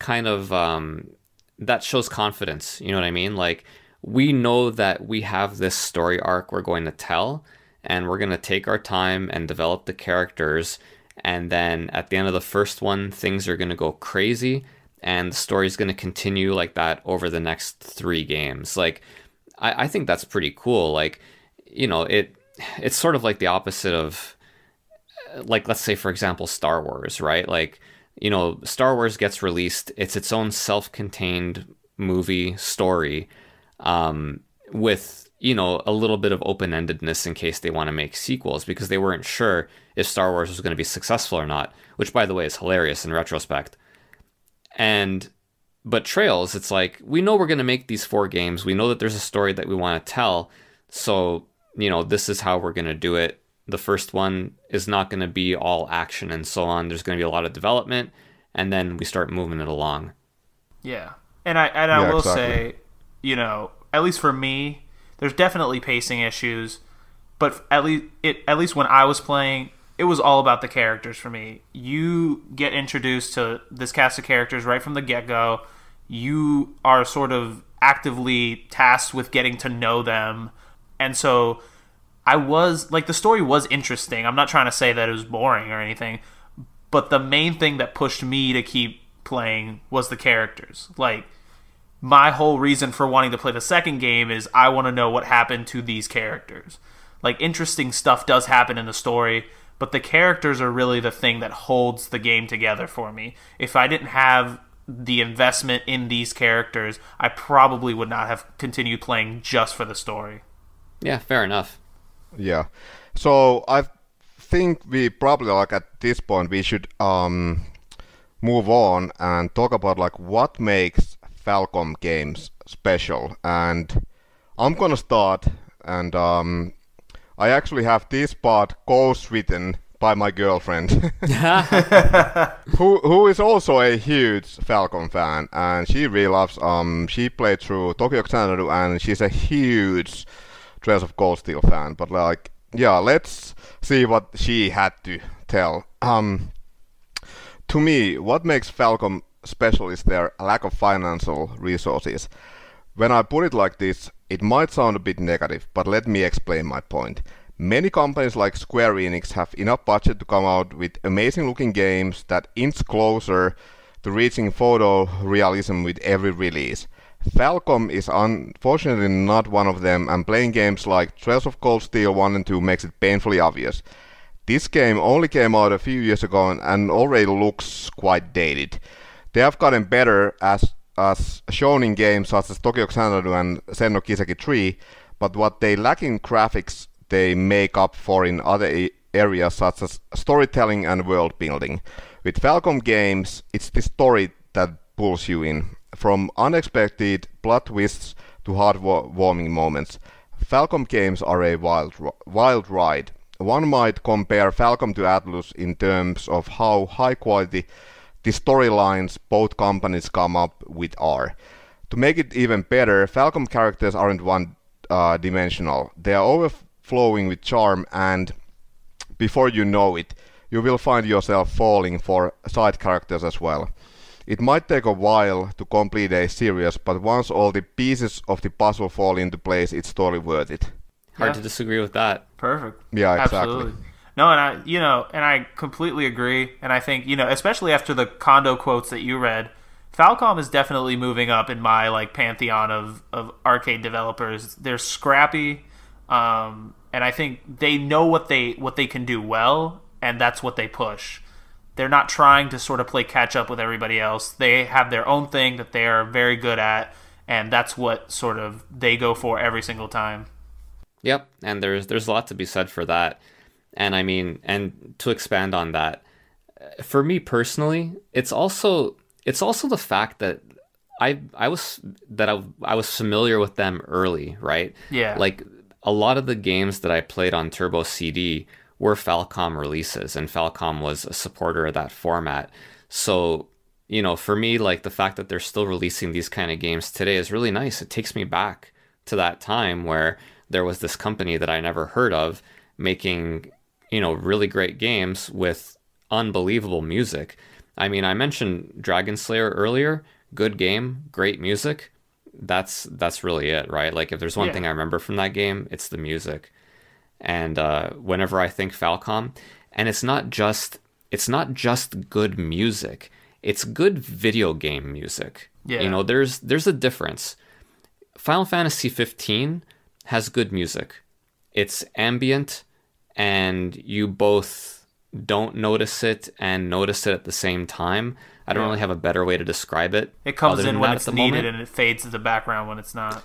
kind of that shows confidence, you know what I mean? Like we know that we have this story arc we're going to tell, and we're going to take our time and develop the characters, and then at the end of the first one things are going to go crazy, and the story's going to continue like that over the next 3 games. Like I think that's pretty cool. Like, it's sort of like the opposite of, like, let's say, for example, Star Wars, right? Like, Star Wars gets released. It's its own self-contained movie story with, a little bit of open-endedness in case they want to make sequels, because they weren't sure if Star Wars was going to be successful or not, which, by the way, is hilarious in retrospect. But Trails, it's like, we know we're going to make these 4 games. We know that there's a story that we want to tell. So, this is how we're going to do it. The first one is not going to be all action and so on. There's going to be a lot of development, and then we start moving it along. Yeah. And I will say, at least for me, there's definitely pacing issues. But at least when I was playing, it was all about the characters for me. You get introduced to this cast of characters right from the get-go. You are sort of actively tasked with getting to know them. And so I was, like, the story was interesting. I'm not trying to say that it was boring or anything. But the main thing that pushed me to keep playing was the characters. Like, my whole reason for wanting to play the second game is I want to know what happened to these characters. Like, interesting stuff does happen in the story, but the characters are really the thing that holds the game together for me. If I didn't have the investment in these characters, I probably would not have continued playing just for the story. Yeah, fair enough. Yeah. So I think we probably, like, at this point, we should move on and talk about, like, what makes Falcom games special. And I'm gonna start, and I actually have this part co-written by my girlfriend, who is also a huge Falcom fan, and she really loves. She played through Tokyo Xanadu, and she's a huge Trails of Cold Steel fan. But like, yeah, let's see what she had to tell. To me, what makes Falcom special is their lack of financial resources. When I put it like this, it might sound a bit negative, but let me explain my point. Many companies like Square Enix have enough budget to come out with amazing looking games that inch closer to reaching photorealism with every release. Falcom is unfortunately not one of them, and playing games like Trails of Cold Steel 1 and 2 makes it painfully obvious. This game only came out a few years ago and already looks quite dated. They have gotten better as shown in games such as Tokyo Xanadu and Sen no Kiseki 3, but what they lack in graphics they make up for in other areas such as storytelling and world building. With Falcom games, it's the story that pulls you in. From unexpected plot twists to heartwarming moments, Falcom games are a wild ride. One might compare Falcom to Atlus in terms of how high quality the storylines both companies come up with are. To make it even better, Falcom characters aren't one-dimensional. They are overflowing with charm, and before you know it, you will find yourself falling for side characters as well. It might take a while to complete a series, but once all the pieces of the puzzle fall into place, it's totally worth it. Hard to disagree with that. Perfect. Yeah, exactly. Absolutely. No, and I completely agree. And I think, especially after the Kondo quotes that you read, Falcom is definitely moving up in my like pantheon of arcade developers. They're scrappy, and I think they know what they can do well, and that's what they push. They're not trying to sort of play catch up with everybody else. They have their own thing that they are very good at, and that's what sort of they go for every single time. Yep, and there's a lot to be said for that. And I mean, and to expand on that, for me personally, it's also the fact that I was familiar with them early, right? Yeah. Like a lot of the games that I played on Turbo CD were Falcom releases, and Falcom was a supporter of that format. So, for me, like the fact that they're still releasing these kind of games today is really nice. It takes me back to that time where there was this company that I never heard of making, really great games with unbelievable music. I mean, I mentioned Dragon Slayer earlier. Good game, great music. That's really it, right? Like if there's one thing I remember from that game, it's the music. And whenever I think Falcom, and it's not just good music, it's good video game music. Yeah. There's a difference. Final Fantasy 15 has good music. It's ambient, and you both don't notice it and notice it at the same time. I don't really have a better way to describe it. It comes in when it's needed and it fades to the background when it's not.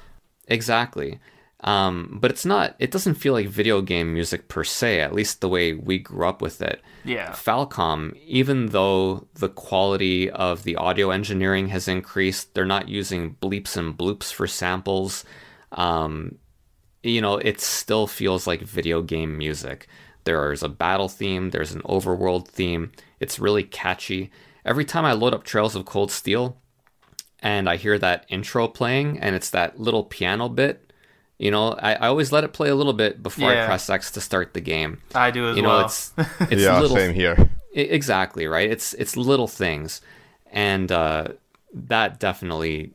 Exactly. But it doesn't feel like video game music per se, at least the way we grew up with it. Yeah. Falcom, even though the quality of the audio engineering has increased, they're not using bleeps and bloops for samples. It still feels like video game music. There's a battle theme, there's an overworld theme. It's really catchy. Every time I load up Trails of Cold Steel and I hear that intro playing and it's that little piano bit, I always let it play a little bit before I press X to start the game. I do as well. It's yeah, little, same here. Exactly, right? It's little things. And that definitely,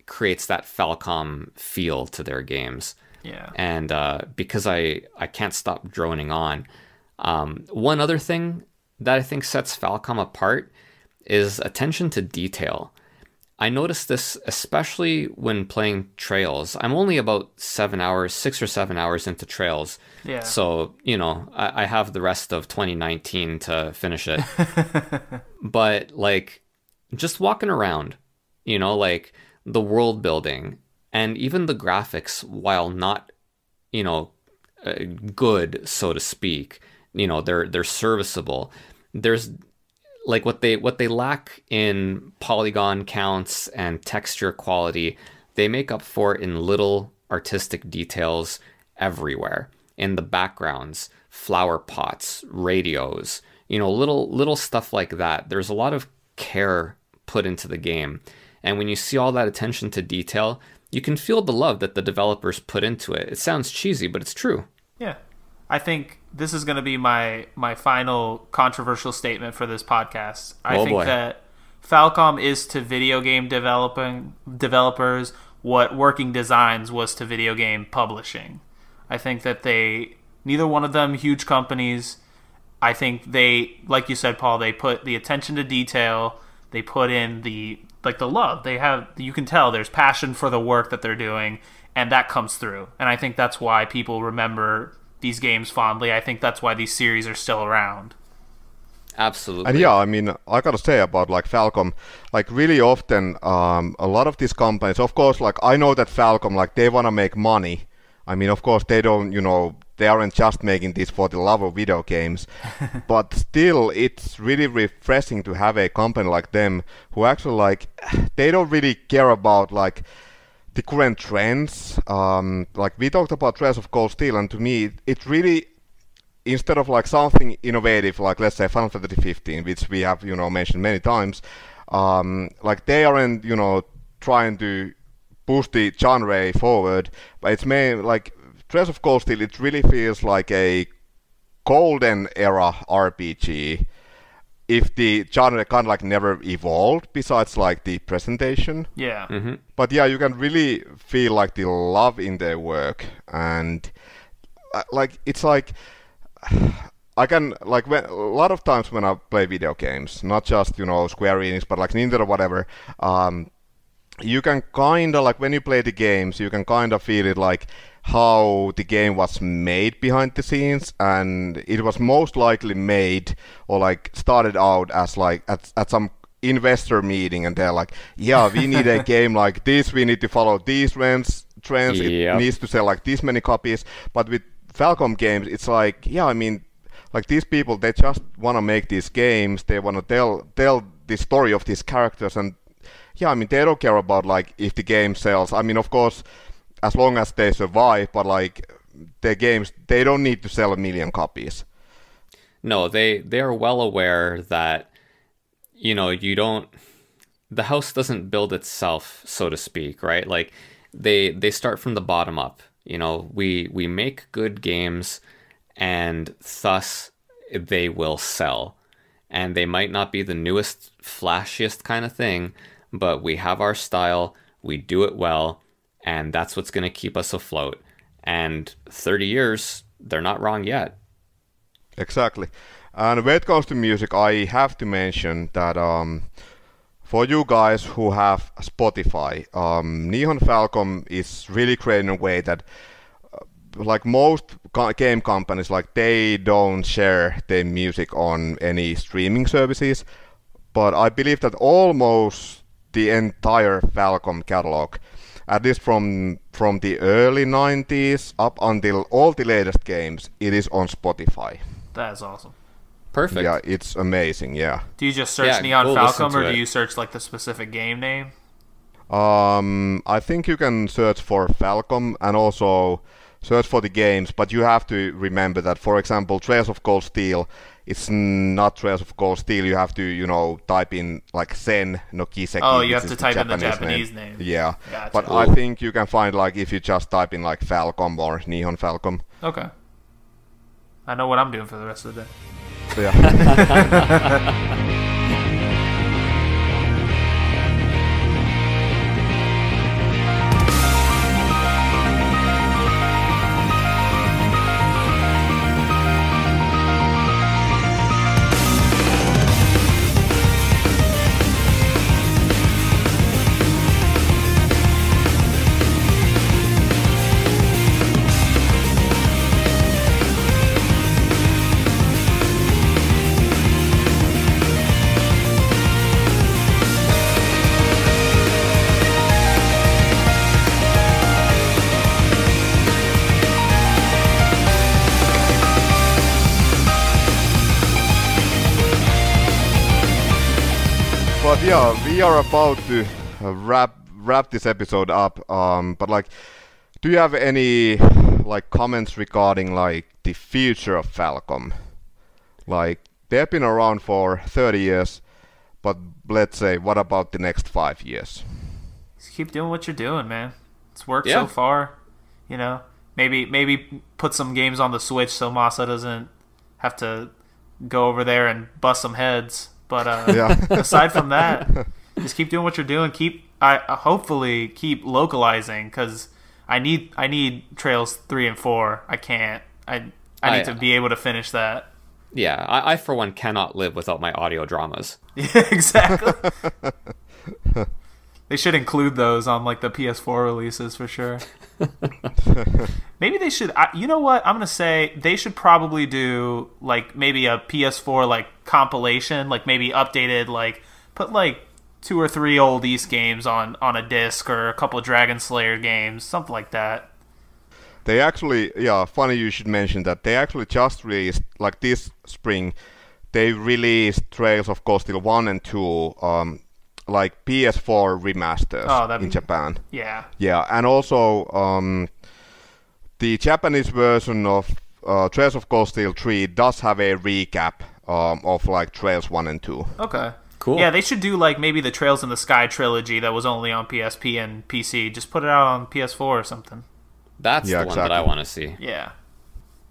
creates that Falcom feel to their games. Yeah. And because I can't stop droning on. One other thing that I think sets Falcom apart is attention to detail. I noticed this especially when playing Trails. I'm only about 6 or 7 hours into Trails. Yeah. So, I have the rest of 2019 to finish it. But like just walking around, like the world building and even the graphics, while not, good, so to speak, they're serviceable. There's like what they lack in polygon counts and texture quality, they make up for in little artistic details everywhere. in the backgrounds, flower pots, radios, little stuff like that. There's a lot of care put into the game. And when you see all that attention to detail, you can feel the love that the developers put into it. It sounds cheesy, but it's true. Yeah. I think this is going to be my final controversial statement for this podcast. I think that Falcom is to video game developers what Working Designs was to video game publishing. I think that neither one of them huge companies. I think they, like you said, Paul, they put the attention to detail. They put in the love. You can tell there's passion for the work that they're doing, and that comes through. And I think that's why people remember these games fondly. I think that's why these series are still around. Absolutely. And yeah, I mean, I gotta say about like Falcom, like really often, a lot of these companies, of course, like I know that Falcom, like they wanna make money. I mean, of course, they don't, they aren't just making this for the love of video games, but still, it's really refreshing to have a company like them who actually like, they don't really care about like the current trends. Like we talked about Trails of Cold Steel, and to me, it really, instead of like something innovative, like let's say Final Fantasy 15, which we have mentioned many times, like they aren't trying to push the genre forward, but it's mainly like Trails of Cold Steel. It really feels like a golden era RPG. If the genre kind of like never evolved, besides like the presentation. Yeah. Mm-hmm. But yeah, you can really feel like the love in their work, and like it's like I can like a lot of times when I play video games, not just Square Enix, but like Nintendo or whatever. You can kind of like when you play the games, you can kind of feel it like how the game was made behind the scenes, and it was most likely made or like started out as like at some investor meeting, and they're like, yeah, we need a game like this, we need to follow these trends, Yep. It needs to sell like this many copies. But with Falcom games, it's like, yeah, I mean, like these people, they just want to make these games, they want to tell the story of these characters, and yeah, I mean, they don't care about like if the game sells. I mean, of course, as long as they survive, but like their games, they don't need to sell 1 million copies. No, they are well aware that the house doesn't build itself, so to speak, right? Like they start from the bottom up. We make good games, and thus they will sell. And they might not be the newest, flashiest kind of thing, but we have our style, we do it well, and that's what's going to keep us afloat. And 30 years, they're not wrong yet. Exactly. And when it comes to music, I have to mention that for you guys who have Spotify, Nihon Falcom is really great in a way that like most game companies, like they don't share their music on any streaming services, but I believe that almost the entire Falcom catalog, at least from the early 90s up until all the latest games, it is on Spotify. That's awesome. Perfect. Yeah, it's amazing, yeah. Do you just search Nihon Falcom, or do you search like the specific game name? I think you can search for Falcom and also search for the games, but you have to remember that, for example, Trails of Cold Steel, it's not Trails of Cold Steel. You have to, type in like Sen no Kiseki. Oh, you have to type in the Japanese name. Yeah, gotcha. But I think you can find like if you just type in like Falcom or Nihon Falcom. Okay. I know what I'm doing for the rest of the day. So, yeah. But yeah, we are about to wrap this episode up. But like, do you have any like comments regarding like the future of Falcom. Like they've been around for 30 years, but let's say, what about the next 5 years? Just keep doing what you're doing, man. It's worked so far. You know, maybe put some games on the Switch so Masa doesn't have to go over there and bust some heads. But aside from that, just keep doing what you're doing. Hopefully keep localizing, because I need Trails 3 and 4. I can't. I need to be able to finish that. Yeah, I for one cannot live without my audio dramas. Yeah, exactly. They should include those on like the PS4 releases for sure. Maybe they should. You know what? I'm gonna say they should probably do like maybe a PS4 like compilation, like maybe updated, like put like 2 or 3 old East games on a disc, or a couple of Dragon Slayer games, something like that. They actually, funny you should mention that. They actually just released, like this spring, they released Trails of Cold Steel 1 and 2, like PS4 remasters in Japan. Yeah. Yeah, and also the Japanese version of Trails of Cold Steel 3 does have a recap of like Trails 1 and 2. Okay. Cool. Yeah, they should do like maybe the Trails in the Sky trilogy that was only on PSP and PC. Just put it out on PS4 or something. That's the one that I want to see. Yeah.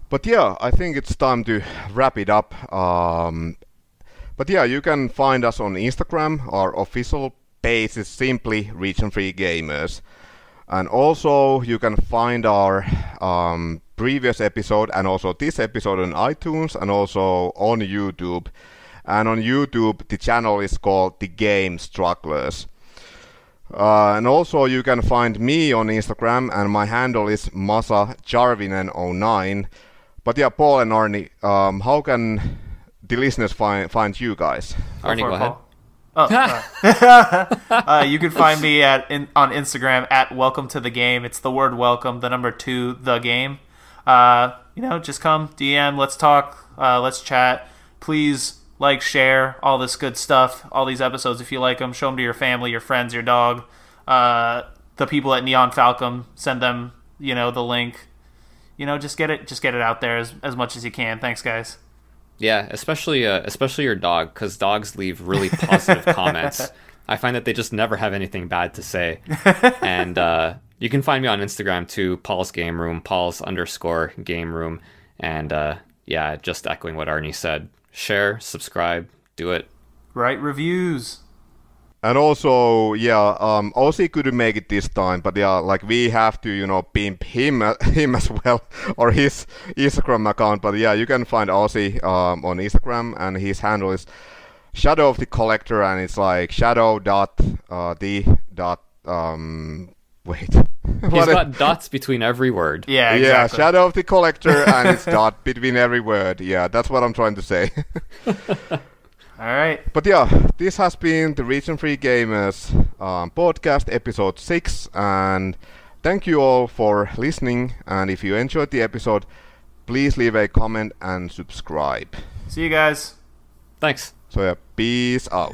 But yeah, I think it's time to wrap it up. But yeah, you can find us on Instagram. Our official page is simply Region 3 Gamers. And also, you can find our previous episode and also this episode on iTunes and also on YouTube. And on YouTube, the channel is called The Game Strugglers. And also, you can find me on Instagram, and my handle is Masa Jarvinen09. But yeah, Paul and Arnie, how can the listeners find you guys? Arnie, go ahead. You can find me on Instagram at Welcome to the Game. It's the word welcome, the number 2, the game. Just come, DM, let's talk, let's chat. Please like, share, all this good stuff, all these episodes if you like them. Show them to your family, your friends, your dog. The people at Nihon Falcom, send them, the link. Just get it out there as much as you can. Thanks, guys. Yeah, especially your dog, because dogs leave really positive comments. I find that they just never have anything bad to say. And you can find me on Instagram too, Paul's Game Room, Paul's_Game Room. And just echoing what Arnie said. Share, subscribe, do it. Write reviews. And also, Ozzy couldn't make it this time, but like we have to, pimp him as well, or his Instagram account. But yeah, you can find Ozzy on Instagram, and his handle is Shadow of the Collector, and it's like wait. He's got dots between every word. Yeah, exactly. Yeah, Shadow of the Collector, and it's dot between every word. Yeah, that's what I'm trying to say. All right. But yeah, this has been the Region 3 Gamers podcast, episode 6, and thank you all for listening. And if you enjoyed the episode, please leave a comment and subscribe. See you guys. Thanks. So yeah, peace out.